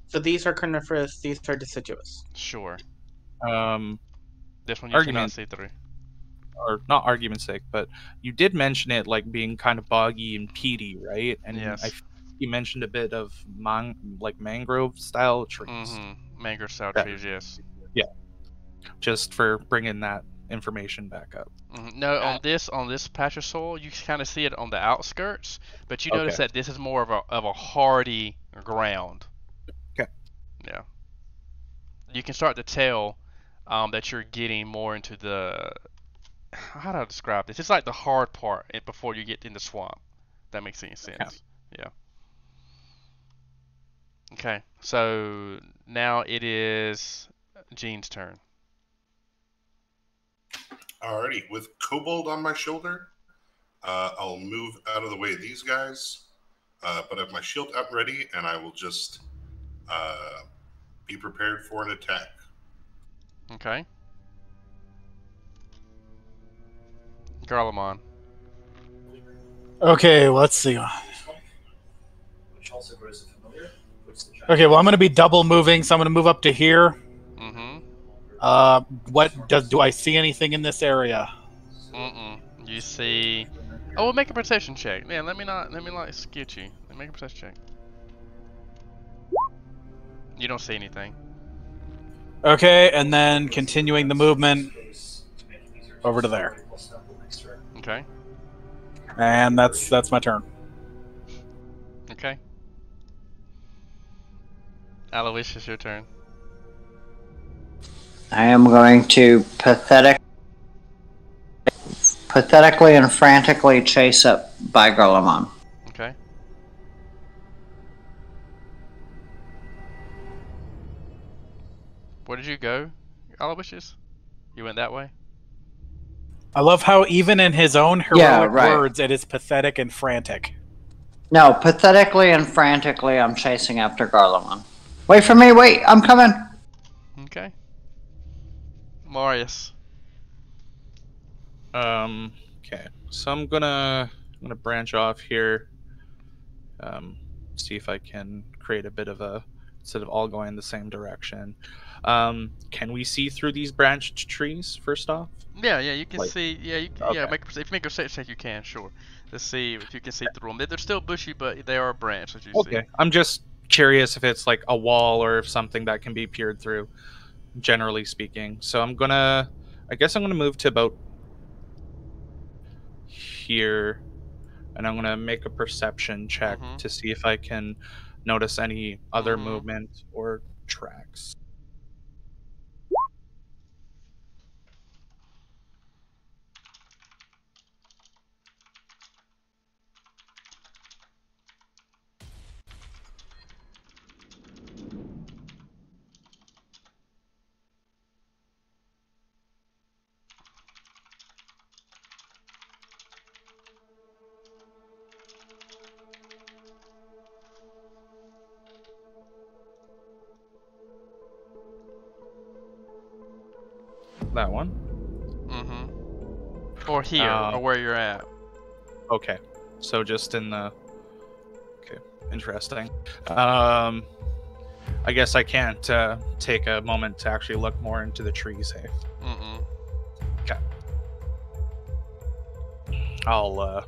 So these are carnivorous, these are deciduous. Sure. Um, This one you cannot Argument. see through. or not argument's sake, but you did mention it like being kind of boggy and peaty, right? And Yes. you mentioned a bit of mangrove style trees. Mm-hmm. Mangrove style Yeah. trees, yes. Just for bringing that information back up. No, on this patch of soil, you kind of see it on the outskirts, but you notice Okay. that this is more of a hardy ground. Okay. Yeah. You can start to tell that you're getting more into the, how do I describe this? It's like the hard part before you get in the swamp. If that makes any sense. Yeah. Okay. So now it is Gene's turn. Alrighty, with Kobold on my shoulder, I'll move out of the way of these guys, but I have my shield up ready, and I will just be prepared for an attack. Okay. Garlemon. okay, let's see. Okay, well I'm going to be double moving, so I'm going to move up to here. Mm-hmm. Do I see anything in this area? Mm-mm. You see. Oh, we'll make a perception check. Yeah, let me not skewt you. Make a perception check. You don't see anything. Okay, and then continuing the movement over to there, Okay. and that's my turn. Okay. Aloysius, it's your turn. I am going to pathetically and frantically chase up by Garlemon. Okay. Where did you go, Aloysius? You went that way? I love how even in his own heroic Yeah, right. words, it is pathetic and frantic. No, pathetically and frantically, I'm chasing after Garlemon. Wait for me! Wait, I'm coming. Okay. Marius. Okay, so I'm gonna branch off here. See if I can create a bit of a, instead of all going the same direction. Can we see through these branched trees first off? Yeah, you can Like- see. Yeah, Okay. if you make a perception check, you can. Sure. Let's see if you can see through them. They're still bushy, but they are branched, as you see. Okay, I'm just curious if it's like a wall or if something that can be peered through, generally speaking. So I guess I'm gonna move to about here, and I'm gonna make a perception check Mhm. to see if I can notice any other Mhm. movement or tracks. That one. Mm-hmm. Or here, or where you're at. Okay. So just in the... Okay, interesting. I guess I can't take a moment to actually look more into the trees, hey? Mm-mm. Okay. I'll,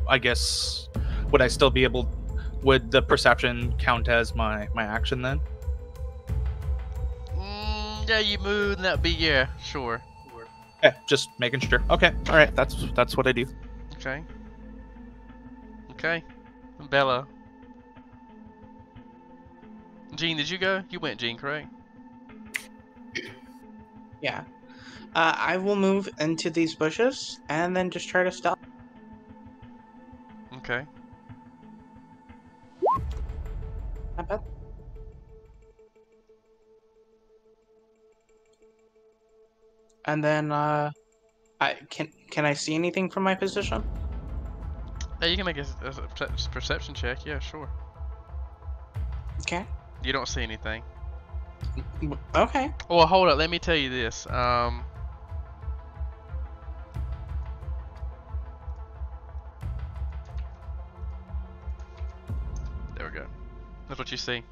I guess... Would I still be able... Would the perception count as my action then? Yeah, you move, and that'd be, yeah, sure. Okay, just making sure. Okay, alright, that's what I do. Okay. Okay. Bella. Gene, did you go? You went, Gene, correct? Yeah. I will move into these bushes and then just try to stop. Okay. Not bad. And then can I see anything from my position? Yeah, you can make a perception check. Yeah, sure. Okay. You don't see anything. Okay. Well, hold up. Let me tell you this. There we go. That's what you see.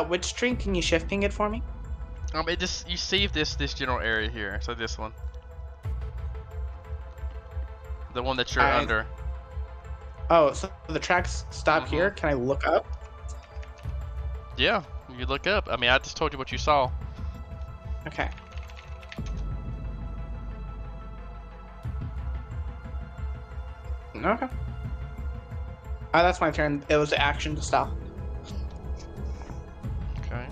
Which tree can you shifting it for me? It just you see this general area here. So this one, the one that you're under. Oh, so the tracks stop here. Can I look up? Yeah, you look up. I mean, I just told you what you saw. Okay. Okay. That's my turn. It was action to stop. Okay.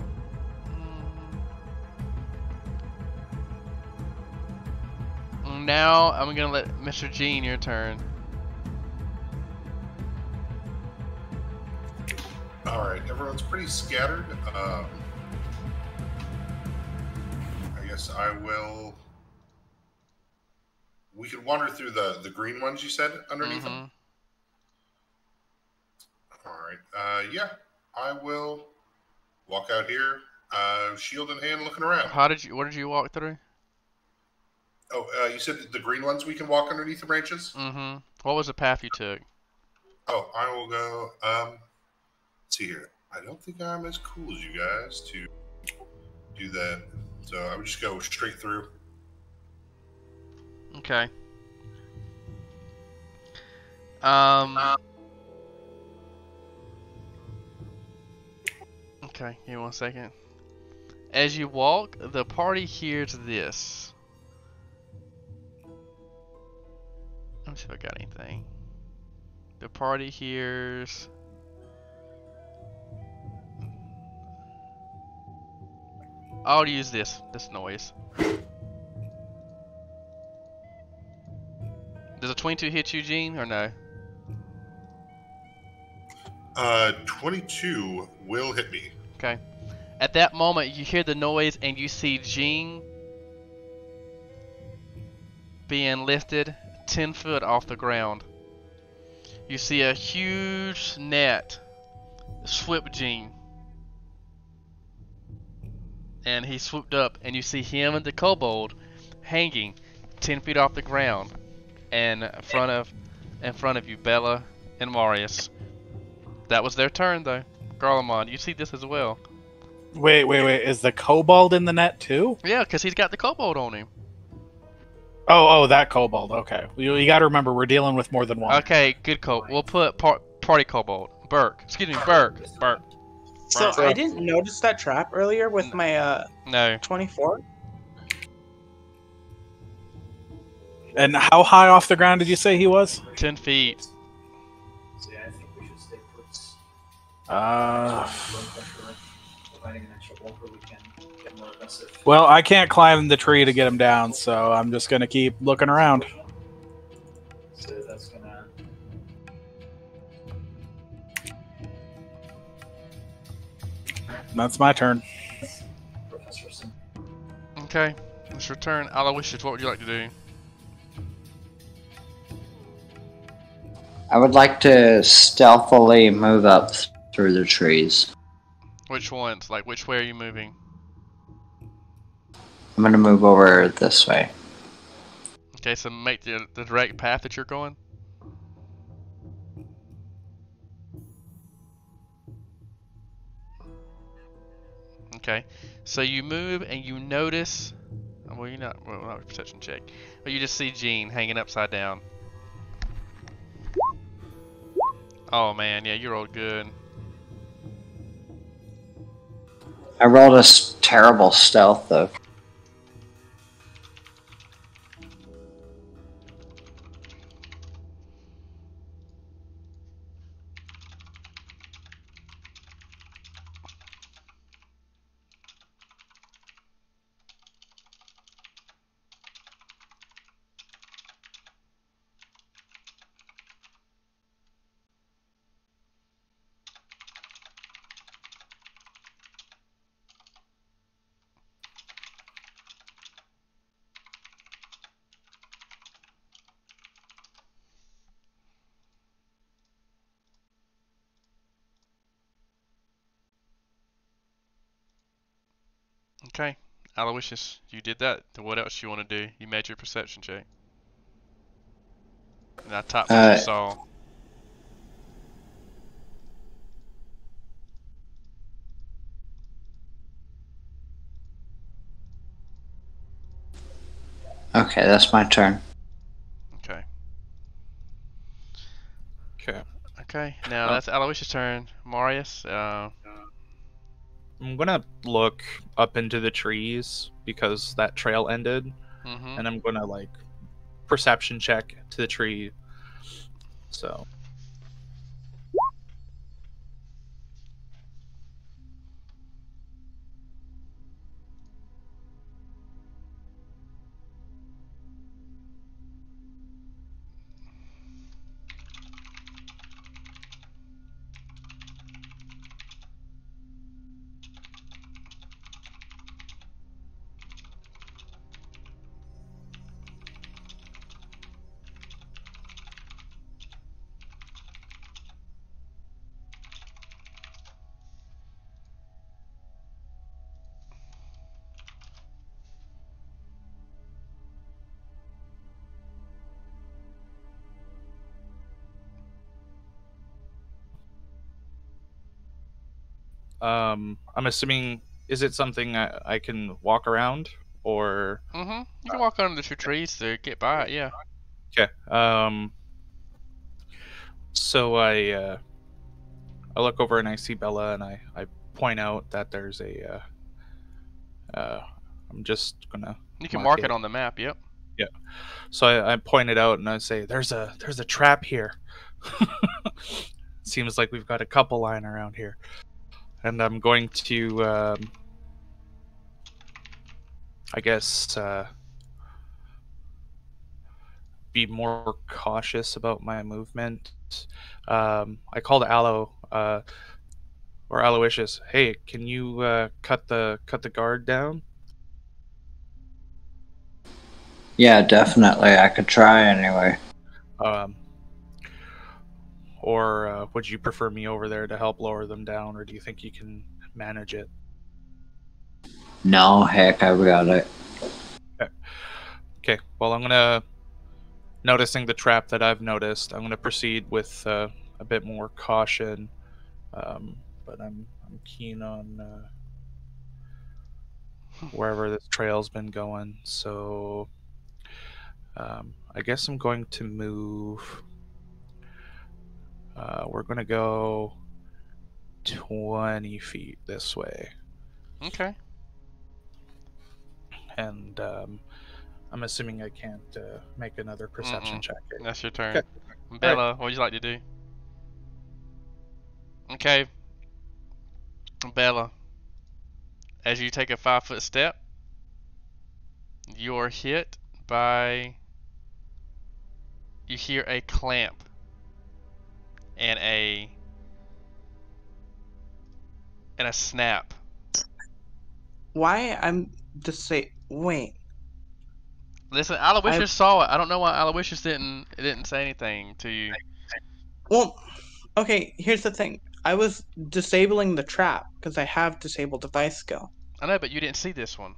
Now I'm gonna let Mr. Gene your turn. All right, everyone's pretty scattered. I guess I will. We could wander through the green ones you said underneath them. All right. Yeah, I will walk out here, shield in hand, looking around. What did you walk through? Oh, you said the green ones we can walk underneath the branches? Mm-hmm. What was the path you took? Oh, I will go. Let's see here. I don't think I'm as cool as you guys to do that. So I would just go straight through. Okay. Okay, give me 1 second. As you walk, the party hears this. Let me see if I got anything. The party hears... I'll use this noise. Does a 22 hit you, Gene, or no? 22 will hit me. Okay. At that moment, you hear the noise and you see Gene being lifted 10 foot off the ground. You see a huge net swoop Gene. And he swooped up, and you see him and the kobold hanging 10 feet off the ground. And in front of you, Bella and Marius. That was their turn, though. Garlemald, you see this as well. Wait. Is the kobold in the net too? Yeah, because he's got the kobold on him. Oh, that kobold. Okay. You got to remember, we're dealing with more than one. Okay, good kobold. We'll put party kobold. Burke. Excuse me, Burke. So I didn't notice that trap earlier with my No. 24. And how high off the ground did you say he was? 10 feet. Well, I can't climb the tree to get him down, so I'm just going to keep looking around. That's my turn. Okay, it's your turn. Aloysius, what would you like to do? I would like to stealthily move up through the trees. Which ones? Like, which way are you moving? I'm gonna move over this way. Okay, so make the direct path that you're going. Okay, so you move and you notice. Well, you're not. Well, not a perception check. But you just see Jean hanging upside down. Oh man, yeah, you rolled good. I rolled a terrible stealth though. Okay, Aloysius, you did that. What else you want to do? You made your perception check. And I typed what you saw. Okay, that's my turn. Okay. Okay. Okay, now that's Aloysius' turn. Marius, I'm gonna look up into the trees because that trail ended, and I'm gonna like perception check to the tree. So. I'm assuming, is it something I can walk around, or? you can walk under the trees to get by it, yeah. Okay. So I look over and I see Bella, and I point out that there's a. I'm just gonna. You can mark it on the map. Yep. Yeah. So I point it out and I say, "There's a trap here." Seems like we've got a couple lying around here, and I'm going to, I guess, be more cautious about my movement. I called or Aloysius. Hey, can you cut the guard down? Yeah, definitely. I could try anyway. Or would you prefer me over there to help lower them down, or do you think you can manage it? No, heck, I've got it. Okay. Well, I'm gonna, noticing the trap that I've noticed, I'm gonna proceed with a bit more caution, but I'm keen on wherever this trail's been going. So I guess I'm going to move. We're gonna go 20 feet this way. Okay. And I'm assuming I can't make another perception check. That's your turn. Okay. Bella, what would you like to do? Okay. Bella, as you take a 5-foot step, you're hit by. You hear a clamp and a snap. Why I'm just say wait. Listen, Aloysius saw it. I don't know why Aloysius didn't say anything to you. Well, okay, here's the thing. I was disabling the trap because I have disabled device skill. I know, but you didn't see this one.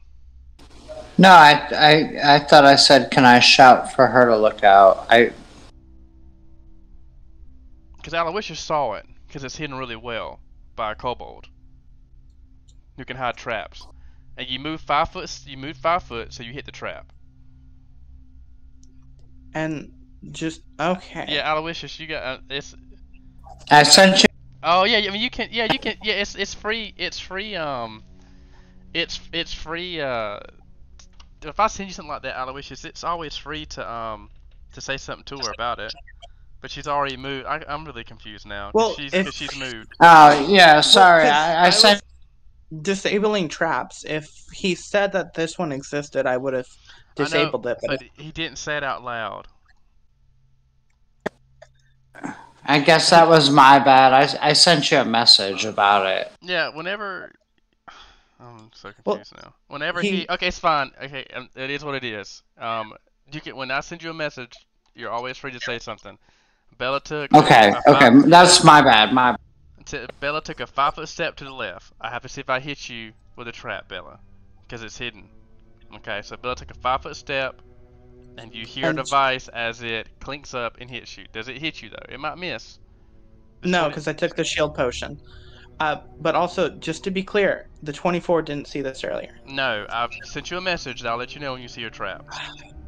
No, I thought I said, can I shout for her to look out? Because Aloysius saw it, because it's hidden really well by a kobold who can hide traps. And you move 5 foot. You move 5 foot, so you hit the trap. And just okay. Yeah, Aloysius, you got it's. I sent you. Oh yeah, I mean you can. Yeah, you can. Yeah, it's free. It's free. It's free. If I send you something like that, Aloysius, it's always free to say something to her about it. But she's already moved. I'm really confused now. Well, Because she's moved. Oh, yeah, sorry. 'cause I sent. disabling traps. If he said that this one existed, I would have disabled it. But he didn't say it out loud. I guess that was my bad. I sent you a message about it. Yeah, whenever. I'm so confused now. Whenever he- okay, it's fine. Okay, it is what it is. You can when I send you a message, you're always free to say something. Bella took. Okay, that's my bad. Bella took a 5 foot step to the left. I have to see if I hit you with a trap, Bella, because it's hidden. Okay, so Bella took a 5 foot step, and you hear a device as it clinks up and hits you. Does it hit you though? It might miss. No, because I took the shield potion. But also, just to be clear, the 24 didn't see this earlier. No, I've sent you a message that I'll let you know when you see your trap.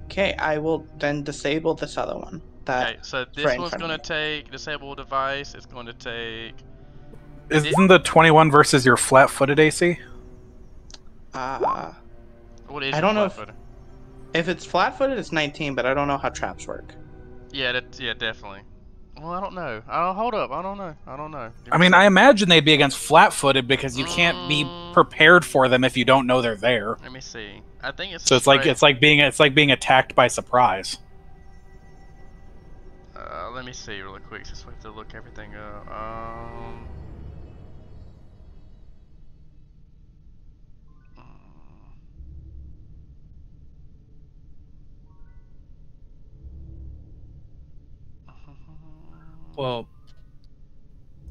Okay, I will then disable this other one. Okay, so this one's going to take disable device. It's going to take. Isn't the 21 versus your flat-footed AC? What is I don't know flat-footed? if it's flat-footed, it's 19, but I don't know how traps work. Yeah, definitely. Well, I don't know. Hold up. I don't know. I mean, I imagine they'd be against flat-footed because you can't be prepared for them if you don't know they're there. Let me see. I think it's. So it's like being attacked by surprise. Let me see really quick. Just have to look everything up. Well,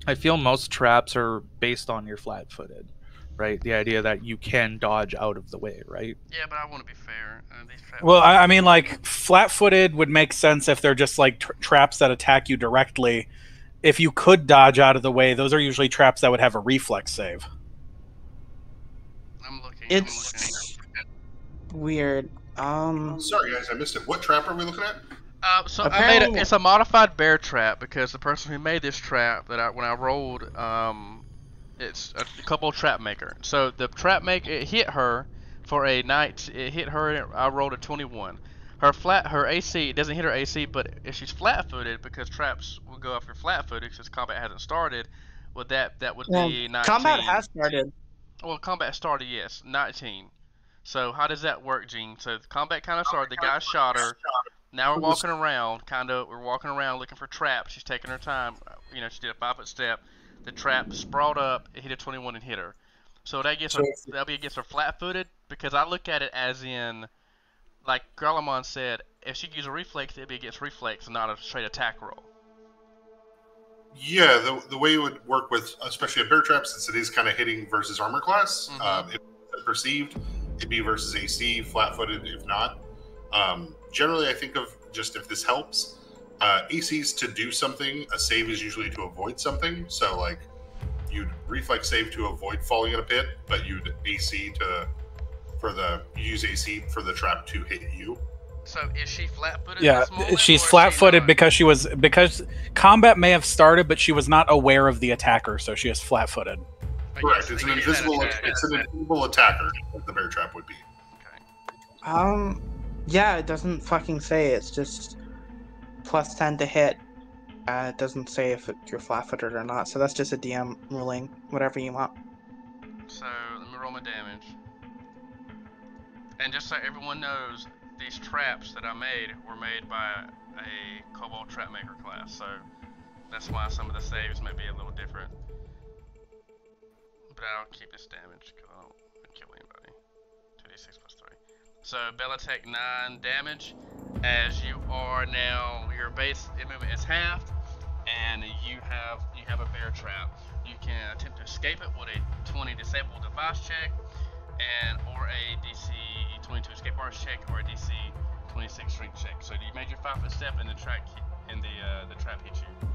I feel most traps are based on your flat-footed, right? The idea that you can dodge out of the way, right? Yeah, but I want to be fair. These traps. Well, I mean, like, flat-footed would make sense if they're just, like, traps that attack you directly. If you could dodge out of the way, those are usually traps that would have a reflex save. I'm looking. It's weird. Sorry, guys, I missed it. What trap are we looking at? So I made it's a modified bear trap because the person who made this trap when I rolled, it's a couple trap maker. So the trap maker it hit her for a night. It hit her. And I rolled a 21. Her AC it doesn't hit her AC, but if she's flat-footed because traps will go after flat-footed since combat hasn't started. Well, that would be 19. Combat has started. Well, combat started, yes, 19. So how does that work, Gene? So the combat kind of started. The guy shot her. Now we're walking around, we're walking around looking for traps. She's taking her time. You know, she did a 5 foot step. The trap sprawled up, it hit a 21 and hit her. So that'll be against her flat-footed because I look at it as in, like Garlemon said, if she uses a reflex, it'd be against reflex and not a straight attack roll. Yeah, the way it would work with, especially a bear trap, since it is kind of hitting versus armor class, if perceived, it'd be versus AC, flat-footed, if not. Generally, I think of just if this helps, ACs to do something, a save is usually to avoid something. So, like, you'd reflex save to avoid falling in a pit, but you'd AC use AC for the trap to hit you. So is she flat-footed? Yeah, she's flat-footed because combat may have started, but she was not aware of the attacker, so she is flat-footed. Correct. It's an invisible attacker, like the bear trap would be. Okay. Yeah, it doesn't fucking say. It's just plus 10 to hit. It doesn't say if you're flat-footed or not. So that's just a DM ruling. Whatever you want. So let me roll my damage. And just so everyone knows, these traps that I made were made by a Kobold Trapmaker class. So that's why some of the saves may be a little different. But I'll keep this damage because I don't kill anybody. 2d6 plus 3. So Bella take 9 damage as you are now, your base movement is halved. and you have a bear trap. You can attempt to escape it with a 20 disable device check, and or a DC 22 escape artist check, or a DC 26 strength check. So you made your 5-foot step, and the trap hit you.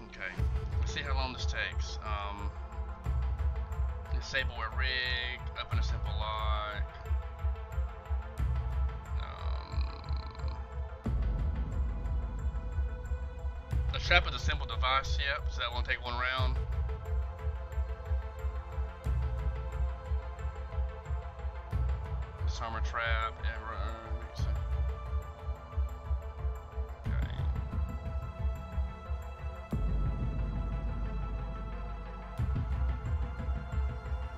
Okay, let's see how long this takes. Disable a rig, open a simple lock. A trap is a simple device, yep, so that won't take 1 round. Disarm a trap, okay.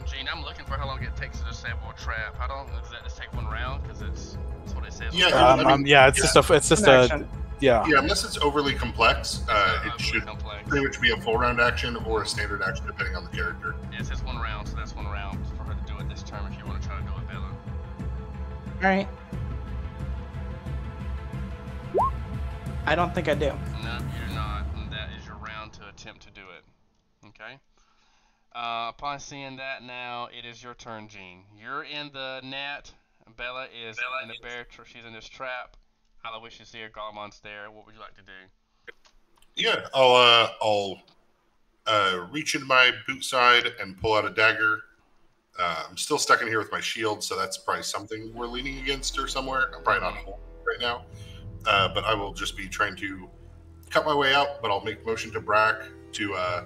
Gene, I'm looking for how long it takes to disable a trap. How long does that just take 1 round? Because that's what it says. Yeah, yeah, it's just a yeah. Yeah, unless it's overly complex, it should pretty much be a full round action or a standard action depending on the character. Yeah, it says 1 round, so that's 1 round for her to do it this turn if you want to try to do it, Bella. Alright. I don't think I do. No, you do not. And that is your round to attempt to do it. Okay? Upon seeing that now, it is your turn, Gene. You're in the net. Bella is in the bear. She's in this trap. Aloysius is here. Garlemon's there. What would you like to do? Yeah, I'll reach in my boot side and pull out a dagger. I'm still stuck in here with my shield, so that's probably something we're leaning against or somewhere. I'm probably not home right now, but I will just be trying to cut my way out. But I'll make motion to Bruk to I'll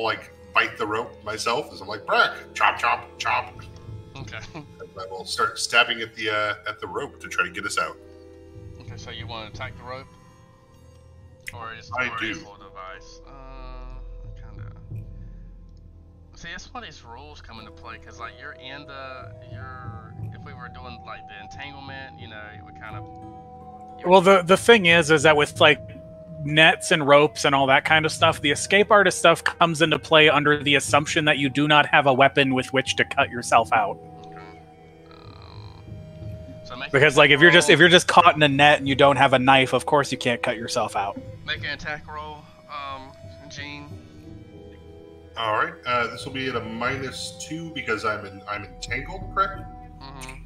like bite the rope myself as I'm like, Bruk, chop, chop, chop. Okay. I will start stabbing at the rope to try to get us out. Okay, so you want to attack the rope, or just I or do. a full device? Kind of. See, that's why these rules come into play, because like you're in if we were doing like the entanglement, you know, it would kind of. Well, the thing is that with like nets and ropes and all that kind of stuff, the escape artist stuff comes into play under the assumption that you do not have a weapon with which to cut yourself out. Because like if you're just caught in a net and you don't have a knife, of course you can't cut yourself out. Make an attack roll, Gene. All right, this will be at a -2 because I'm entangled, correct? Mm-hmm.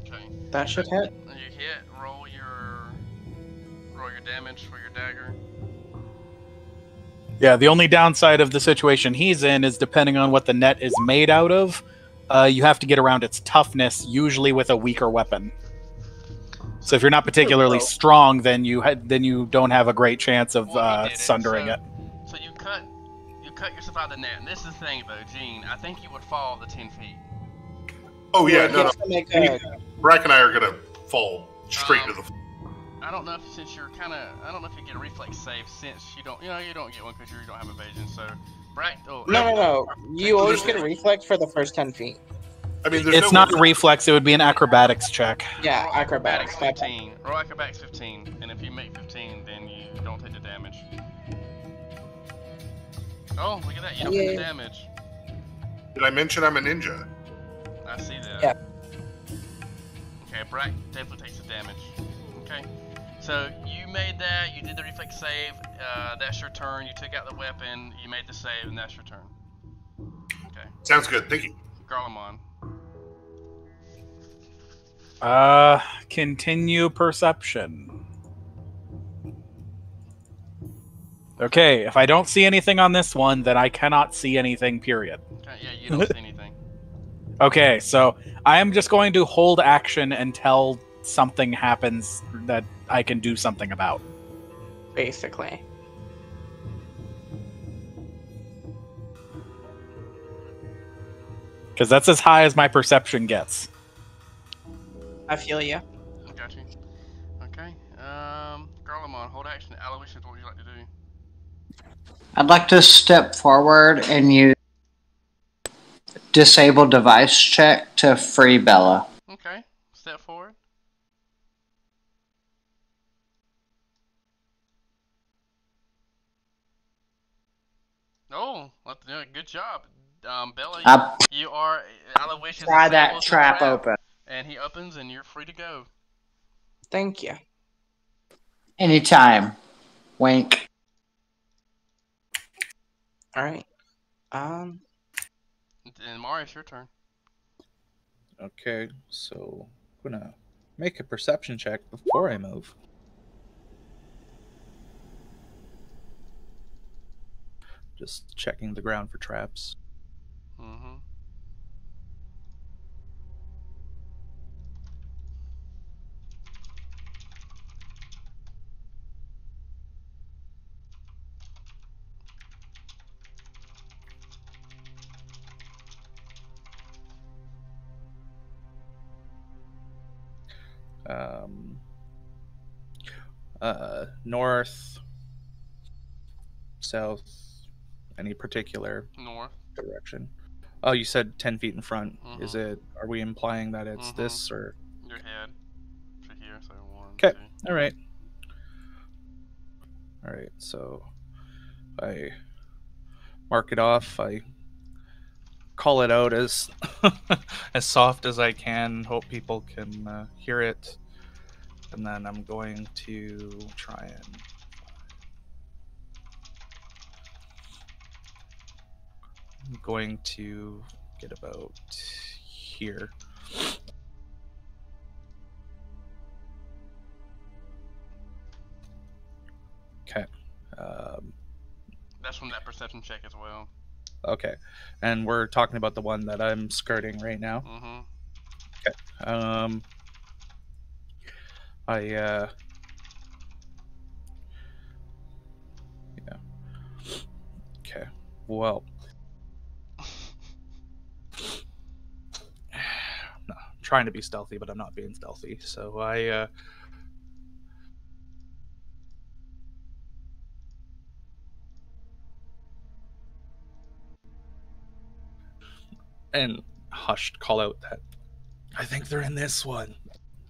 Okay. That should hit. You hit. Roll your damage for your dagger. Yeah, the only downside of the situation he's in is depending on what the net is made out of, you have to get around its toughness, usually with a weaker weapon. So if you're not particularly strong, then you don't have a great chance of sundering it. So you cut yourself out of the net. And this is the thing, though, Gene. I think you would fall the 10 feet. Oh yeah, no. Bruk and I are gonna fall straight to the floor. I don't know if I don't know if you get a reflex save since you don't get one because you don't have evasion. So, Bruk. No. You always get a reflex for the first 10 feet. I mean, it's not a reflex; it would be an acrobatics check. Yeah, acrobatics 15. Roll acrobatics 15, and if you make 15, then you don't take the damage. Oh, look at that! You don't take the damage. Did I mention I'm a ninja? I see that. Yeah. Okay, Bruk definitely takes the damage. Okay. So you made that. You did the reflex save. That's your turn. You took out the weapon. You made the save, and that's your turn. Okay. Sounds good. Thank you. Garlemon. Continue perception. Okay, if I don't see anything on this one, then I cannot see anything, period. Okay, yeah, you don't see anything. Okay, so I am just going to hold action until something happens that I can do something about. Basically. Because that's as high as my perception gets. I feel you. I got you. Okay. Garlemon, hold action. Aloysius, what would you like to do? I'd like to step forward and use disable device check to free Bella. Okay. Step forward. Oh, good job. Bella, I you are Aloysius pry that assembles the trap open. and he opens, and you're free to go. Thank you. Anytime. Wink. All right. And Mario, it's your turn. Okay, so I'm gonna make a perception check before I move. Just checking the ground for traps. Mm-hmm. Um, North, south, any particular North. direction? Oh, you said 10 feet in front. Is Mhm. it? Are we implying that it's Mhm. this or? Your head. To here, so 1, Okay. 2. All right. All right. So I mark it off. I call it out as as soft as I can. Hope people can hear it. And then I'm going to try and I'm going to get about here. Okay. Um, That's from that perception check as well. okay. And we're talking about the one that I'm skirting right now. Mm-hmm. Um, yeah. Okay. Well, no, I'm trying to be stealthy, but I'm not being stealthy. So I and hushed call out that I think they're in this one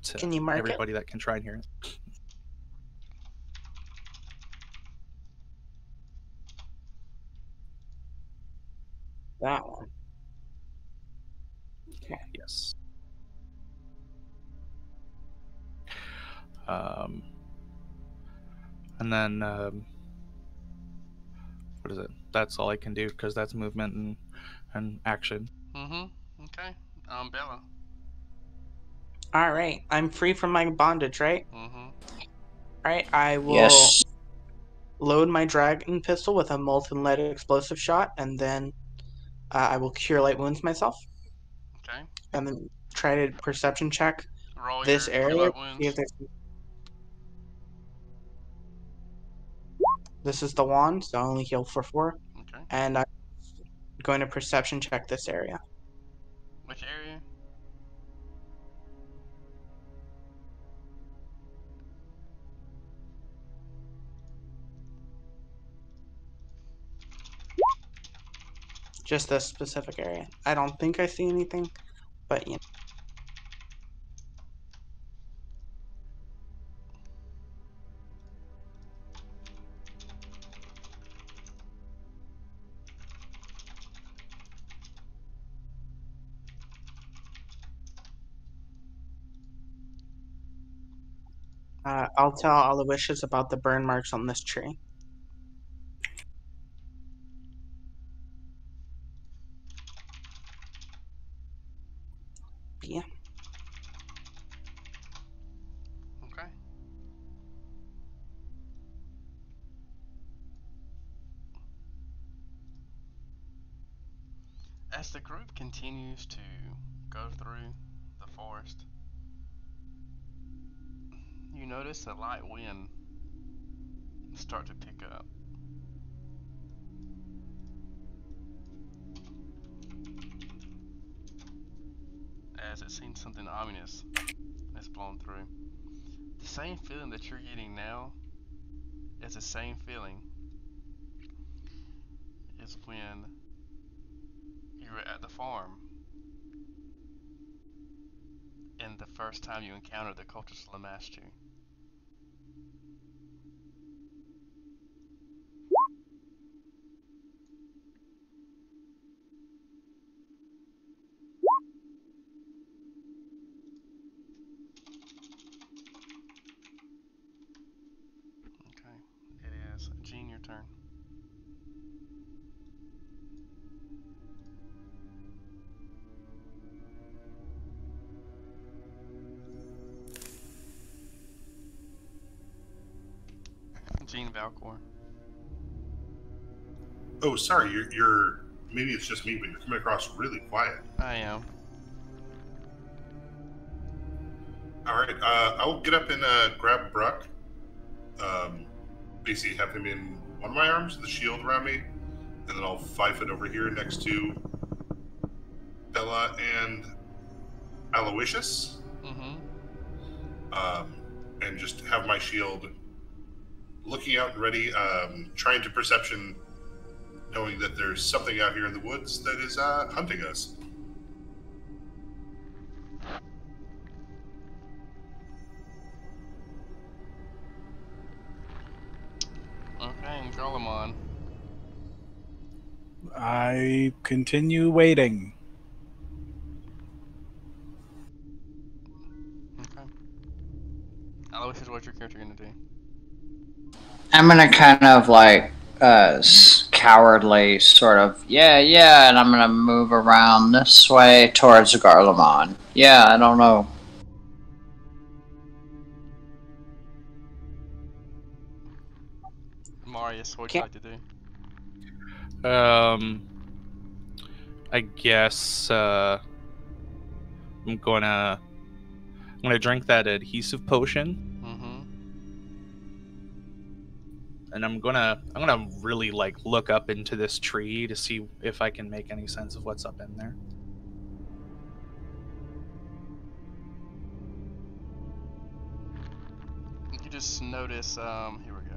to Can you mark it? everybody that can try and hear it. That one. Yes. Um, and then what is it? That's all I can do because that's movement and action. Mm-hmm. Okay. Bella. All right. I'm free from my bondage, right? Mm-hmm. All right. I will Yes. load my dragon pistol with a molten lead explosive shot, and then I will cure light wounds myself, Okay. and then try to perception check Roll this your cure area. light See wounds. if there's... This is the wand, so I only heal for 4. Okay. And I'm going to perception check this area. Which area? Just this specific area. I don't think I see anything, but you know. I'll tell Aloysius about the burn marks on this tree. But yeah. Okay. As the group continues to go through the forest, you notice a light wind start to pick up. As it seems something ominous is blown through. The same feeling that you're getting now is the same feeling is when you were at the farm and the first time you encountered the cultist Lamastu. King Valcor. Oh, sorry. You're. Maybe it's just me, but you're coming across really quiet. I am. All right. I'll get up and grab Bruk. Basically, have him in one of my arms, the shield around me, and then I'll 5 foot over here next to Bella and Aloysius. Mm-hmm. And just have my shield looking out and ready, trying to perception, knowing that there's something out here in the woods that is hunting us. Okay, Garlemon. I continue waiting. Okay. Aloysius, what's your character gonna do? I'm gonna kind of like cowardly sort of yeah, and I'm gonna move around this way towards Garlemon. Yeah, I don't know. Marius, what'd you like to do? I guess I'm gonna drink that adhesive potion, Mm-hmm. and I'm gonna really like look up into this tree to see if I can make any sense of what's up in there. You just notice, here we go.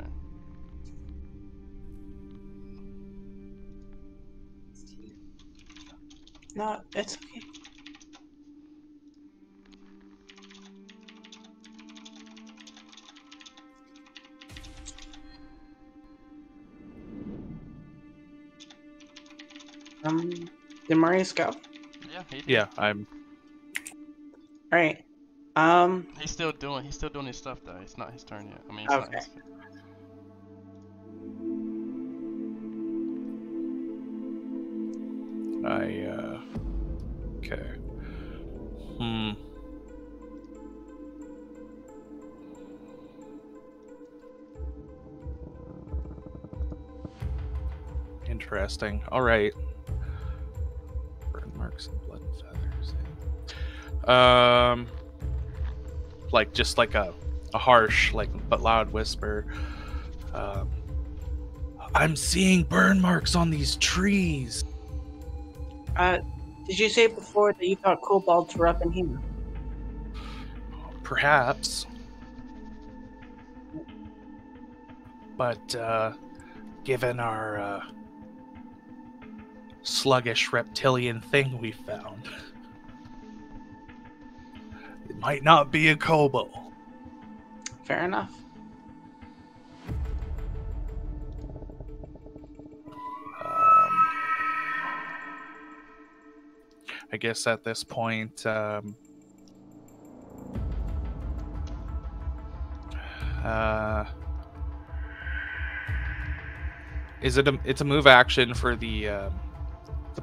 No, it's okay. Did Marius go? Yeah, he did. Yeah, I'm. All right. He's still doing his stuff though. It's not his turn yet. I mean, it's not Okay. his. Okay. Interesting. All right. Burn marks and blood and feathers. Like just like a harsh, like but loud whisper. I'm seeing burn marks on these trees. Did you say before that you thought kobolds were up in here? Perhaps. But given our sluggish reptilian thing we found, it might not be a kobold. Fair enough. I guess at this point, it's a move action for the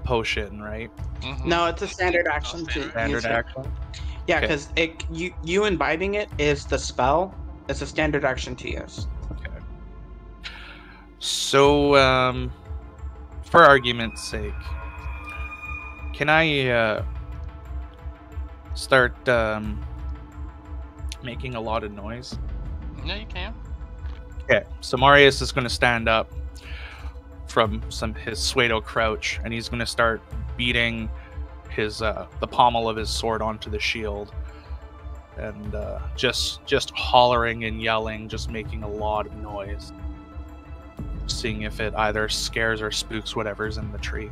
potion, right? Mm-hmm. No, it's a standard action to Standard use it. action. Yeah, Okay. because you imbibing it is the spell. It's a standard action to use. Okay. So, for argument's sake, can I start making a lot of noise? Yeah, you can. Okay, so Marius is going to stand up from his pseudo crouch, and he's going to start beating his the pommel of his sword onto the shield, and just hollering and yelling, just making a lot of noise, seeing if it either scares or spooks whatever's in the tree.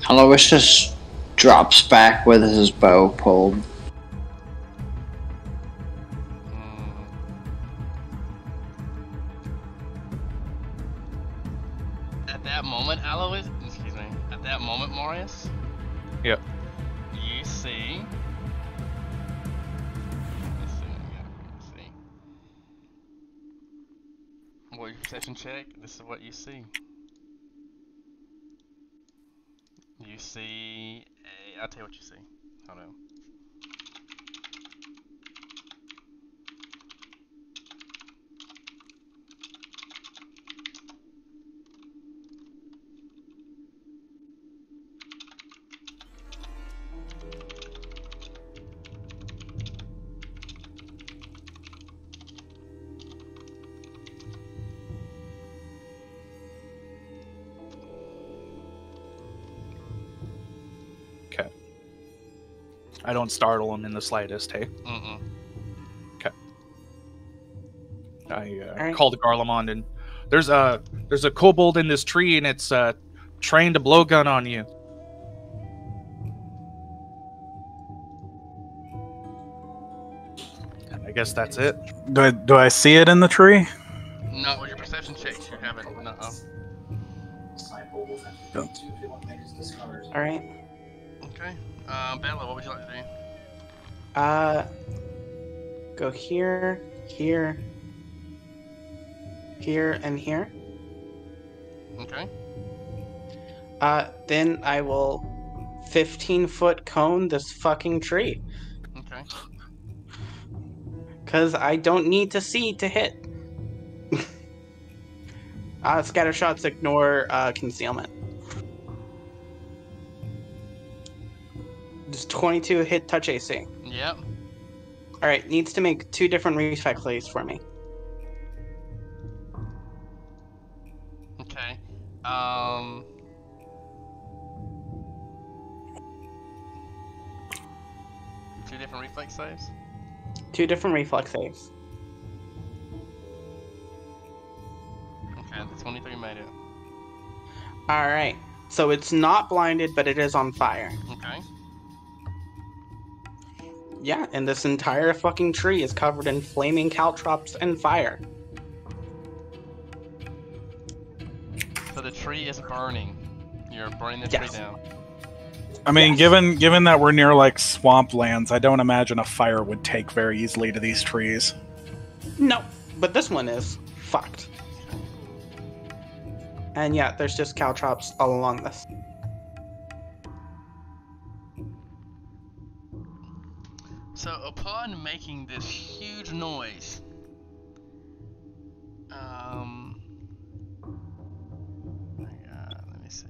Aloysius drops back with his bow pulled. At that moment, Alois, excuse me. At that moment, Marius. Yep. You see. Let's see. What your perception check? This is what you see. You see. I'll tell you what you see. Hold on. I don't startle him in the slightest. Hey. Mm-mm. I right. call to Garlemond, and there's a kobold in this tree, and it's trained to blowgun on you. And I guess that's it. Do I see it in the tree? Not with your perception checks. You haven't. No. All right. Okay. Bella, what would you like to do? Go here, here, here, and here. Okay. Then I will 15-foot cone this fucking tree. Okay. Because I don't need to see to hit. Scatter shots ignore concealment. Just 22 hit touch AC. Yep. Alright, needs to make 2 different reflex saves for me. Okay. 2 different reflex saves. 2 different reflex saves. Okay, the 23 made it. Alright, so it's not blinded, but it is on fire. Okay. Yeah, and this entire fucking tree is covered in flaming caltrops and fire. So the tree is burning. You're burning the Yes. tree down. I mean, Yes. given that we're near like swamplands, I don't imagine a fire would take very easily to these trees. No, but this one is fucked. And yeah, there's just caltrops all along this. So upon making this huge noise, let me see.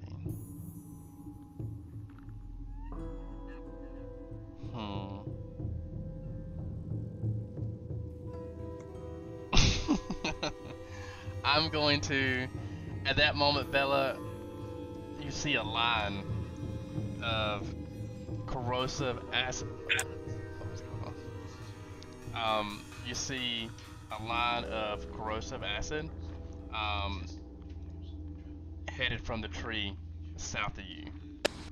I'm going to, at that moment, Bella, you see a line of corrosive acid. You see a line of corrosive acid headed from the tree south of you.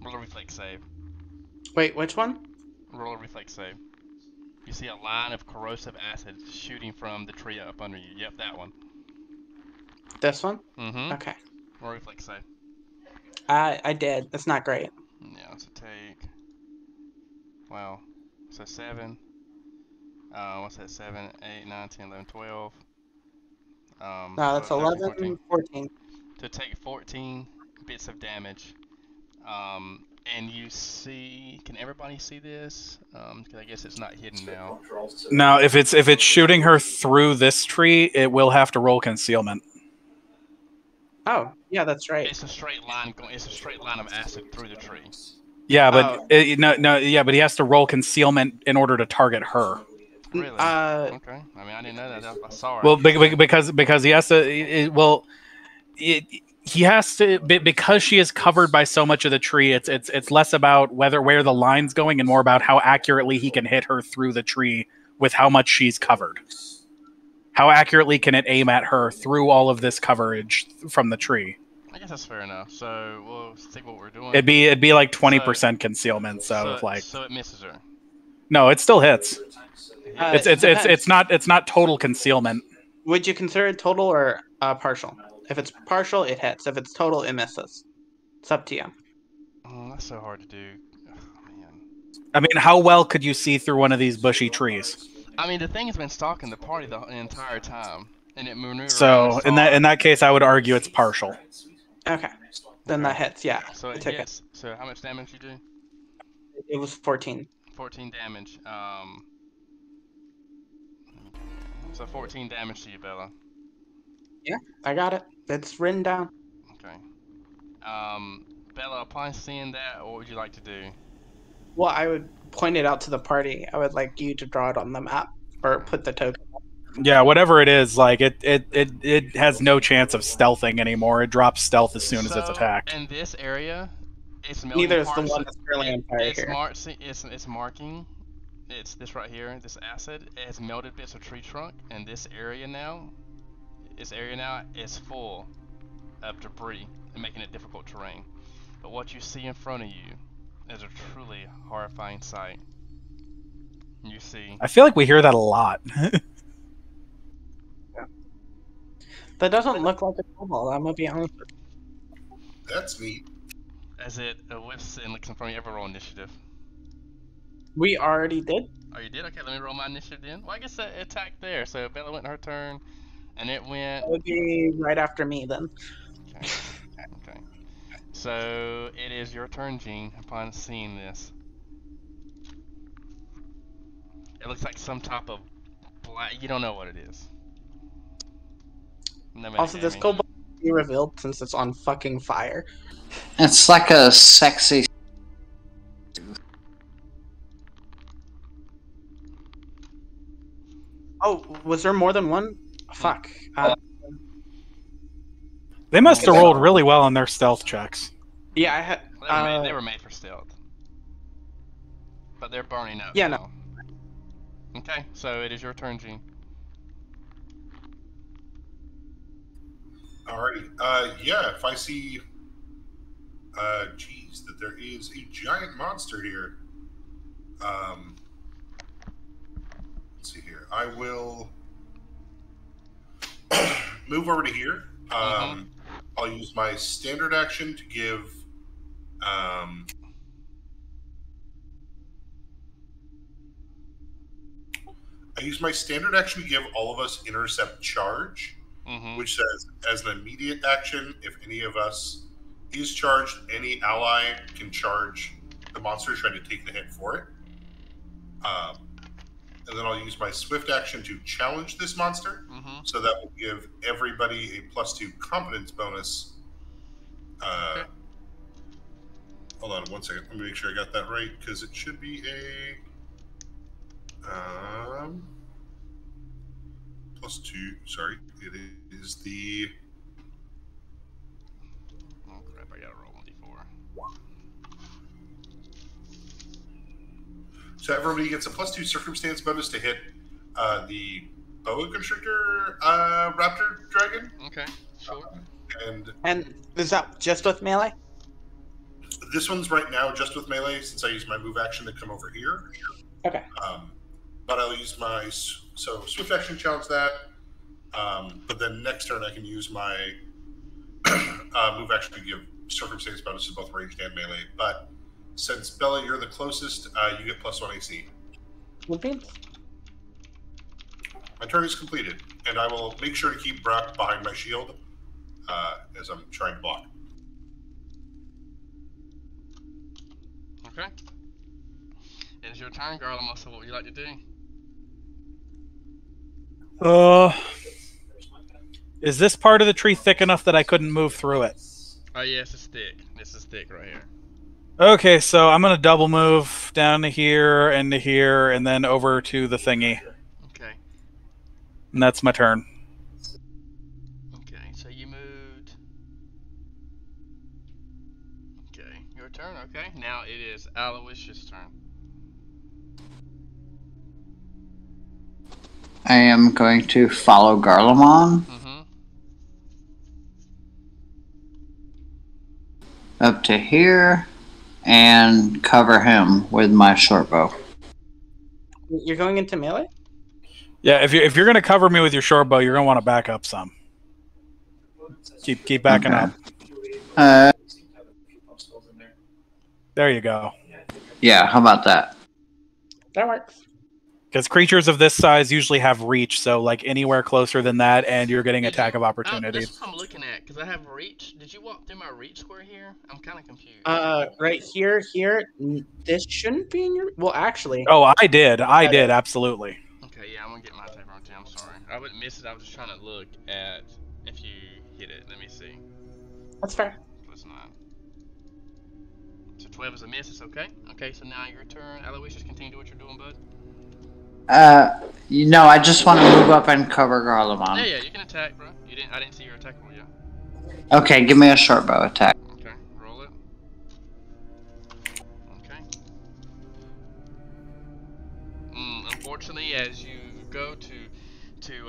Roll a reflex save. Wait, which one? Roll a reflex save. You see a line of corrosive acid shooting from the tree up under you. Yep, that one. This one? Mm-hmm. Okay. Roll a reflex save. I did. That's not great. Yeah, so take... Wow. So 7. What's that? 7, 8, 9, 10, 11, 12. No, that's 13, 11, 14. To take 14 bits of damage. And you see... Can everybody see this? 'Cause I guess it's not hidden now. Now, if it's shooting her through this tree, it will have to roll concealment. Oh, yeah, that's right. It's a straight line. It's a straight line of acid through the tree. Yeah, but Oh. but he has to roll concealment in order to target her. Really? Okay. I mean, I didn't know that. I saw it. Well, because he has to. He has to, because she is covered by so much of the tree. It's less about where the line's going and more about how accurately he can hit her through the tree with how much she's covered. How accurately can it aim at her through all of this coverage from the tree? I guess that's fair enough. So we'll see what we're doing. It'd be like 20% concealment. So it misses her. No, it still hits. Depends. It's not total concealment. Would you consider it total or partial? If it's partial, it hits. If it's total, it misses. It's up to you. That's so hard to do. Oh, man. I mean, how well could you see through one of these bushy trees? I mean, the thing has been stalking the party the entire time, and it maneuvered. So in that case, I would argue it's partial. Okay. Then that hits, yeah. So it took hits. So how much damage you do? It was 14. 14 damage. So 14 damage to you, Bella. Yeah, I got it. It's written down. Okay. Bella, upon seeing that, what would you like to do? Well, I would point it out to the party. I would like you to draw it on the map or put the token. Yeah, whatever it is, like it has no chance of stealthing anymore. It drops stealth as soon as it's attacked. In this area, It's melting Neither is the parts. one that's currently on fire It's here. it's marking. It's this right here. This acid. It has melted bits of tree trunk, and this area now is full of debris and making it difficult terrain. But what you see in front of you is a truly horrifying sight. You see. I feel like we hear that a lot. That doesn't look like a kobold, I'm gonna be honest with you. That's neat. As it whips and looks in front of you, everyone roll initiative. We already did. Oh, you did? Okay, let me roll my initiative then. Well, I guess it attacked there. So Bella went her turn, and it went. That would be right after me then. Okay. Okay. So it is your turn, Gene. Upon seeing this, it looks like some type of black. You don't know what it is. No, Also, this kobold will be revealed since it's on fucking fire. It's like a sexy. Oh, was there more than one? Fuck. They must have rolled really well on their stealth checks. Yeah, I had. They were made for stealth, but they're burning up. Yeah, now. Okay, so it is your turn, Gene. Alrighty. Yeah, if I see, geez, that there is a giant monster here. Let's see here. I will move over to here. I'll use my standard action to give. I use my standard action to give all of us intercept charge. Which says, as an immediate action, if any of us is charged, any ally can charge the monster trying to take the hit for it. And then I'll use my swift action to challenge this monster. So that will give everybody a +2 competence bonus. Okay. Hold on 1 second. Let me make sure I got that right, because it should be a... +2, sorry. It is the... Oh crap, I gotta roll 1d4. So everybody gets a +2 circumstance bonus to hit the boa constrictor raptor dragon. Okay, sure. And is that just with melee? this one's right now just with melee, since I use my move action to come over here. Okay. But I'll use my swift action challenge that. But then next turn I can use my move action to give circumstance bonus to both ranged and melee. But since Bella, you're the closest, you get +1 AC. Okay. My turn is completed, and I will make sure to keep Bruk behind my shield as I'm trying to block. Okay. It is your turn, Garlemald. So what would you like to do? Is this part of the tree thick enough that I couldn't move through it? Oh yes, it's thick. This is thick right here. Okay, so I'm gonna double move down to here, and then over to the thingy. Okay. And that's my turn. Okay, so you moved. Okay, your turn. Okay, now it is Aloysius' turn. I am going to follow Garlemald up to here and cover him with my short bow. You're going into melee? Yeah, if you're gonna cover me with your short bow, you're gonna want to back up some. Keep backing up. There you go. Yeah, how about that? That works. Because creatures of this size usually have reach, so like anywhere closer than that, and you're getting attack of opportunity. That's what I'm looking at, because I have reach. Did you walk through my reach square here? I'm kind of confused. Right here. This shouldn't be in your. Well, actually. Oh, I did, absolutely. Okay, yeah, I'm gonna get my type wrong too. I'm sorry. I wouldn't miss it. I was just trying to look at if you hit it. Let me see. That's fair. +9. So 12 is a miss. It's okay. Okay, so now your turn. Aloysius, continue what you're doing, bud. I just want to move up and cover Garlemald. Yeah, you can attack, bro. I didn't see your attack roll yet. Okay, give me a short bow attack. Okay, roll it. as you go to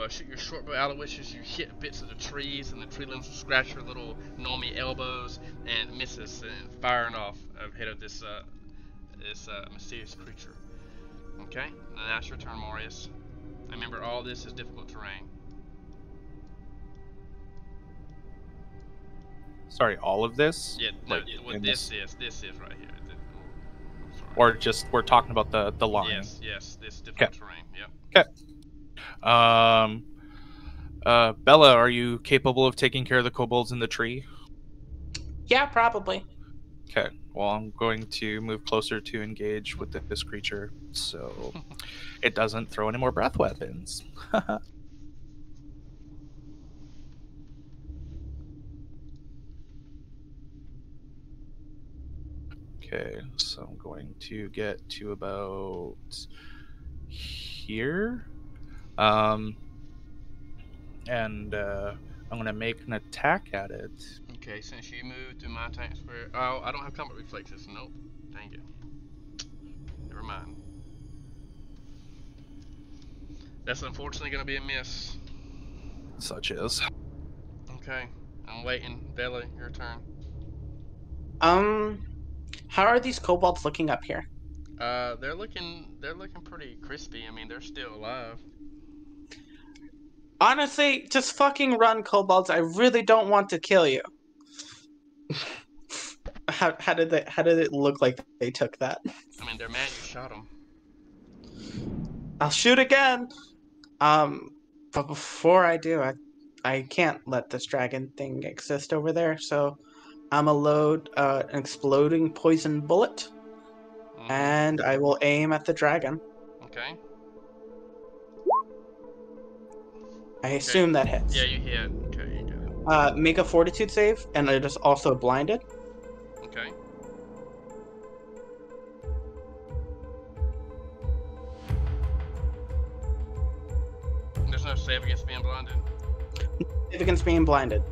shoot your short bow Aloysius, you hit bits of the trees, and the tree limbs will scratch your little gnomey elbows, and misses, and firing off ahead of this mysterious creature. Okay, now that's your turn, Marius. Remember, all this is difficult terrain. Sorry, all of this? Yeah, no, Like, what in this is right here. I'm sorry. Or just we're talking about the line. Yes, this difficult terrain. Yep. Bella, are you capable of taking care of the kobolds in the tree? Yeah, probably. Okay. Well, I'm going to move closer to engage with this creature, so it doesn't throw any more breath weapons. Okay, so I'm going to get to about here. And I'm going to make an attack at it. Okay, since you moved to my attack square. Oh, I don't have combat reflexes. Nope. Dang it. Never mind. That's unfortunately going to be a miss. Such as. Okay, I'm waiting. Bella, your turn. How are these kobolds looking up here? They're looking pretty crispy. I mean, they're still alive. Honestly, just fucking run, kobolds. I really don't want to kill you. How did it look like they took that? I mean, they're mad you shot them. I'll shoot again. But before I do, I can't let this dragon thing exist over there. So I'm gonna load an exploding poison bullet, and I will aim at the dragon. Okay. I assume that hits. Yeah, you hit. Okay, you got it. Make a fortitude save, and it is also blinded. Okay. There's no save against being blinded. Save against being blinded.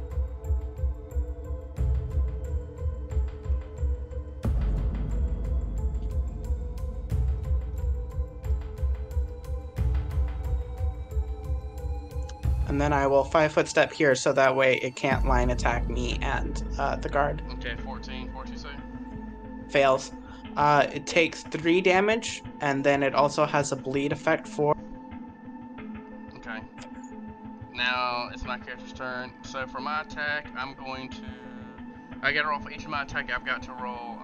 And then I will 5-foot step here, so that way it can't line attack me and the guard. Okay, 14 save. Fails. It takes 3 damage, and then it also has a bleed effect for. Okay. Now it's my character's turn. So for my attack, I'm going to. I gotta roll for each of my attack. I've got to roll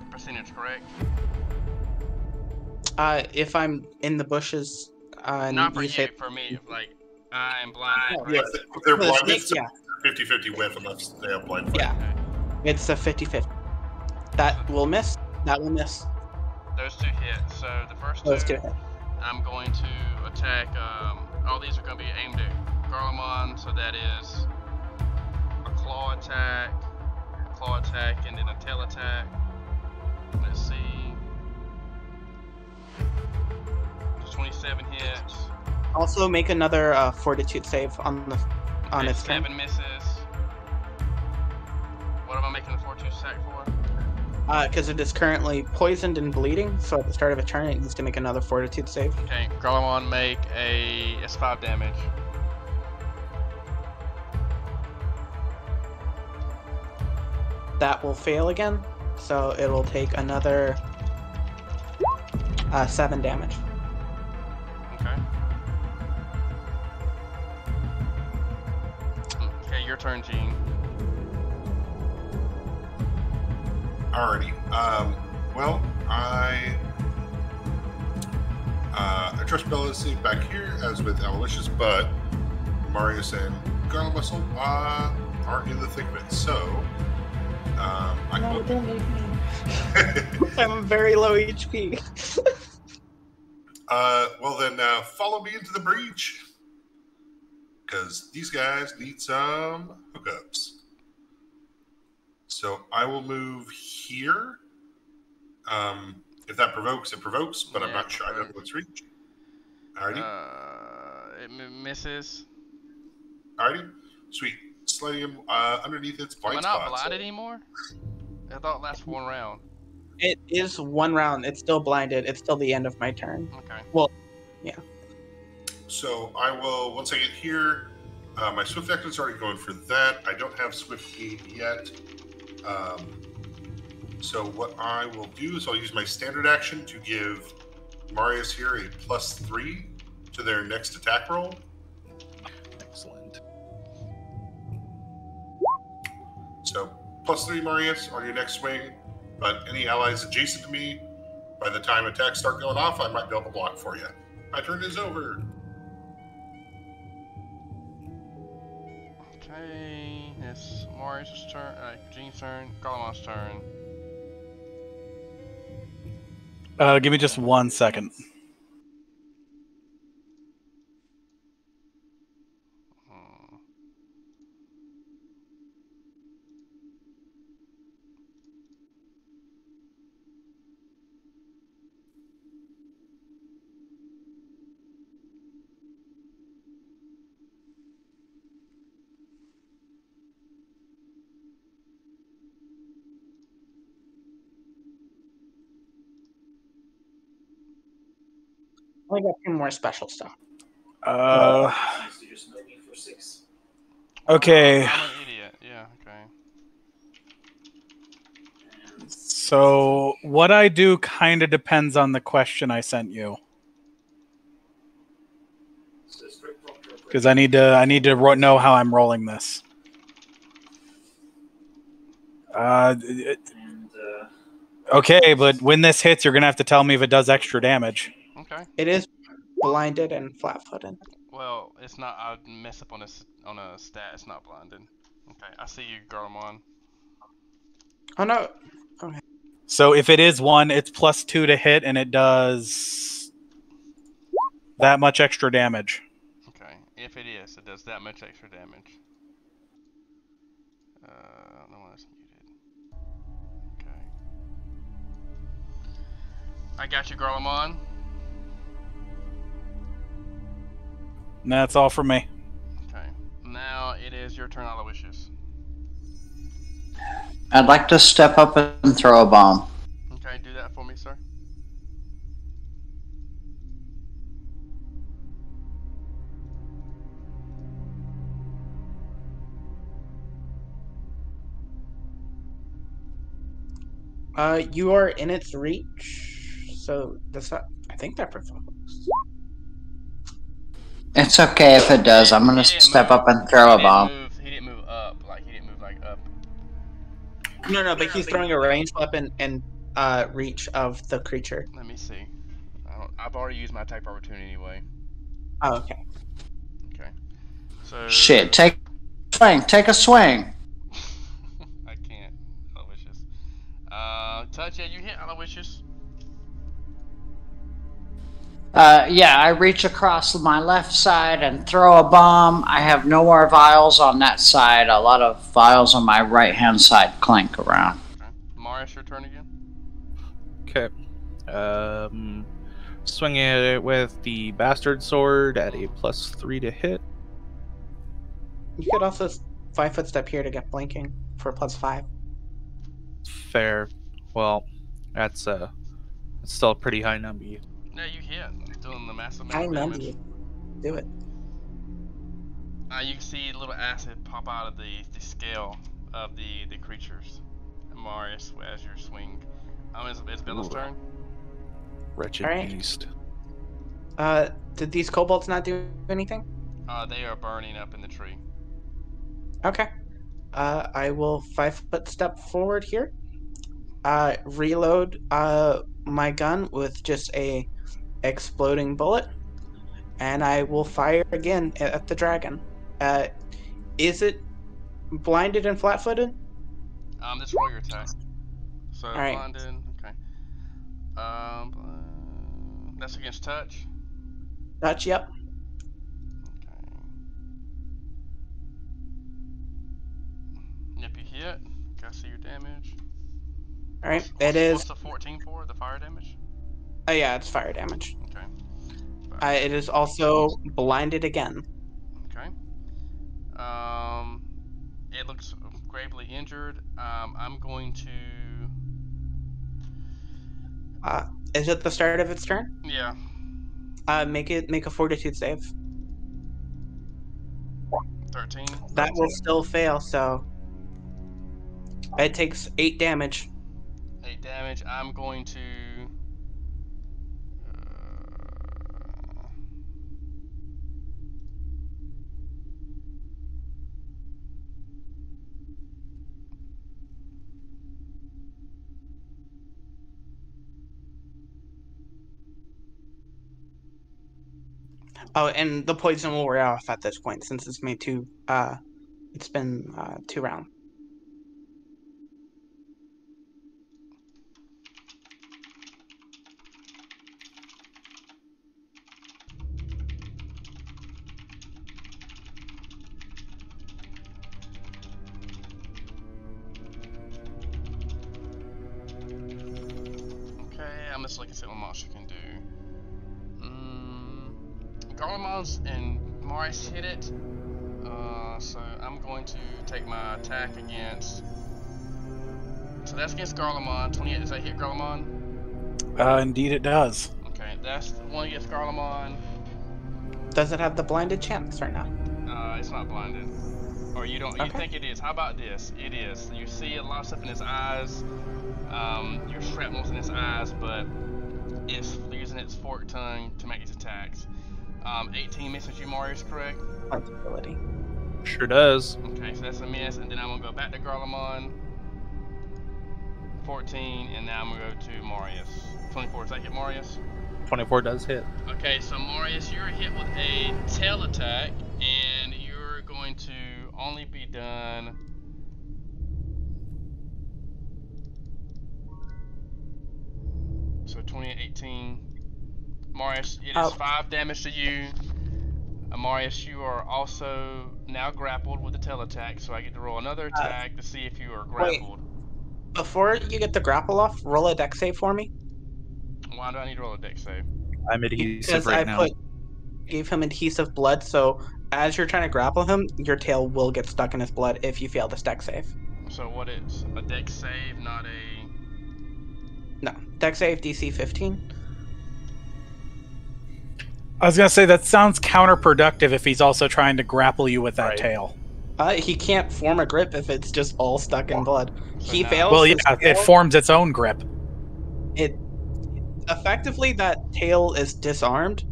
percentage, correct? If I'm in the bushes. Not for you, hit... for me. Like I'm blind. Yeah, if they're blind, snake, it's yeah. 50-50 whiff unless they have blind fight. Yeah. It's a 50-50. That will miss. That will miss. Those two hit. So the first Those two, two hit. I'm going to attack. All these are going to be aimed at Garlemon. So that is a claw attack, and then a tail attack. Let's see. 27 hits. Also, make another fortitude save on its turn. 7 misses. What am I making the fortitude attack for? Because it is currently poisoned and bleeding, so at the start of a turn, it needs to make another fortitude save. Okay, Garlemon make it's 5 damage. That will fail again, so it will take another 7 damage. Okay. Okay, your turn, Gene. Alrighty. Well, I trust Bella to stay back here, as with Aloysius, but Marius and Garlemon are in the thick of it. So, I No, will. don't leave me. I'm very low HP. Well then, follow me into the breach, because these guys need some hookups. So I will move here. If that provokes, it provokes, but I'm not sure. I don't know what's reach. Alrighty. It misses. Alrighty. Sweet. Sliding him underneath its blind Am I not spot. blinded anymore? I thought it lasts 1 round. It is 1 round. It's still blinded. It's still the end of my turn. Okay. Well, Yeah. So I will, once I get here, my swift action is already going for that. I don't have swift aid yet. So what I will do is I'll use my standard action to give Marius here a +3 to their next attack roll. Excellent. So +3 Marius on your next swing, but any allies adjacent to me, by the time attacks start going off, I might be able to block for you. My turn is over. Okay, it's Marius' turn, Gene's turn, Galamon's turn. Give me just 1 second. I got 2 more special stuff. Okay. I'm an idiot. Yeah, okay. So what I do kind of depends on the question I sent you. Because I need to know how I'm rolling this. Okay, but when this hits, you're gonna have to tell me if it does extra damage. Okay. It is blinded and flat-footed. Well, it's not. I mess up on a stat. It's not blinded. Okay, I see you, Garlemon. Oh no. So if it is 1, it's +2 to hit, and it does that much extra damage. Okay, if it is, it does that much extra damage. No one is muted. Okay. I got you, Garlemon. And that's all from me. Okay. Now it is your turn, Aloysius. I'd like to step up and throw a bomb. Okay, do that for me, sir. You are in its reach. So does that? I think that provokes. It's okay if it does. I'm gonna step up and throw a bomb. He didn't move up. Like he didn't move like up. No, but he's throwing a ranged weapon in reach of the creature. Let me see. I've already used my attack opportunity anyway. Oh, okay. Okay. So. Shit, take a swing. I can't. Aloysius. Touch, yeah, you hit Aloysius. Yeah, I reach across my left side and throw a bomb. I have no more vials on that side. A lot of vials on my right-hand side clink around. Okay. Marius, your turn again. Okay. Swinging at it with the bastard sword at a +3 to hit. You could also 5-foot step here to get blinking for +5. Fair. Well, that's still a pretty high number. No, you hit. Doing the massive I amount of remember damage. you. Do it. You can see a little acid pop out of the scale of the creatures. Marius, as your swing. It's Bella's Ooh. turn. Wretched Alright. beast. Did these kobolds not do anything? They are burning up in the tree. Okay. I will 5-foot step forward here. Reload my gun with just a exploding bullet, and I will fire again at the dragon. Is it blinded and flat-footed? Just roll your attack. So Alright. blinded. Okay. That's against touch. Touch, yep. Okay. Yep, you hit. Okay, I see your damage. Alright, What's it is. What's the 14 for? The fire damage? Oh yeah, it's fire damage. Okay. It is also blinded again. Okay. It looks gravely injured. I'm going to. Is it the start of its turn? Yeah. Make a fortitude save. 13. That will still fail, so it takes 8 damage. 8 damage. I'm going to. Oh, and the poison will wear off at this point since it's made 2. It's been 2 rounds. I'm just looking at what monster can do. Garlemald's and Morris hit it. So I'm going to take my attack against. So that's against Garlemald. 28. Does that hit Garlemald? Indeed, it does. Okay, that's the one against Garlemald. Does it have the blinded chance right now? It's not blinded. Or you don't. You Okay. think it is? How about this? It is. You see a lot of stuff in his eyes. Your shrapnel's in his eyes, but it's using its forked tongue to make its attacks. 18 misses you, Marius, correct? Ability. Sure does. Okay, so that's a miss, and then I'm gonna go back to Garlemald. 14, and now I'm gonna go to Marius. 24. Does that hit Marius? 24 does hit. Okay, so Marius, you're hit with a tail attack, and you're going to only be done. So 28, 18. Marius, it is 5 damage to you. Marius, you are also now grappled with the tail attack, so I get to roll another attack to see if you are grappled. Before you get the grapple off, roll a dex save for me. Why do I need to roll a dex save? I'm adhesive Because right now. gave him adhesive blood, so as you're trying to grapple him, your tail will get stuck in his blood if you fail this dex save. So what is a dex save, not a... No, dex save DC 15. I was gonna say that sounds counterproductive if he's also trying to grapple you with that Right. tail. He can't form a grip if it's just all stuck in blood. So He now- fails. Well, his yeah, it tail. forms its own grip. It effectively that tail is disarmed.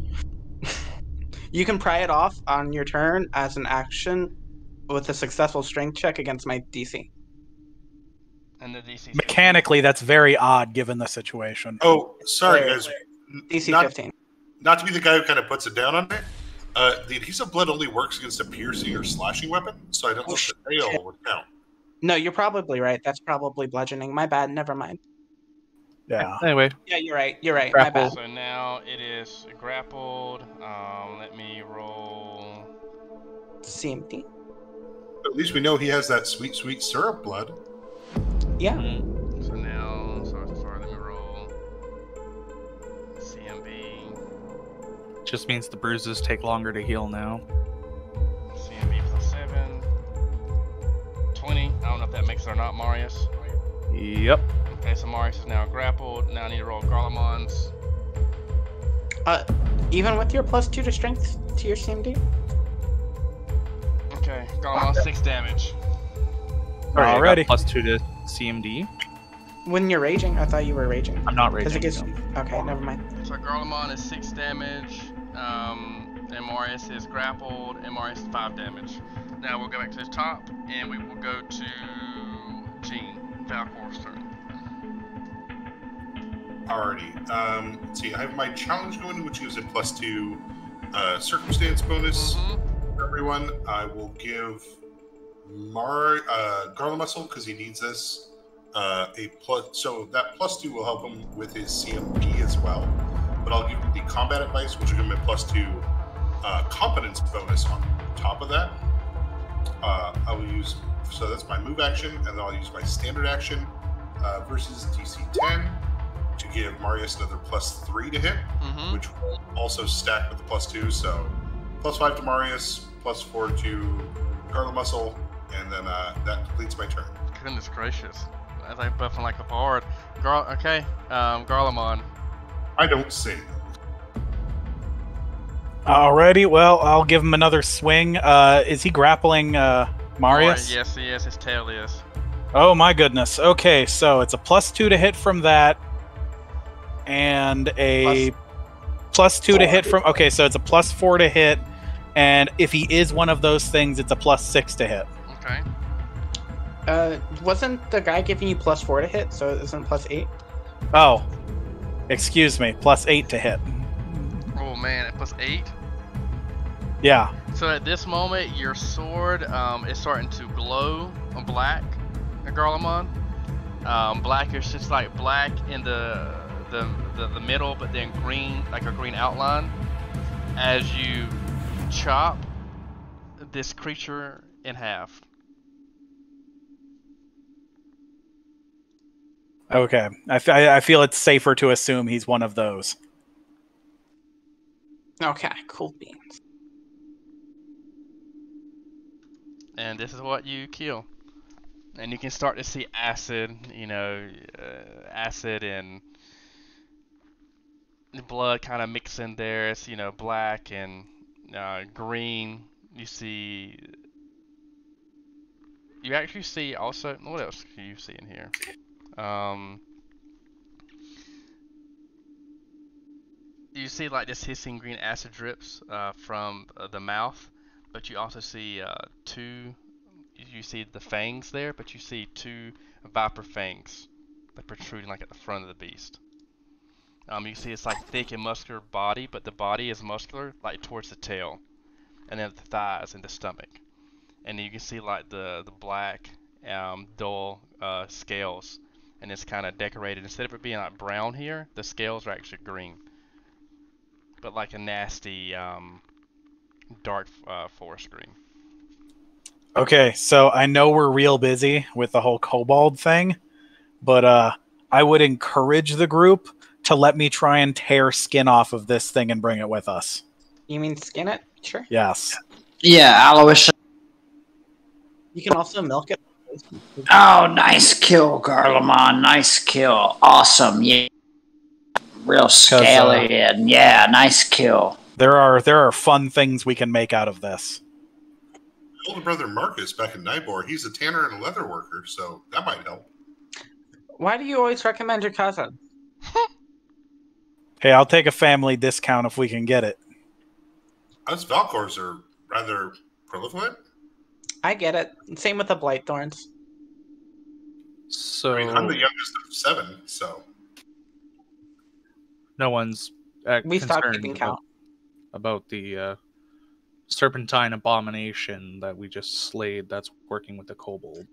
You can pry it off on your turn as an action with a successful strength check against my DC. And the DC... Mechanically, that's very odd given the situation. Oh, sorry, Wait, guys. DC Not- 15. Not to be the guy who kind of puts it down on it. The adhesive blood only works against a piercing or slashing weapon, so I don't know if the tail would count. No, you're probably right. That's probably bludgeoning. My bad. Never mind. Yeah. Anyway, Yeah, you're right. You're right. My Grapple. bad. So now it is grappled. Let me roll... CMD. At least we know he has that sweet, sweet syrup blood. Yeah. So now... Sorry, let me roll... CMB... just means the bruises take longer to heal now. CMB plus 7... 20. I don't know if that makes it or not, Marius. Yep. Okay, so Marius is now grappled. Now I need to roll Garlemald's. Even with your +2 to strength to your CMD. Okay, Garlemald's 6 damage. Alrighty. +2 to CMD. When you're raging, I thought you were raging. I'm not Because raging. it gets. no. Okay, never mind. So Garlemald is 6 damage, and Marius is grappled, and Marius is 5 damage. Now we'll go back to the top, and we will go to Gene, Valkor's turn. Alrighty. Let's see. I have my challenge going, which gives a +2 circumstance bonus for everyone. I will give Garland Muscle, because he needs this, a plus. So that +2 will help him with his CMP as well. But I'll give him the combat advice, which will give him a +2 competence bonus on top of that. I will use. So that's my move action, and then I'll use my standard action versus DC 10. To give Marius another +3 to hit, which will also stack with the +2. So +5 to Marius, +4 to Garland Muscle, and then that completes my turn. Goodness gracious. I think buffing like a bard. Garlemald. I don't sing. Alrighty, well, I'll give him another swing. Is he grappling Marius? Yes, yes, his tail is. Oh my goodness. Okay, so it's a +2 to hit from that, and a +2 to hit from. Okay, so it's a +4 to hit, and if he is one of those things, it's a +6 to hit. Okay. Wasn't the guy giving you +4 to hit, so it isn't +8? Oh, excuse me, +8 to hit. Oh man, at +8. Yeah. So at this moment, your sword is starting to glow black, Garlemon. Black is just like black in the middle, but then green, like a green outline, as you chop this creature in half. Okay, I feel it's safer to assume he's one of those. Okay, cool beans. And this is what you kill. And you can start to see acid, acid and blood kind of mix in there. It's, black and green. You actually see also, what else can you see in here? You see like this hissing green acid drips from the mouth, but you also see you see the fangs there, but you see 2 viper fangs that protruding like at the front of the beast. You see it's like thick and muscular body, but the body is muscular like towards the tail, and then the thighs and the stomach. And then you can see like the black dull scales, and it's kind of decorated. Instead of it being like brown here, the scales are actually green, but like a nasty dark forest green. Okay, so I know we're real busy with the whole kobold thing, but I would encourage the group to let me try and tear skin off of this thing and bring it with us. You mean skin it? Sure. Yes. Yeah, Aloysius. You can also milk it. Oh, nice kill, Garlemon. Nice kill. Awesome. Yeah. Real scaly and yeah, nice kill. There are fun things we can make out of this. Older brother Marcus back in Nybor, he's a tanner and a leather worker, so that might help. Why do you always recommend your cousin? Hey, I'll take a family discount if we can get it. Us Valkors are rather prolific. I get it. Same with the Blightthorns. So I mean, I'm the youngest of 7, so no one's We stopped concerned keeping count. about the serpentine abomination that we just slayed that's working with the kobold.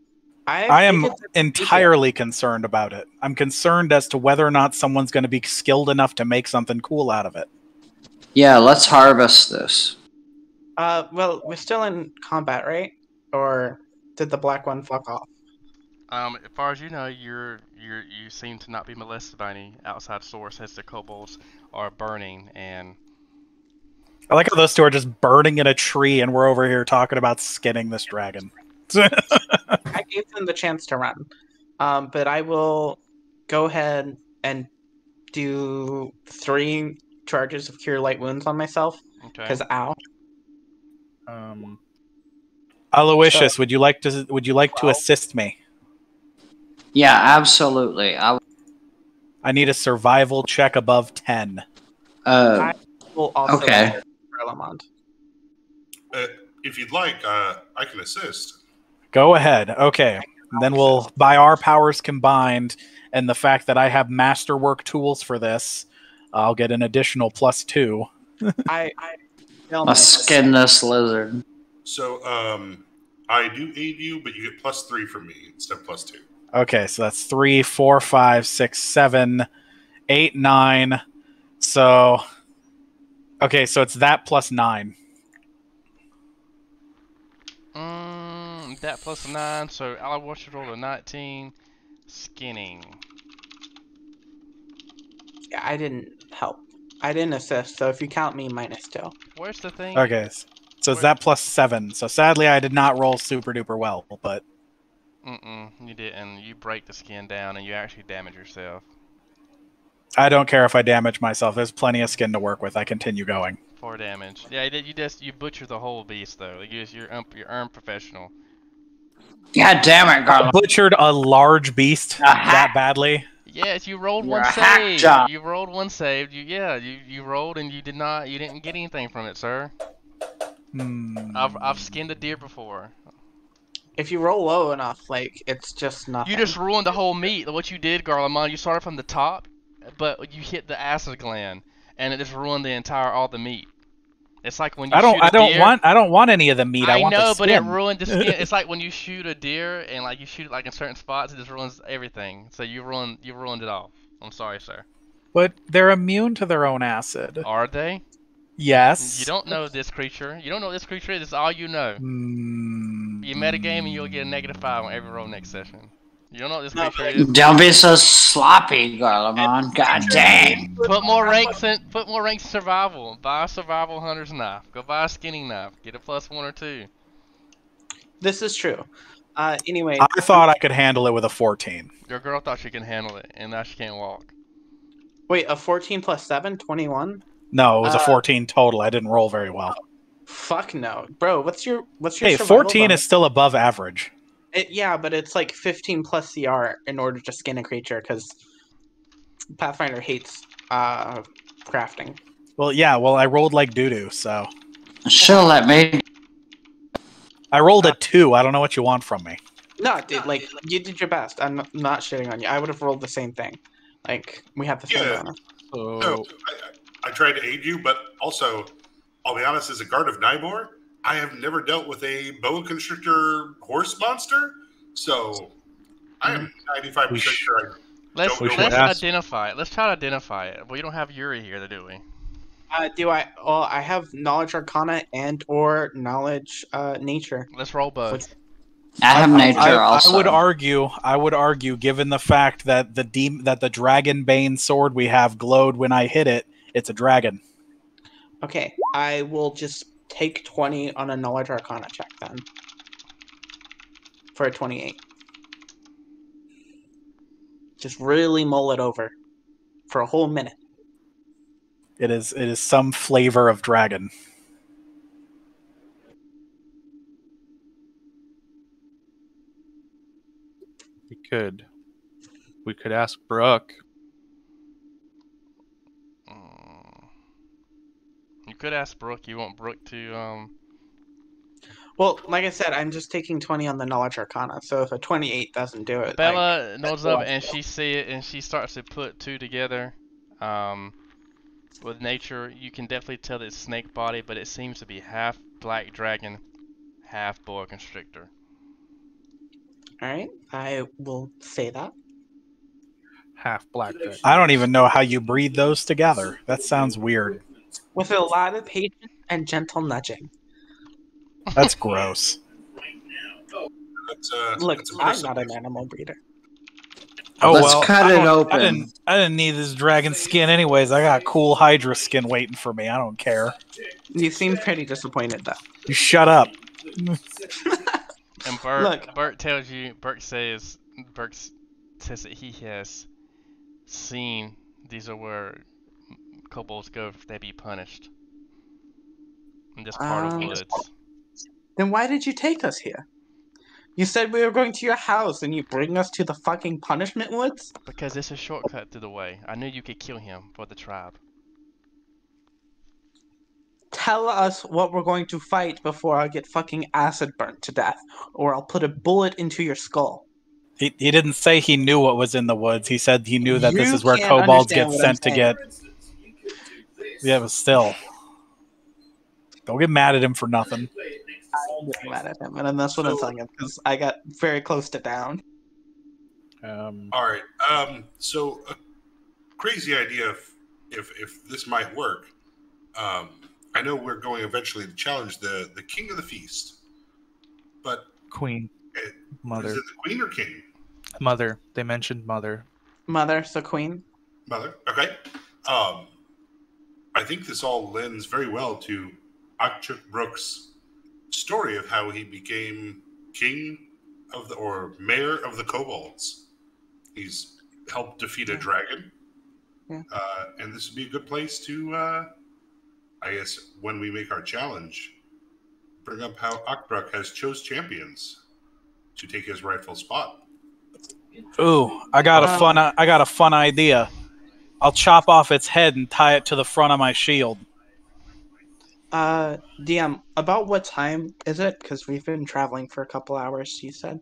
I am entirely concerned about it. I'm concerned as to whether or not someone's going to be skilled enough to make something cool out of it. Yeah, let's harvest this. Well, we're still in combat, right? Or did the black one fuck off? As far as you know, you seem to not be molested by any outside source, as the kobolds are burning. And I like how those 2 are just burning in a tree, and we're over here talking about skinning this dragon. I gave them the chance to run, but I will go ahead and do 3 charges of Cure Light Wounds on myself. Because ow. Aloysius, would you like to assist me? Yeah, absolutely. I need a survival check above 10. I will also Okay. Garlemon. if you'd like, I can assist. Go ahead. Okay. Then we'll, by our powers combined, and the fact that I have masterwork tools for this, I'll get an additional +2. Let's skin this lizard. So, I do aid you, but you get +3 from me instead of +2. Okay, so that's 3, 4, 5, 6, 7, 8, 9. So, okay, so it's that +9. That +9, so Aloysius rolled a 19. Skinning. Yeah, I didn't help. I didn't assist, so if you count me, -2. Where's the thing? Okay, so it's that +7. So sadly, I did not roll super duper well, but You didn't. You break the skin down, and you actually damage yourself. I don't care if I damage myself. There's plenty of skin to work with. I continue going. 4 damage. Yeah, you butchered the whole beast though. Like, you're unprofessional. God damn it, Garland. Butchered a large beast A hack. that badly. Yes, you rolled You're one a hack save. job. You rolled one save. You rolled and you didn't get anything from it, sir. I've skinned a deer before. If you roll low enough, like, it's just nothing. You just ruined the whole meat. What you did, Garlemon, you started from the top, but you hit the acid gland, and it just ruined all the meat. It's like when you shoot a deer. I don't want any of the meat. I want know, the skin. but it ruined the skin. It's like when you shoot a deer and like you shoot it like in certain spots, it just ruins everything. So you ruined it all. I'm sorry, sir. But they're immune to their own acid. Are they? Yes. You don't know this creature. You don't know what this creature is. It's all you know. You metagame and you'll get a -5 on every roll next session. You don't know what this creature is. Don't be so sloppy, Garlemon. God dang. Put more ranks in survival. Buy a survival hunter's knife. Go buy a skinning knife. Get a +1 or 2. This is true. Anyway. I thought I could handle it with a 14. Your girl thought she could handle it, and now she can't walk. Wait, a 14 + 7, 21? No, it was a 14 total. I didn't roll very well. Fuck no, bro. What's your Hey, 14 is still above average. Yeah, but it's like 15 plus CR in order to skin a creature because Pathfinder hates crafting. Well, yeah. Well, I rolled like doo-doo, so She'll let me. I rolled a 2. I don't know what you want from me. No, dude, like you did your best. I'm not shitting on you. I would have rolled the same thing. Like we have the same bonus. No, I tried to aid you, but also, I'll be honest, as a guard of Nybor, I have never dealt with a boa constrictor horse monster, so I am 95% sure Let's identify it. Let's try to identify it. We don't have Yuri here, do we? Do I? Well, I have knowledge arcana and or knowledge nature. Let's roll both. I have nature also. I would argue, given the fact that the dragon bane sword we have glowed when I hit it, it's a dragon. Okay, I will just take 20 on a knowledge arcana check then. For a 28. Just really mull it over for a whole minute. It is some flavor of dragon. We could ask Bruk. You could ask Bruk. You want Bruk to Well, like I said, I'm just taking 20 on the knowledge arcana. So if a 28 doesn't do it, Bella nods up and she see it and she starts to put 2 together. With nature, you can definitely tell it's snake body, but it seems to be half black dragon, half boa constrictor. All right, I will say that. Half black dragon. I don't even know how you breed those together. That sounds weird. With a lot of patience and gentle nudging. That's gross. Look, I'm not an animal breeder. Oh, Let's cut it open. I didn't need this dragon skin anyways. I got cool Hydra skin waiting for me. I don't care. You seem pretty disappointed, though. You shut up. And Bert says that he has seen these are where kobolds go if they be punished. In this part of the woods. Then why did you take us here? You said we were going to your house and you bring us to the fucking punishment woods? Because it's a shortcut through the way. I knew you could kill him for the tribe. Tell us what we're going to fight before I get fucking acid burnt to death, or I'll put a bullet into your skull. He didn't say he knew what was in the woods. He said he knew that this You is where can't kobolds understand get what I'm sent to get. Yeah, but still. Don't get mad at him for nothing. I'm getting mad at him, and that's what I'm telling him, because I got very close to down. All right. So a crazy idea if this might work. I know we're going eventually to challenge the king of the feast, but Queen. Mother. Is it the queen or king? Mother. They mentioned mother. Mother, so queen. Mother. Okay. I think this all lends very well to Akchuk Bruk's story of how he became king of or mayor of the kobolds. He's helped defeat a dragon. Yeah. And this would be a good place to, I guess when we make our challenge, bring up how Bruk has chose champions to take his rightful spot. Ooh, I got a fun idea. I'll chop off its head and tie it to the front of my shield. DM, about what time is it? Because we've been traveling for a couple hours, you said.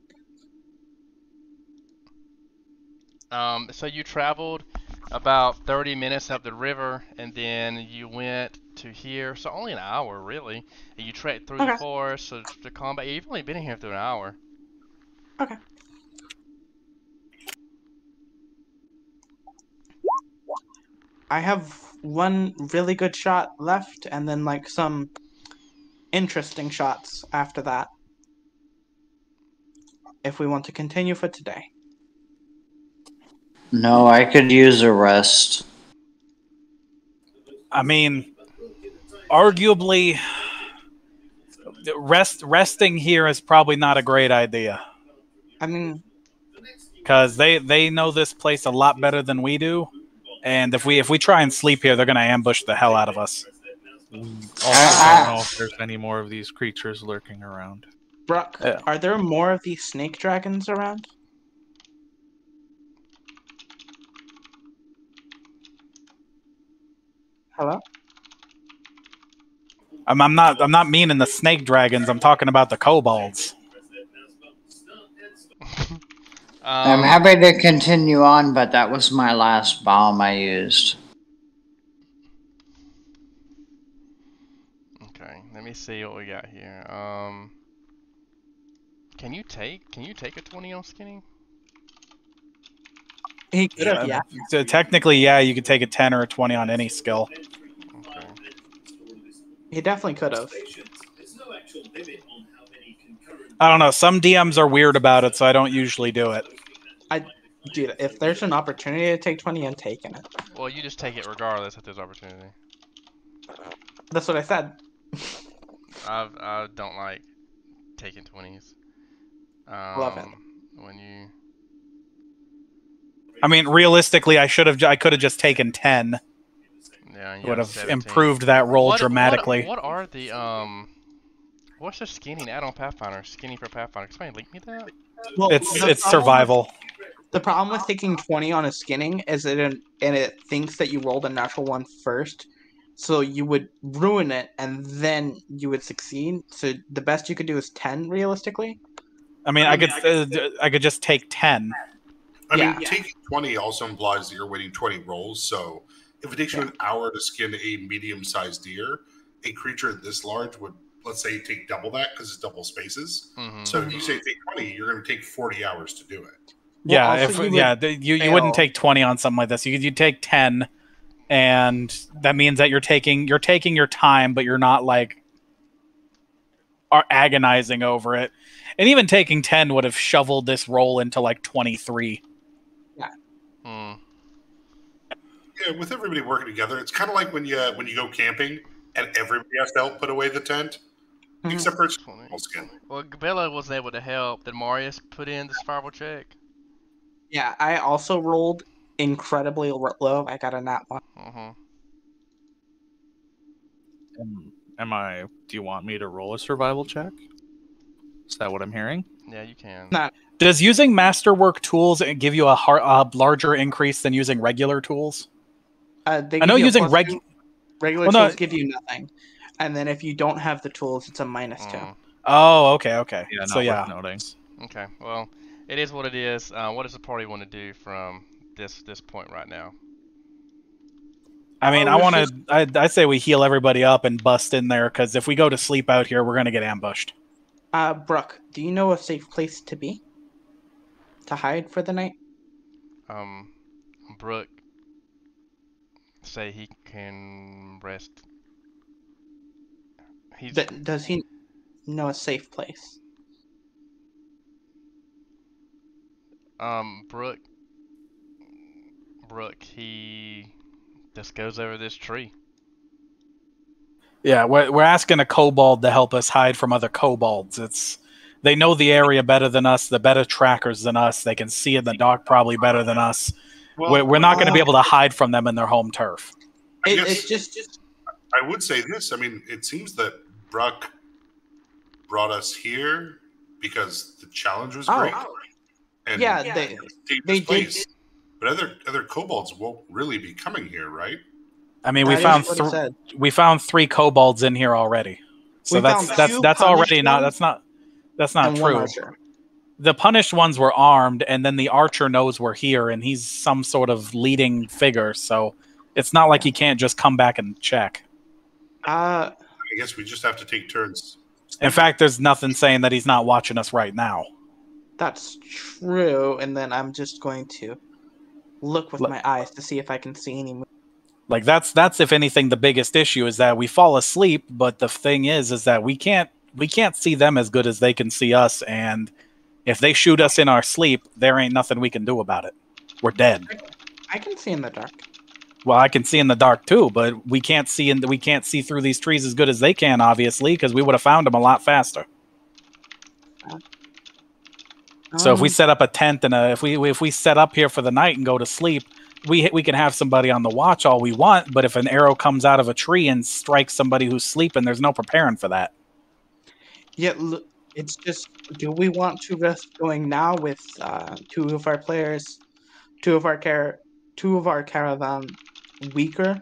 So you traveled about 30 minutes up the river, and then you went to here. So only an hour, really. And you trekked through the forest, so the combat. You've only been here through an hour. Okay. I have one really good shot left, and then like some interesting shots after that. If we want to continue for today. No, I could use a rest. I mean, arguably, resting here is probably not a great idea. I mean, because they know this place a lot better than we do, and if we try and sleep here, they're going to ambush the hell out of us. Also, don't know if there's any more of these creatures lurking around. Bruk, are there more of these snake dragons around? Hello? I'm not meaning the snake dragons. I'm talking about the kobolds. I'm happy to continue on, but that was my last bomb I used. Okay, let me see what we got here. Can you take a 20 on skinny? He could have, yeah. So technically, yeah, you could take a 10 or a 20 on any skill. Okay. He definitely could have. I don't know. Some DMs are weird about it, so I don't usually do it. Dude, if there's an opportunity to take 20, I'm taking it. Well, you just take it regardless if there's opportunity. That's what I said. I don't like taking 20s. Love it. When you... I mean, realistically, I could have just taken 10. Yeah, it would have improved that roll dramatically. What are the what's the skinning add-on Pathfinder? Skinning for Pathfinder. Can somebody link me that? Well, it's survival. The problem with taking 20 on a skinning is it thinks that you rolled a natural one first, so you would ruin it and then you would succeed. So the best you could do is 10 realistically. I mean, I could just take 10. I mean, taking 20 also implies that you're waiting 20 rolls. So if it takes you an hour to skin a medium-sized deer, a creature this large would, let's say, take double that because it's double spaces. Mm-hmm. So if you say take 20, you're going to take 40 hours to do it. Yeah, you wouldn't take 20 on something like this. You'd take 10, and that means that you're taking your time, but you're not like agonizing over it. And even taking 10 would have shoveled this roll into like 23. Yeah. Yeah, with everybody working together, it's kind of like when you go camping and everybody has to help put away the tent, except for skin. Well, Bella was able to help. Did Marius put in the survival check? Yeah, I also rolled incredibly low. I got a nat 1. Do you want me to roll a survival check? Is that what I'm hearing? Yeah, you can. Does using masterwork tools give you a larger increase than using regular tools? I know using regular tools give you nothing, and then if you don't have the tools, it's a -2. Oh, okay. Yeah, so yeah. Noting. Okay, well, it is what it is. What does the party want to do from this point right now? I mean, I say we heal everybody up and bust in there, because if we go to sleep out here, we're going to get ambushed. Bruk, do you know a safe place to be? To hide for the night? Bruk say he can rest. Does he know a safe place? Bruk, he just goes over this tree. Yeah, we're asking a kobold to help us hide from other kobolds. They know the area better than us. They're better trackers than us. They can see in the dark probably better than us. We're not going to be able to hide from them in their home turf. It's just I would say this. I mean, it seems that Bruk brought us here because the challenge was great. And Yeah, saved they this did. place. But other kobolds won't really be coming here, right? I mean, That is what he said. we found 3 kobolds in here already. So We found two that's already punished not ones that's not and one true. archer. The punished ones were armed, and then the archer knows we're here, and he's some sort of leading figure. So it's not like he can't just come back and check. I guess we just have to take turns. In fact, there's nothing saying that he's not watching us right now. That's true. And then I'm just going to look with my eyes to see if I can see any. Like that's if anything the biggest issue is that we fall asleep, but the thing is that we can't see them as good as they can see us, and if they shoot us in our sleep, there ain't nothing we can do about it. We're dead. I can see in the dark. Well, I can see in the dark too, but we can't see through these trees as good as they can, obviously, because we would have found them a lot faster. So if we set up a tent and if we set up here for the night and go to sleep, we can have somebody on the watch all we want. But if an arrow comes out of a tree and strikes somebody who's sleeping, there's no preparing for that. Yeah, look, it's just, do we want to risk going now with 2 of our players, 2 of our caravan weaker,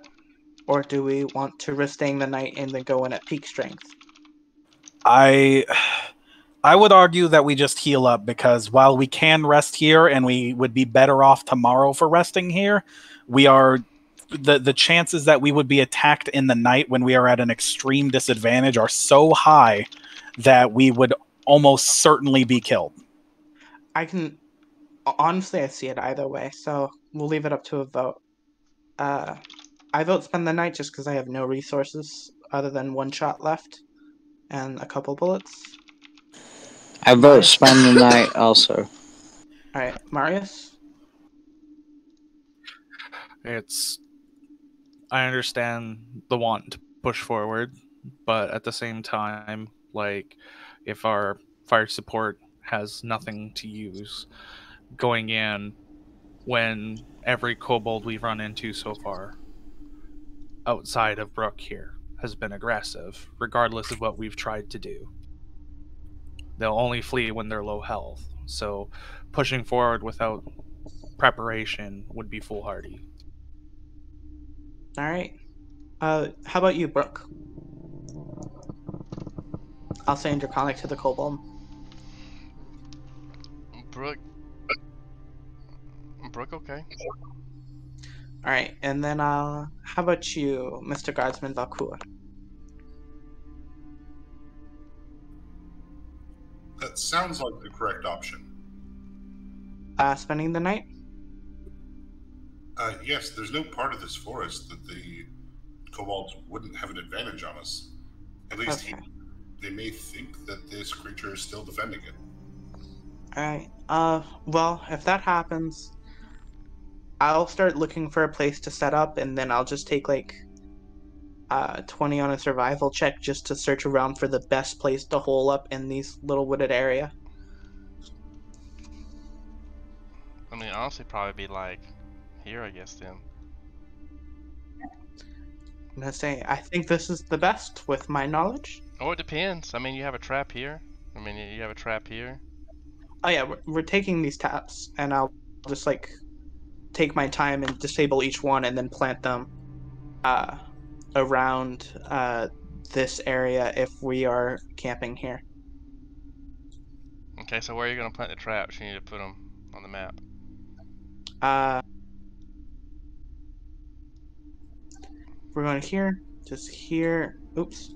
or do we want to risk staying the night and then go in at peak strength? I would argue that we just heal up, because while we can rest here and we would be better off tomorrow for resting here, we are the chances that we would be attacked in the night when we are at an extreme disadvantage are so high that we would almost certainly be killed. Honestly, I see it either way, so we'll leave it up to a vote. I vote spend the night just because I have no resources other than 1 shot left and a couple bullets. I vote spend the night also. Alright, Marius? I understand the want to push forward, but at the same time, like, if our fire support has nothing to use, going in when every kobold we've run into so far outside of Bruk here has been aggressive, regardless of what we've tried to do. They'll only flee when they're low health, so pushing forward without preparation would be foolhardy. Alright. How about you, Bruk? I'll say in Draconic to the kobold. Bruk, okay. Alright, and then how about you, Mr. Guardsman Valcour? That sounds like the correct option. Spending the night? Yes, there's no part of this forest that the kobolds wouldn't have an advantage on us. At least Okay. they may think that this creature is still defending it. Alright, well, if that happens, I'll start looking for a place to set up, and then I'll just take, 20 on a survival check just to search around for the best place to hole up in these little wooded area. I mean, honestly, probably be here, I guess, then. I'm gonna say, I think this is the best with my knowledge. Oh, it depends. I mean, you have a trap here. You have a trap here. Oh yeah, we're taking these taps, and I'll just, take my time and disable each one and then plant them around this area if we are camping here. Okay, so where are you going to plant the traps? You need to put them on the map. We're going here, just here. Oops.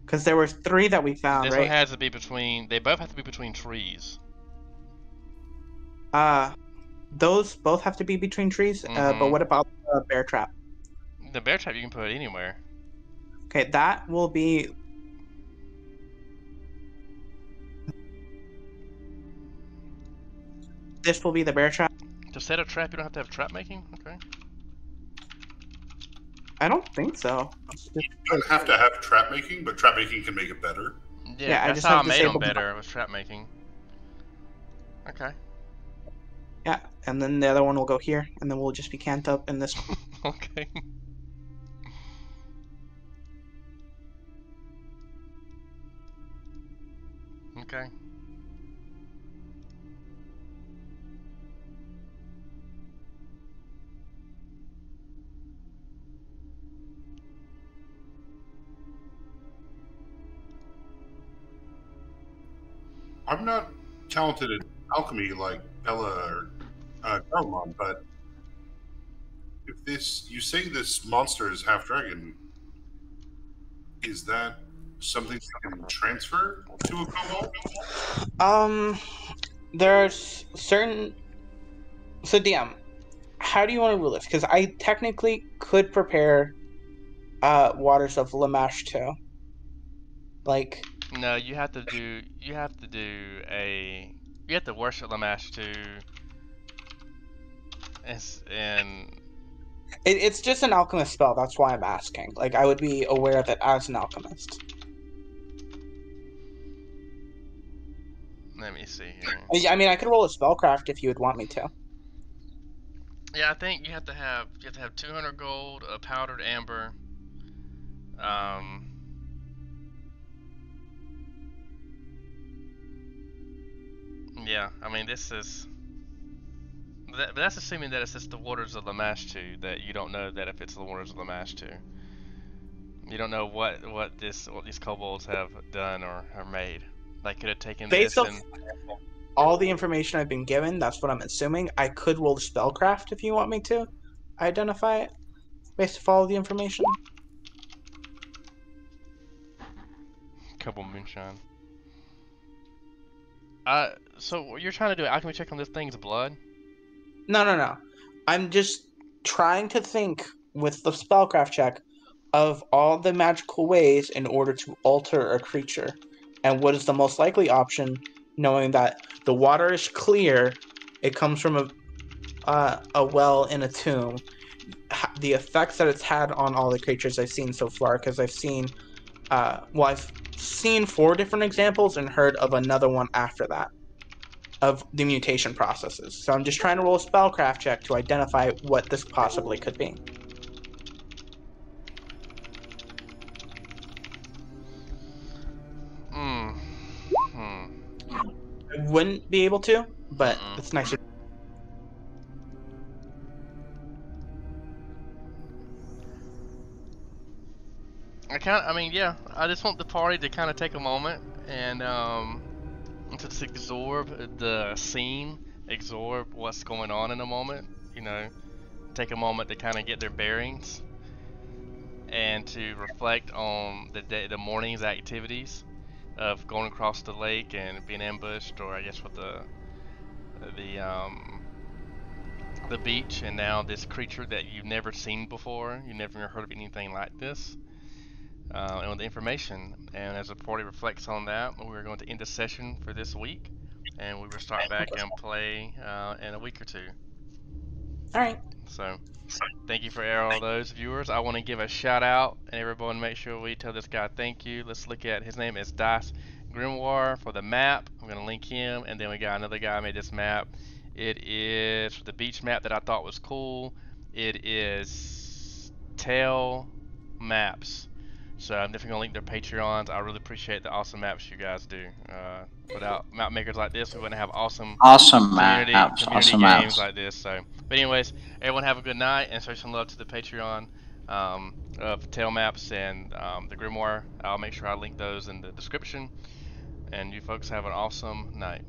Because there were 3 that we found, This right? one has to be between. They both have to be between trees. Those both have to be between trees. But what about the bear trap? The bear trap you can put anywhere. Okay, that will be. This will be the bear trap. To set a trap, you don't have to have trap making. Okay. I don't think so. You don't have to have trap making, but trap making can make it better. Yeah, I that's just how I have made them disabled better with trap making. Okay. Yeah, and then the other one will go here, and then we'll just be camped up in this Okay. Okay. I'm not talented at alchemy like Bella or Garlemald, but if this you say this monster is half dragon, is that something you can transfer to a kobold? There's certain. So DM, how do you want to rule this? Because I technically could prepare Waters of Lamash too. Like, No, you have to do. You have to do a. You have to worship Lamash too. And it's just an alchemist spell. That's why I'm asking. Like, I would be aware of it as an alchemist. let me see here. I mean, I could roll a spellcraft if you would want me to. Yeah, I think you have to have 200 gold, a powdered amber. Um. Yeah, I mean this is. But that's assuming that it's just the waters of Lamash 2. That you don't know that if it's the waters of Lamash 2. You don't know what these kobolds have done or made. They could have taken Based this off and. all the information I've been given, that's what I'm assuming. I could roll the spellcraft if you want me to identify it based off all the information. Couple moonshine. So you're trying to do an alchemy check on this thing's blood? No. I'm just trying to think with the spellcraft check of all the magical ways in order to alter a creature, and what is the most likely option, knowing that the water is clear, it comes from a well in a tomb. The effects that it's had on all the creatures I've seen so far, because I've seen, I've seen 4 different examples and heard of another one after that of the mutation processes. So I'm just trying to roll a spellcraft check to identify what this possibly could be. I wouldn't be able to, but it's nice. I mean, yeah. I just want the party to kind of take a moment and to just absorb the scene, absorb what's going on in a moment. You know, take a moment to kind of get their bearings and to reflect on the morning's activities of going across the lake and being ambushed, or I guess with the um the beach, and now this creature that you've never seen before, you never heard of anything like this, and with the information. And as the party reflects on that, we're going to end the session for this week, and we will start back and play in a week or two. All right. So, thank you for all those viewers. I want to give a shout out, and everyone make sure we tell this guy thank you. Let's look at his name is Dice Grimoire for the map. I'm going to link him, and then we got another guy who made this map. It is for the beach map that I thought was cool. It is Tail Maps. So I'm definitely gonna link their Patreons. I really appreciate the awesome maps you guys do. Without map makers like this, we wouldn't have awesome community awesome games maps. like this. So, but anyways, everyone have a good night and show some love to the Patreon of Tail Maps and the Grimoire. I'll make sure I link those in the description. And you folks have an awesome night.